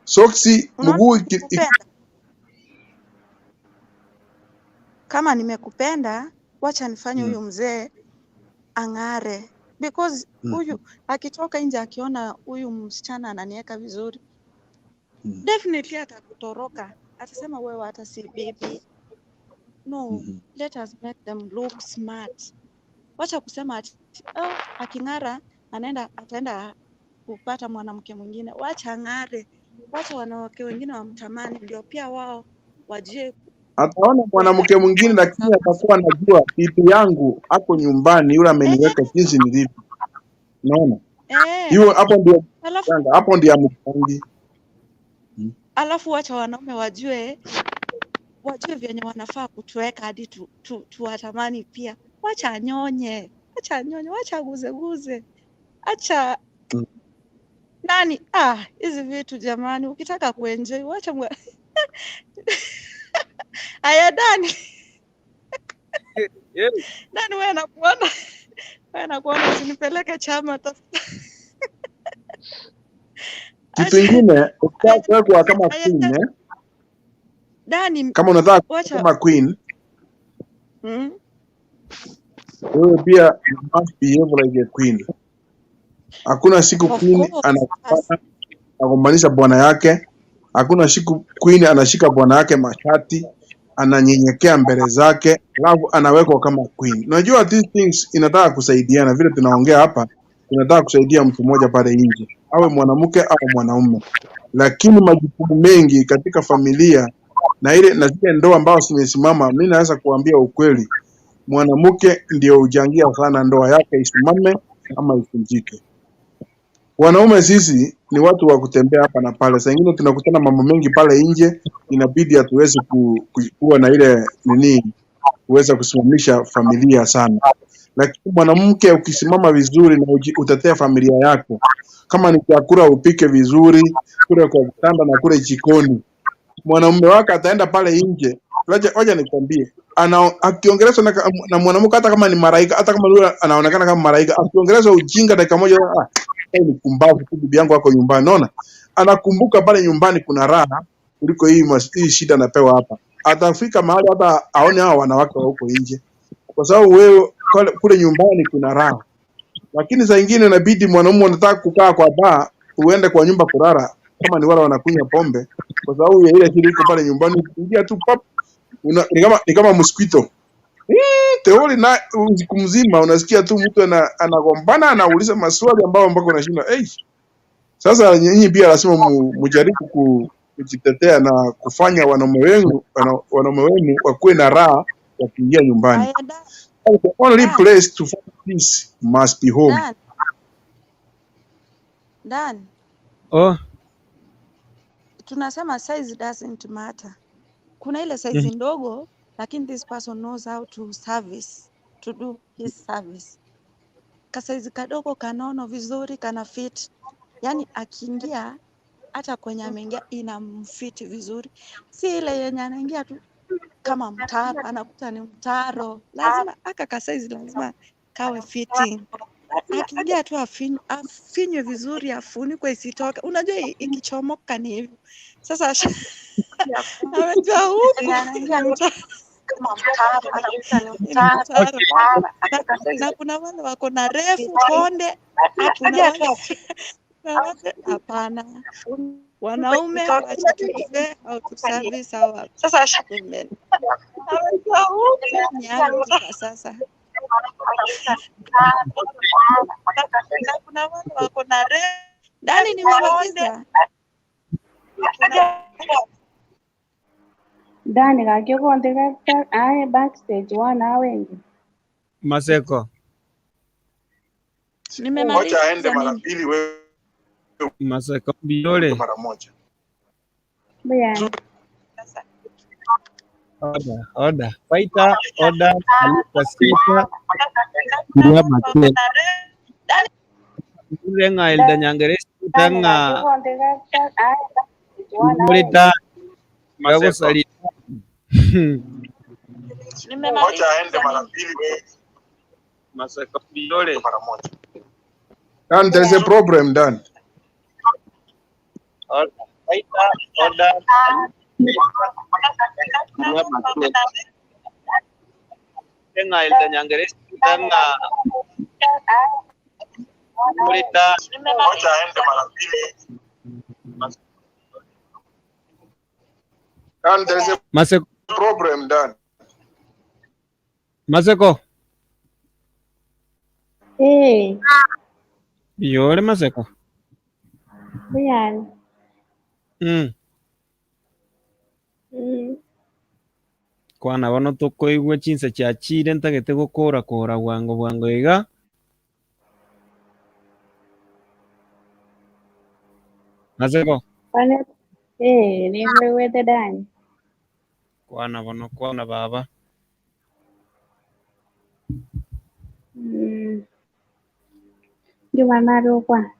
soksi mguu kama nimekupenda wacha nifanye huyu mzee ang'are, because huyu akitoka nje akiona huyu msichana ananiweka vizuri, definitely atakutoroka, atasema wewe hata si baby. No, let us make them look smart. Wacha kusema aking'ara ataenda kupata mwanamke mwingine. Wacha ng'are, wacha wanawake wengine wamtamani, ndio pia wao waje. Ataona mwanamke mwingine, lakini atakuwa anajua bibi yangu hapo nyumbani, yule ameniweka jinsi nilivyo. Unaona? Hiyo hapo ndio amfangi. Alafu wacha wanaume wajue vyenye wanafaa kutuweka hadi tuwatamani pia. Wacha nyonye, wacha guze. Acha nani hizi vitu jamani, ukitaka kuenjoy wacha aya Dani. Dani wewe nakuona usinipeleke chama tafuta. Kitu kingine ukitaka kama queen Dani, kama unataka kama queen wewe pia must behave like a queen. Hakuna siku queen anagombanisha bwana yake. Hakuna siku queen anashika bwana yake mashati, ananyenyekea mbele zake, alafu anawekwa kama queen. Unajua these things inataka kusaidiana, vile tunaongea hapa tunataka kusaidia mtu mmoja pale nje, awe mwanamke au mwanaume. Lakini majukumu mengi katika familia na zile ndoa ambazo zimesimama, mimi naweza kuambia ukweli, mwanamke ndio hujangia sana ndoa yake isimame ama ifunjike. Wanaume sisi ni watu wa kutembea hapa na pale. Saa nyingine tunakutana mambo mengi pale nje, inabidi hatuwezi kuwa na ile kuweza kusimamisha familia sana. Lakini mwanamke ukisimama vizuri na utetea familia yako, kama ni chakula upike vizuri, kule kwa kitanda na kule jikoni, mwanamume wako ataenda pale nje. Wacha nikwambie, akiongeleshwa na mwanamke, hata kama ni malaika, hata kama yule anaonekana kama malaika, akiongeleshwa ujinga dakika moja, ni kumbavu tu, bibi yangu wako nyumbani. Unaona? Anakumbuka pale nyumbani kuna raha kuliko hii shida anapewa hapa. Atafika mahali hata aone hao wanawake wa huko nje. Kwa sababu wewe kule nyumbani kuna raha. Lakini saa nyingine inabidi mwanamume anataka kukaa kwa baa, uende kwa nyumba kulala kama ni wale wanakunywa pombe, kwa sababu ya ile shida iko pale nyumbani, ingia tu pap, ni kama mosquito. Teori na usiku mzima unasikia tu mtu anagombana, anauliza maswali ambayo mpaka unashinda sasa nyinyi pia lazima mjaribu kujitetea na kufanya wanaume wenu wakuwe na raha ya kuingia nyumbani. The only place to find peace must be home. Dan. Tunasema size doesn't matter. Kuna ile size ndogo, lakini this person knows how to do his service. Kasaizi kadogo kanono vizuri, kana fit. Yani akiingia hata kwenye ameingia inamfiti vizuri. Si ile yenye anaingia tu kama mtaro, anakuta ni mtaro. Lazima kasaizi lazima kawe fitting. Akiingia tu afinywe vizuri, afunikwe isitoke. Unajua ikichomoka ni hivyo. Sasa amejua huku anaingia kama mtaro, anakuta ni mtaro. Na kuna wale wako na refu konde, hapana. Wanaume wachitukue au kuservice au sasa women. Amejua huku ni hapo sasa. Kuna wale wako na Dani nimewauliza. Dani kakyo konde ae backstage wana wengi. Maseko. Nimemaliza aende mara mbili wewe. Maseko biole. Mara moja. Baya. Oda. Faita, oda, alipasita. Dia mate. Renga ilda nyangeresi tanga. Mulita. Mago salita. Nimemaliza aende mara mbili wewe. Maseko biole. Mara moja. And there's a problem done. Oda. Faita, oda. Renga ilda nyangeresi tanga. Mulita. Moja aende mara mbili. And there's a problem done. Maseko. Biole Maseko. Baya. Kwana bano tukoigwa chinsa cha chire ntagete gukura bwango iga Maseko. Ni wewe Dani. Kwana baba. Juma naro kwa.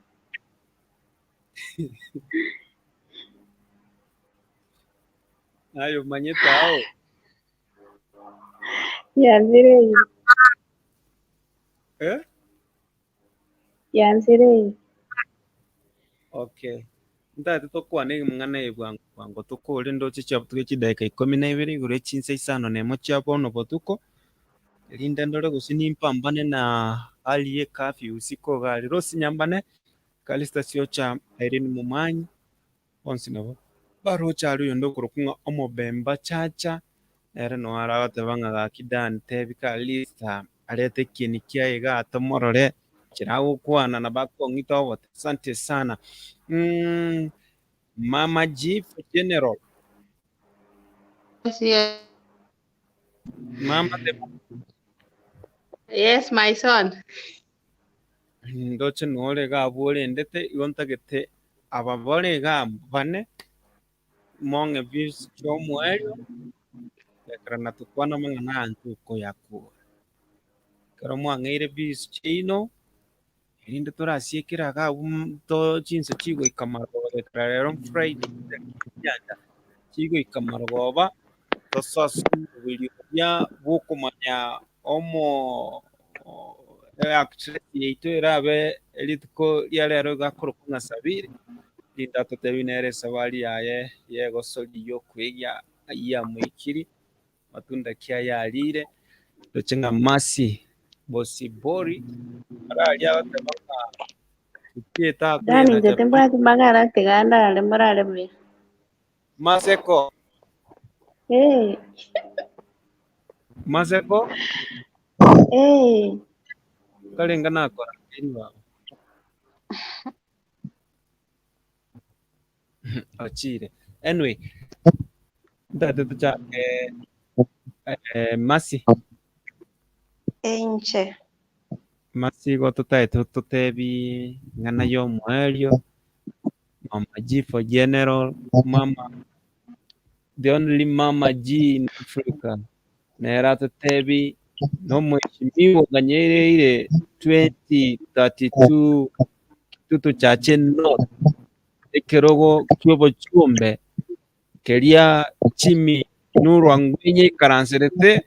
Ayo manyeta ao. Yanzire. Yanzire. Okay. Ndate tokwane mngana bwango tukore ndo chicha tuki dakika 12 gure chinse isano nemo chapo no botuko. Linda ndore gusini mpambane na aliye kafi usiko gali rosi nyambane kalista sio cha Irene Mumanyi onsi nabo baro charu yondo kurukunga omobemba chacha era no ara batebanga ga kidan tebika lista arete kini kia ga tomorore chirawo kwana na bako ngito wote. Asante sana. Mama G for General. Yes. Mama Yes, my son. Ndoche nole ga bole ndete yontagete ababole ga bane monge vis chomo elio ekrana tukwana mangana antuko yako karo mwangeire bis chino irinde torasiekira ga to chinse chigo ikamaro ekraro Friday yanda chigo ikamaro goba tosasu video ya bukumanya omo actress yaitu irabe elituko liarero gakoro kuna sabiri lindato tebinere sabari yaye yego soli yo kwiga ya mwikiri matunda kia yalire dochenga masi bosi bori aralia batemaka tukieta Dani kwina nje temba timagara tiganda ale morale me. maseko maseko kalengana kora inwa achire anyway dada tuja masi Enche. masi go tutebi ngana yo mwario mama G for general mama the only mama G in Africa na era tutebi no mheshimiwa ganyereire 2032 kitutu cha Cheno ekerogo kyobo chumbe keria chimi nurwa ngwenye karanserete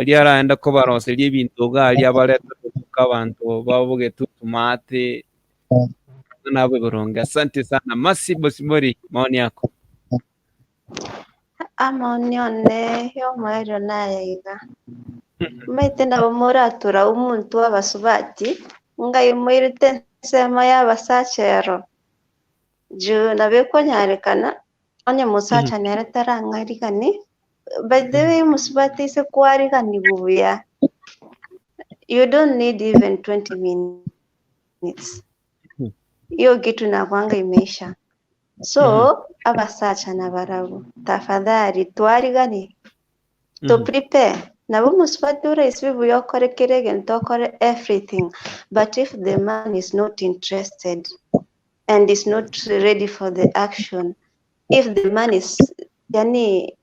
liaraenda ko baronseria ebinto garia bareta kuka abantu bavuge tutumate nabo boronga. Asante sana Masi Bosimori, maoni yako. Maoni one yo mwario nayiga maite nabo muratura umuntu w'abasubati ngai mwirite nsema y'abasachero juu nabeko nyarekana onye musacha nyaretarang'arigani by the way musubati se kwarigani bubuya you don't need even 20 minutes hiyo kitu nakwanga imeisha. So abasacha na barabu tafadhali twarigani to prepare nabo musubati uraisi bibuya kore kirege ntokore everything, but if the man is not interested and is not ready for the action, if the man is yani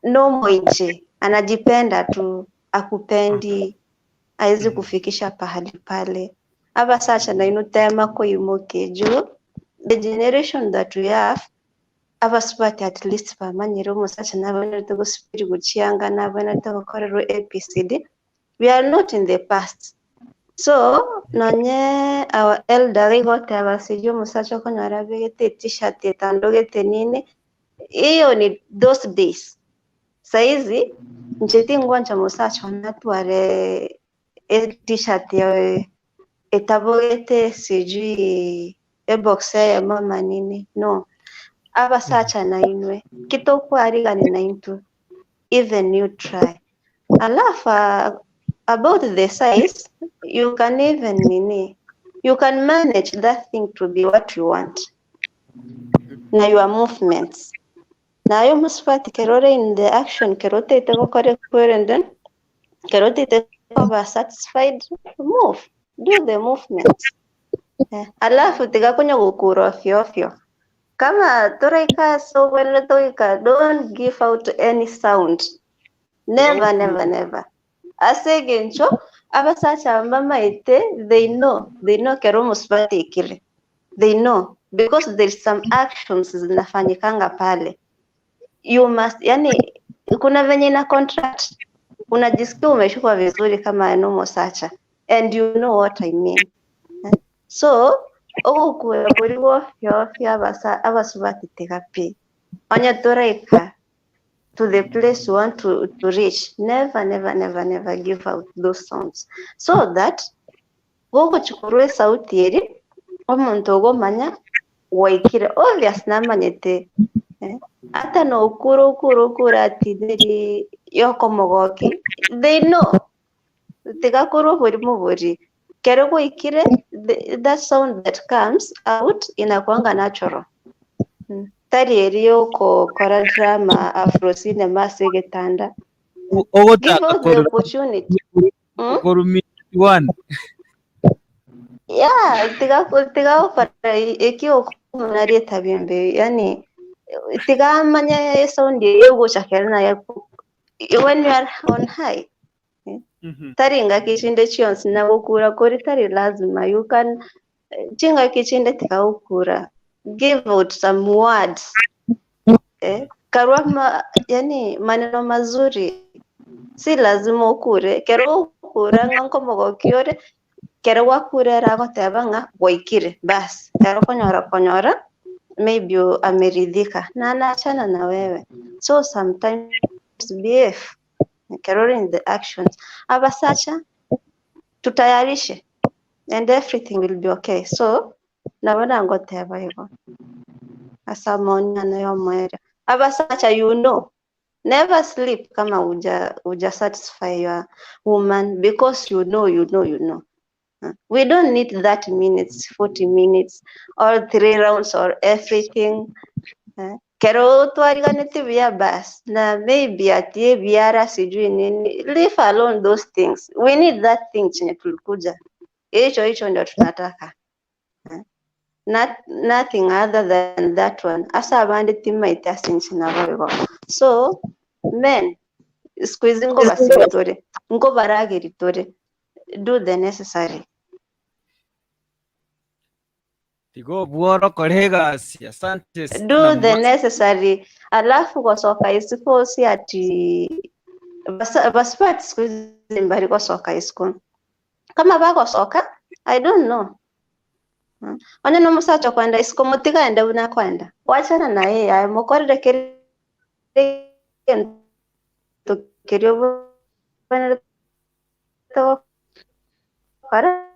no moinje anajipenda tu akupendi haizi kufikisha pahali pale abasacha na inutema ko imoke juu the generation that we have abasubati at least bamanyiro musacha nabone to spiri guchianga nabone to korero APCD. We are not in the past, so nonye our elder got abasijo musacha ko nyarabegete t-shirt etandogete nini hiyo ni those days. Saizi ncheti ngwancha musacha natware t-shirt ya etabogete sijui boxer ya mama nini no abasacha na inwe kitoko arigani na into even you try alafa about the size you can even nini you can manage that thing to be what you want na your movements na yo musfati kerore in the action kerote itako kore kwerenden kerote itako satisfied move do the movements alafu tigakunya gukura ofyo kama toraika so well toika don't give out any sound never asegencho abasacha mama ite they know kero musfati ikile they know because there's some actions zinafanyikanga pale you must yani kuna venye na contract unajisikia umeshukwa vizuri kama normal sacha and you know what I mean. So okukuwa kuriwo yofya abasubati tekapi onya toraika to the place you want to reach never give out those sounds so that gogo chukurwe sauti eri omuntu ogomanya waikire obvious namanyete hata no ukura atidiri yoko mogoki they know tigakuru buri muburi kero goikire that sound that comes out inakwanga natural tari eriyo ko kora drama afro cinema segetanda give out the opportunity one yeah tiga para ekio kunarieta bimbe yani tiga manya sound yego chakena ya when you are on high taringa kichinde chionsi na gukura kuri tari lazima you can chinga kichinde tikaukura give out some words karwa yani maneno mazuri si lazima ukure kero kure ngonko mogo kiore kere wakure rago tebanga waikire bas kero konyora maybe ameridhika na anaachana na wewe. So sometimes behave kero in the actions abasacha tutayarishe and everything will be okay. So nabona ngoteba hivyo asa maoni nayo mwere abasacha never sleep kama uja satisfy your woman because you know. We don't need 30 minutes, 40 minutes, or 3 rounds or everything. Kero tuariganiti vya bas na maybe atie biara sijui nini. Leave alone those things. We need that thing chenye tulikuja. Hicho ndio tunataka. Nothing other than that one. Asa abandi tima itasinchi na roho. So men squeeze ngo basitore ngo barageritore do the necessary. Tigo buoro kolega si asante sana. Do the necessary. Alafu kwa soka isiko si ati baspat squeeze mbari kwa soka isiko. Kama bako soka I don't know. Wana no musacho kwenda isiko mutika enda una kwenda. Wachana na yeye amokorere kere to kerio bana to para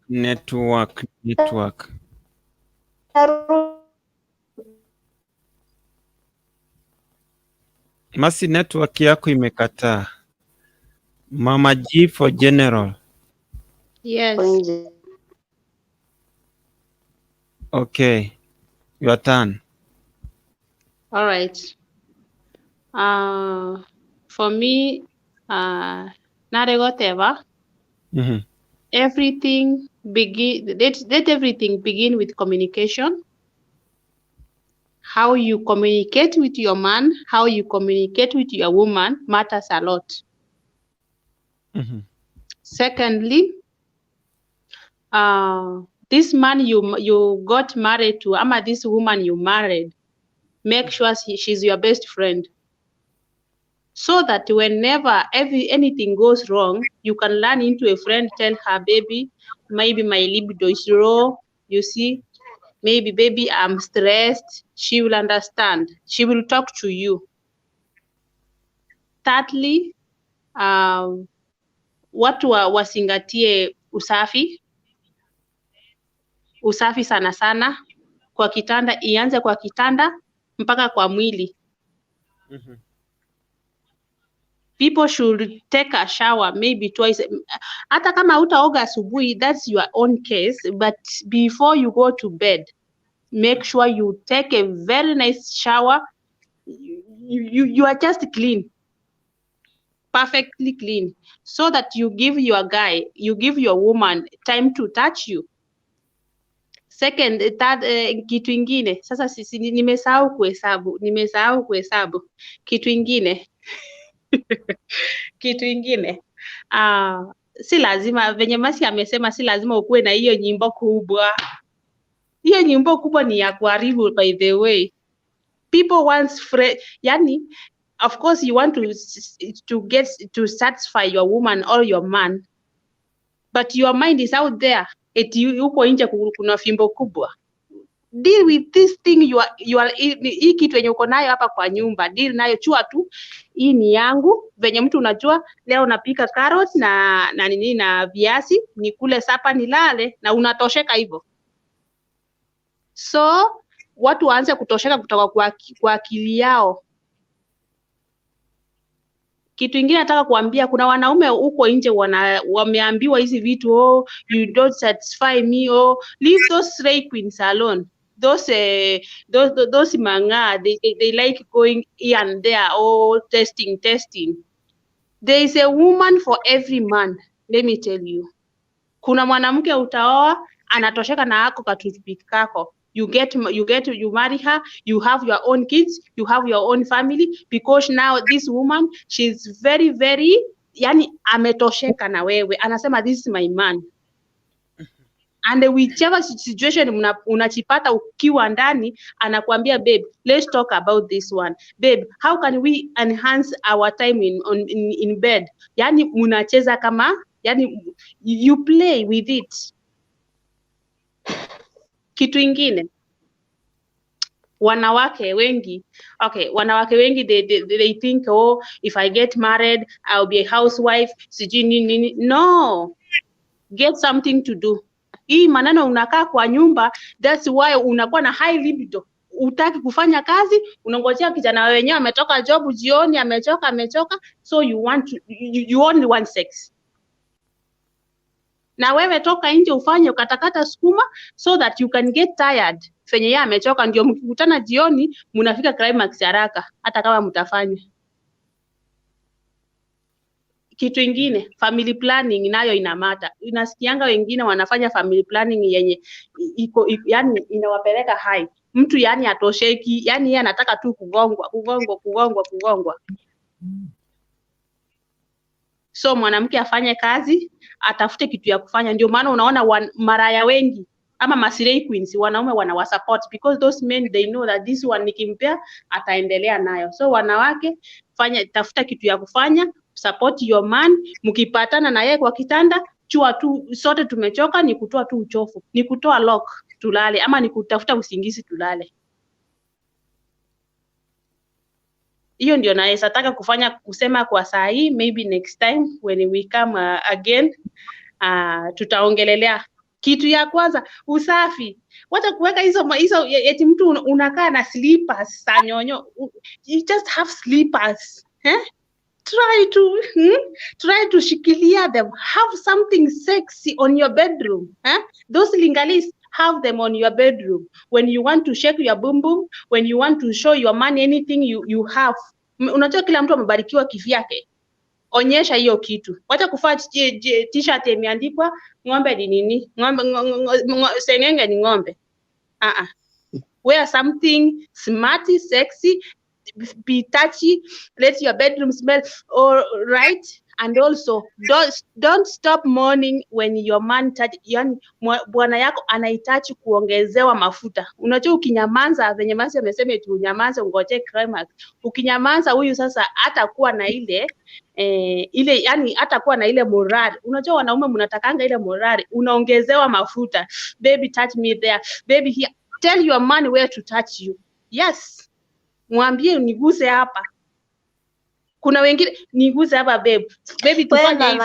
Network. Masi network yako imekataa. Mama G for general. Yes. Okay. Your turn. All right. For me, narigoteva. Everything let everything begin with communication. How you communicate with your man, how you communicate with your woman matters a lot. Secondly, this man you got married to, ama this woman you married, make sure she's your best friend. So that whenever anything goes wrong, you can learn into a friend, tell her, baby, maybe my libido is low, you see, maybe baby I'm stressed. She will understand. She will talk to you. Thirdly, watu wasingatie usafi sana sana kwa kitanda, ianze kwa kitanda mpaka kwa mwili. People should take a shower maybe twice. Hata kama utaoga asubuhi, that's your own case, but before you go to bed, make sure you take a very nice shower. You are just clean, perfectly clean, so that you give your woman time to touch you. Second, third, kitu ingine. Sasa sisi nimesahau kuhesabu. Kitu ingine. Si lazima, venye Masi amesema, si lazima ukuwe na hiyo nyimbo kubwa. Hiyo nyimbo kubwa ni ya kuharibu, by the way. People want yani, of course you want to satisfy your woman or your man, but your mind is out there. Eti uko nje kuna fimbo kubwa. Deal with this thing hii kitu yenye uko nayo hapa kwa nyumba, deal nayo, chua tu hii ni yangu. Venye mtu unajua leo napika carrot na nini na viazi, nikule sapa nilale, na unatosheka hivyo. So watu waanze kutosheka kutoka kwa akili yao. Kitu ingine nataka kuambia, kuna wanaume huko nje wameambiwa hizi vitu, oh you don't satisfy me, oh leave those stray queens alone. Those manga, they like going here and there, oh testing. There is a woman for every man, let me tell you. Kuna mwanamke utaoa anatosheka na ako katutupiki kako. You marry her, you have your own kids, you have your own family, because now this woman, she's very, very yani ametosheka na wewe, anasema this is my man. And whichever situation unachipata ukiwa ndani, anakuambia babe, let's talk about this one. Babe, how can we enhance our time in bed? Yani mnacheza kama, yani you play with it. Kitu ingine, wanawake wengi they think, oh, if I get married I'll be a housewife, sijui nini. No, get something to do. Hii maneno unakaa kwa nyumba, that's why unakuwa na high libido. Utaki kufanya kazi, unangojea kijana wenyewe ametoka job jioni, amechoka, so you only want sex. Na wewe toka nje ufanye ukatakata sukuma so that you can get tired. Fenye yeye amechoka, ndio mkikutana jioni mnafika climax haraka, hata kama mtafanya. Kitu ingine, family planning nayo inamata. Unasikianga wengine wanafanya family planning yenye yani inawapeleka high. Mtu yani atosheki, yani yeye anataka tu kugongwa. So mwanamke afanye kazi, atafute kitu ya kufanya. Ndio maana unaona maraya wengi ama masirei queens, wanaume wanawasupport because those men they know that this one nikimpea ataendelea nayo. So wanawake, tafuta kitu ya kufanya, support your man. Mkipatana na yeye kwa kitanda, chua tu, sote tumechoka, ni kutoa tu uchofu, ni kutoa lock tulale, ama ni kutafuta usingizi tulale. Hiyo ndio naweza taka kusema kwa saa hii. Maybe next time when we come again tutaongelelea. Kitu ya kwanza, usafi. Wacha kuweka hizo eti mtu unakaa na slippers sanyonyo. You just have slippers. Try to shikilia them. Have something sexy on your bedroom. Those lingalis, have them on your bedroom. When you want to shake your boom boom, when you want to show your man anything you have. Unajua kila mtu amebarikiwa kivyake. Onyesha hiyo kitu. Wacha kufaa t-shirt imeandikwa ng'ombe ni nini? Sengenge ni ng'ombe. Wear something smarty, sexy, be touchy, let your bedroom smell all right. And also don't stop mourning when your man yani bwana yako anahitaji kuongezewa mafuta. Unajua ukinyamaza, venye Masi amesema eti unyamaze ungoje climax. Ukinyamaza huyu sasa hatakuwa na ile yani hatakuwa na ile morale. Unajua wanaume mnatakanga ile morale, unaongezewa mafuta. Baby touch me there, baby here. Tell your man where to touch you. Yes. Mwambie niguse hapa. Kuna wengine niguze hapa babe. Baby tufanye hivi.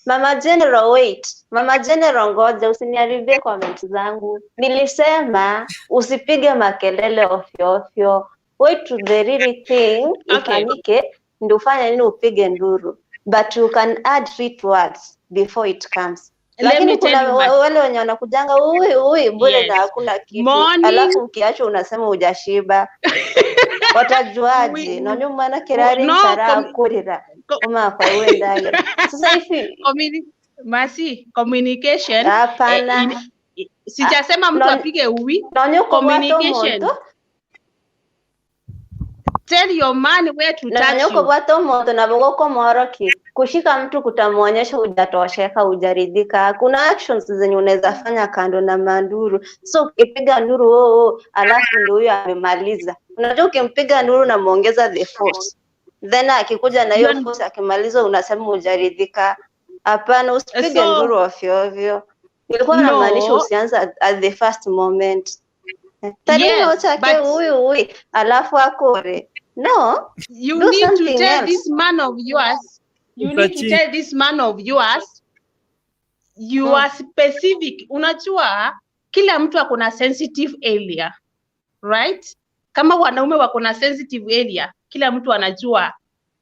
Mama General wait. Mama General ngoja usiniharibie comment zangu. Nilisema usipige makelele ofyo. Wait to the real thing ifanyike ndio ufanye nini upige nduru. But you can add 3 words before it comes. Lakini kuna wale wenye wanakujanga ui bure na hakuna kitu. Alafu ukiacha unasema hujashiba. Watajuaje? Na nyuma maana kirari sara kurira. Kama kwa wewe ndani. Sasa hivi Masi communication. Hapana. Sijasema mtu apige uwi. Communication. Tell your man where to touch you. Nanyoko bato moto na bogoko moroki. Kushika mtu kutamuonyesha hujatosheka, hujaridhika. Kuna actions zenye unaweza fanya kando na manduru. So ukipiga nduru alafu ndio huyo amemaliza. Unajua ukimpiga nduru na muongeza the force. Then akikuja na hiyo force akimaliza unasema hujaridhika. Hapana, usipige nduru ovyo. Nilikuwa namaanisha usianza at the first moment. Tarimu chake huyu alafu akore. No, you need to tell this man of yours. You need to tell this man of yours. You are specific. Unajua kila mtu akona sensitive area, right? Kama wanaume wako na sensitive area, kila mtu anajua.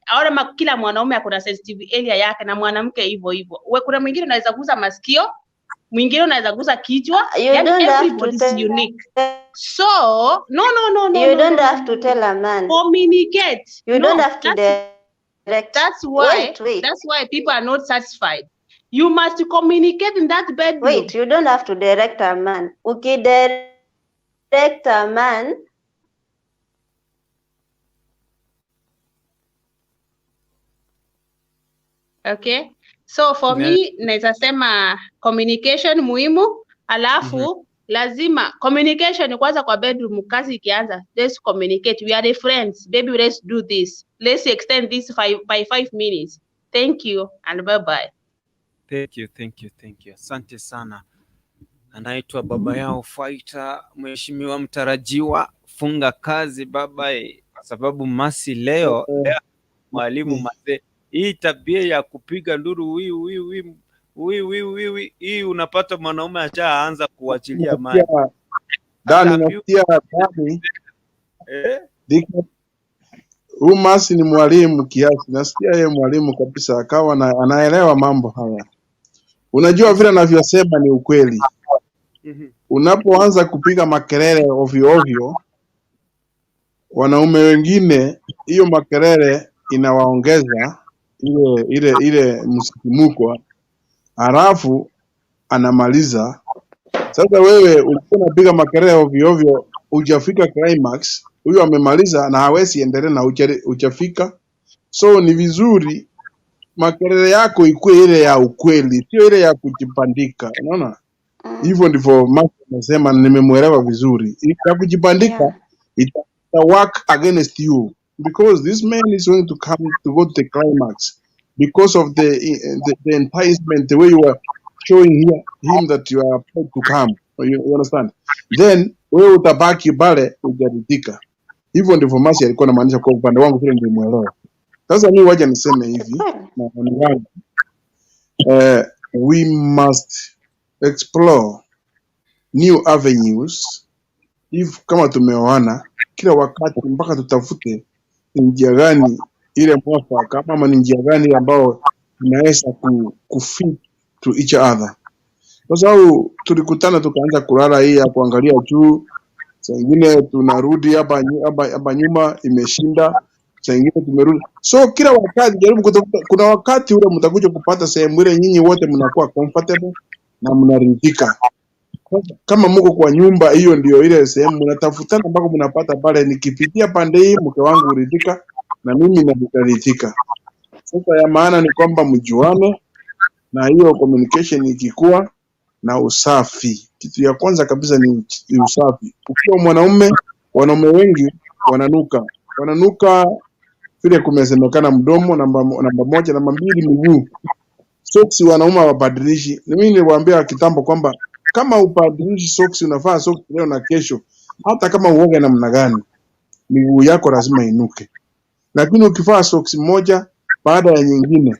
Au kila mwanaume akona sensitive area yake na mwanamke hivyo. Kuna mwingine anaweza guza masikio, mwingine anaweza guza kichwa. Everybody is unique. So, no. You don't have to tell a man. Communicate. You don't have to direct. That's why. Wait. That's why people are not satisfied. You must communicate in that bedroom. Wait, you don't have to direct a man. Okay, direct a man. Okay, so for me naweza sema communication muhimu, alafu lazima communication kwanza kwa bedroom. Kazi ikianza, let's communicate, we are friends baby, let's do this, let's extend this by 5 minutes. Thank you and bye bye. Thank you. Asante sana. Anaitwa baba yao fighter, mheshimiwa mtarajiwa, funga kazi baba, sababu masi leo mwalimu mzee, hii tabia ya kupiga nduru hii unapata mwanaume ashaanza kuachilia maji. Dani nasikia Dani. Huyu masi ni mwalimu kiasi, nasikia yeye mwalimu kabisa, akawa anaelewa mambo haya. Unajua vile anavyosema ni ukweli. Unapoanza kupiga makelele ovyo ovyo, wanaume wengine hiyo makelele inawaongeza ile msisimuko, halafu anamaliza. Sasa wewe ulikuwa unapiga makelele ovyo ovyo, hujafika climax, huyo amemaliza na hawezi endelea na hujafika. So ni vizuri makelele yako ikuwe ile ya ukweli, sio ile ya kujipandika, unaona? Hivyo ndivyo Mark anasema, nimemuelewa vizuri. Ya kujipandika ita work against you, because this man is going to go to the climax because of the enticement, the way you are showing him that you are about to come. You understand? Then wewe utabaki pale hujaridhika. Hivyo ndivyo Mark alikuwa anamaanisha kwa upande wangu, vile ndio muelewa. Sasa mimi waje niseme hivi na we must explore new avenues. If kama tumeoana kila wakati, mpaka tutafute njia gani ile mwafaka, kama ni njia gani ambao tunaweza kufit to each other. Kwa sababu tulikutana tukaanza kulala hii ya kuangalia juu, saa nyingine tunarudi hapa nyuma imeshinda, saa nyingine tumerudi. So kila wakati jaribu kutafuta, kuna wakati ule mtakuja kupata sehemu ile nyinyi wote mnakuwa comfortable na mnaridhika. Kama mko kwa nyumba, hiyo ndio ile sehemu mnatafutana mpaka mnapata pale, nikipitia pande hii mke wangu uridhika na mimi naridhika. Sasa ya maana ni kwamba mjuane, na hiyo communication ikikuwa na usafi. Kitu ya kwanza kabisa ni usafi. Ukiwa wanaume wengi wananuka vile kumesemekana, mdomo namba moja, namba mbili miguu. Socks wanaume wabadilishi. Mimi niliwaambia kitambo kwamba kama ubadilishi socks, unafaa socks leo na kesho, hata kama uoge namna gani, miguu yako lazima inuke. Lakini ukivaa socks moja baada ya nyingine,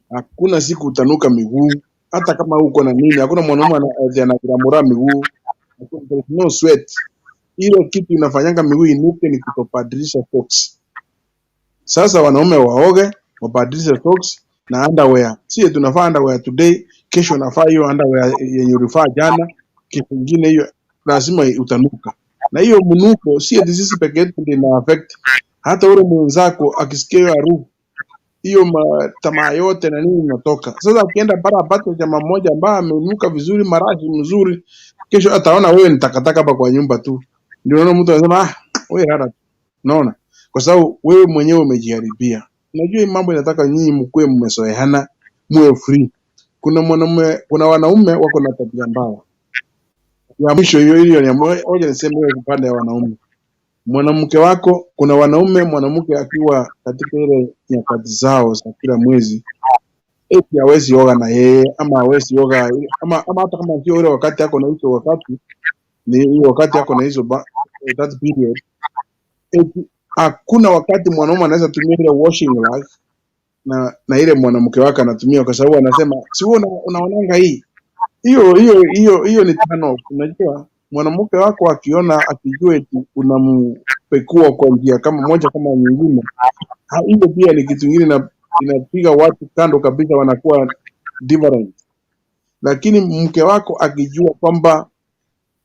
hakuna siku utanuka miguu, hata kama uko na nini. Hakuna mwanaume anajiramura miguu, no sweat. Ile kitu inafanyanga miguu inuke ni kutobadilisha socks. Sasa wanaume waoge, wabadilishe socks na underwear. Sisi tunafaa underwear today, kesho nafaa hiyo underwear yenye ulifaa jana, kesho nyingine hiyo lazima utanuka. Na hiyo mnuko sisi peke yetu ndio ina affect hata ule mwenzako akisikia harufu hiyo, tamaa yote na nini inatoka. Sasa akienda apate jamaa mmoja ambaye amenuka vizuri, marashi mzuri, kesho ataona wewe ni takataka hapa kwa nyumba tu. Ndio unaona mtu anasema wewe rada. Unaona? Kwa sababu wewe mwenyewe umejiharibia. Unajua mambo inataka nyinyi mkue mmesoehana, muwe free. Kuna wanaume wako na tabia mbaya. Ya mwisho hiyo ni moja, niseme wewe upande wa wanaume. Mwanamke wako, kuna mwanamke akiwa katika ile nyakati zao za kila mwezi, eti hawezi oga na yeye, ama hawezi oga, ama hata kama sio ile wakati yako na hizo wakati, ni hiyo wakati yako na hizo that period, eti hakuna wakati mwanaume anaweza tumia ile washing rag na ile mwanamke wake anatumia, kwa sababu anasema si unaonanga hii. Hiyo ni tano. Unajua mwanamke wako akiona, akijua eti unampekua kwa njia kama moja kama nyingine, hiyo pia ni kitu kingine, inapiga watu kando kabisa, wanakuwa different. Lakini mke wako akijua kwamba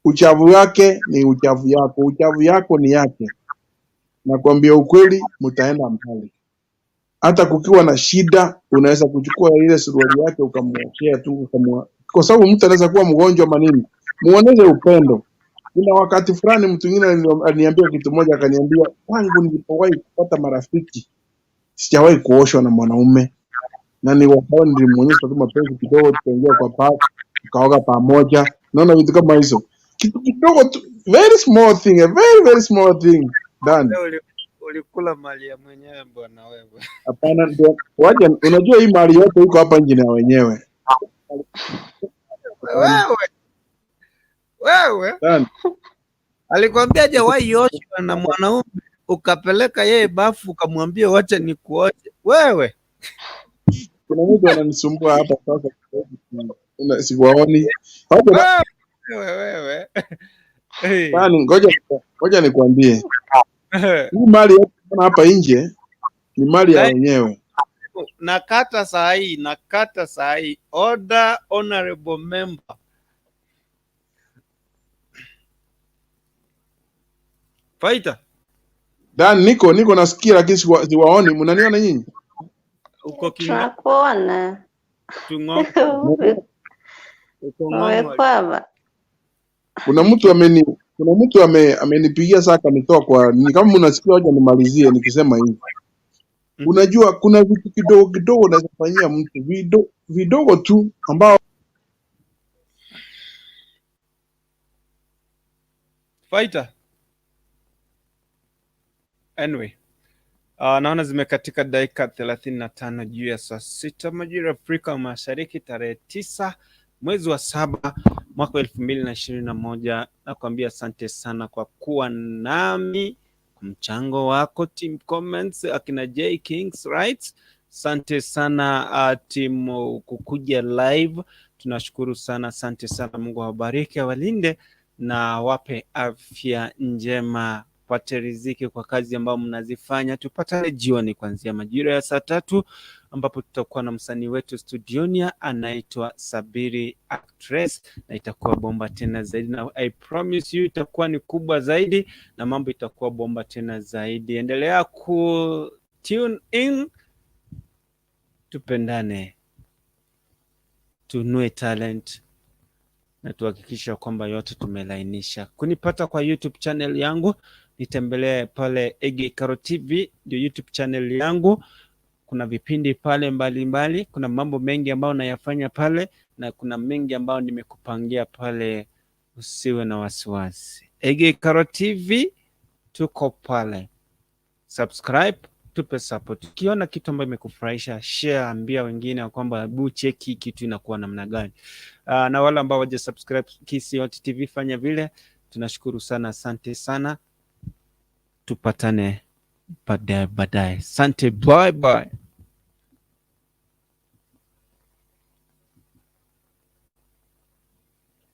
uchavu wake ni uchavu yako, uchavu yako ni yake, nakwambia ukweli, mtaenda mbali. Hata kukiwa na shida, unaweza kuchukua ile suruali yake ukamwachia tu, kwa sababu mtu anaweza kuwa mgonjwa manini. Muoneze upendo. Kuna wakati fulani mtu mwingine aliniambia kitu moja, akaniambia, wangu nilipowahi kupata marafiki sijawahi kuoshwa na mwanaume. na ni wakao nilimwonyesha tu mapenzi kidogo, tukaingia kwa park tukaoga pamoja, naona vitu kama hizo, kitu kidogo tu, very small thing, a very very small thing done. Ulikula mali ya mwenyewe bwana wewe. Hapana, ndio waje, unajua hii mali yote iko hapa nje na wenyewe. Wewe alikwambia hajawahi oshwa na mwanaume, ukapeleka yeye bafu ukamwambia wacha nikuoje wewe. Kuna mtu ananisumbua hapa sasa, siwaoni wewe. Bani, ngoja nikwambie, hii mali yote hapa nje ni mali ya wenyewe. Nakata saa hii. Order honorable member. Faita. Dan, niko nasikia lakini siwaoni. Mnaniona nyinyi? Uko tunakuona. Kuna mtu amenipigia saa kanitoa kwa ni kama mnasikia, hoja nimalizie nikisema hivi. Unajua kuna vitu kidogo kidogo unazofanyia mtu vidogo tu ambao Faita. Anyway, naona zimekatika dakika 35 juu ya saa 6 majira Afrika Mashariki, tarehe 9 mwezi wa 7 mwaka 2021. Nakwambia asante sana kwa kuwa nami, mchango wako team comments, akina J Kings right. Asante sana team kukuja live, tunashukuru sana, asante sana. Mungu awabariki, awalinde na wape afya njema, pate riziki kwa kazi ambayo mnazifanya. Tupatane jioni kuanzia majira ya saa 3 ambapo tutakuwa na msanii wetu studioni anaitwa Sabiri Actress, na itakuwa bomba tena zaidi, na I promise you itakuwa ni kubwa zaidi na mambo itakuwa bomba tena zaidi. Endelea ku tune in, tupendane, tunue talent na tuhakikisha kwamba yote tumelainisha. Kunipata kwa YouTube channel yangu, nitembelee pale Ege Karo TV, ndio YouTube channel yangu. Kuna vipindi pale mbalimbali, kuna mambo mengi ambayo nayafanya pale, na kuna mengi ambayo nimekupangia pale, usiwe na wasiwasi. Ege Karo TV, tuko pale. Subscribe, tupe support. Ukiona kitu ambacho imekufurahisha, share, ambia wengine kwamba hebu cheki kitu inakuwa namna gani. Na wale ambao waje subscribe Kisi TV, fanya vile. Tunashukuru sana, asante sana. Tupatane baadaye. Asante, bye bye.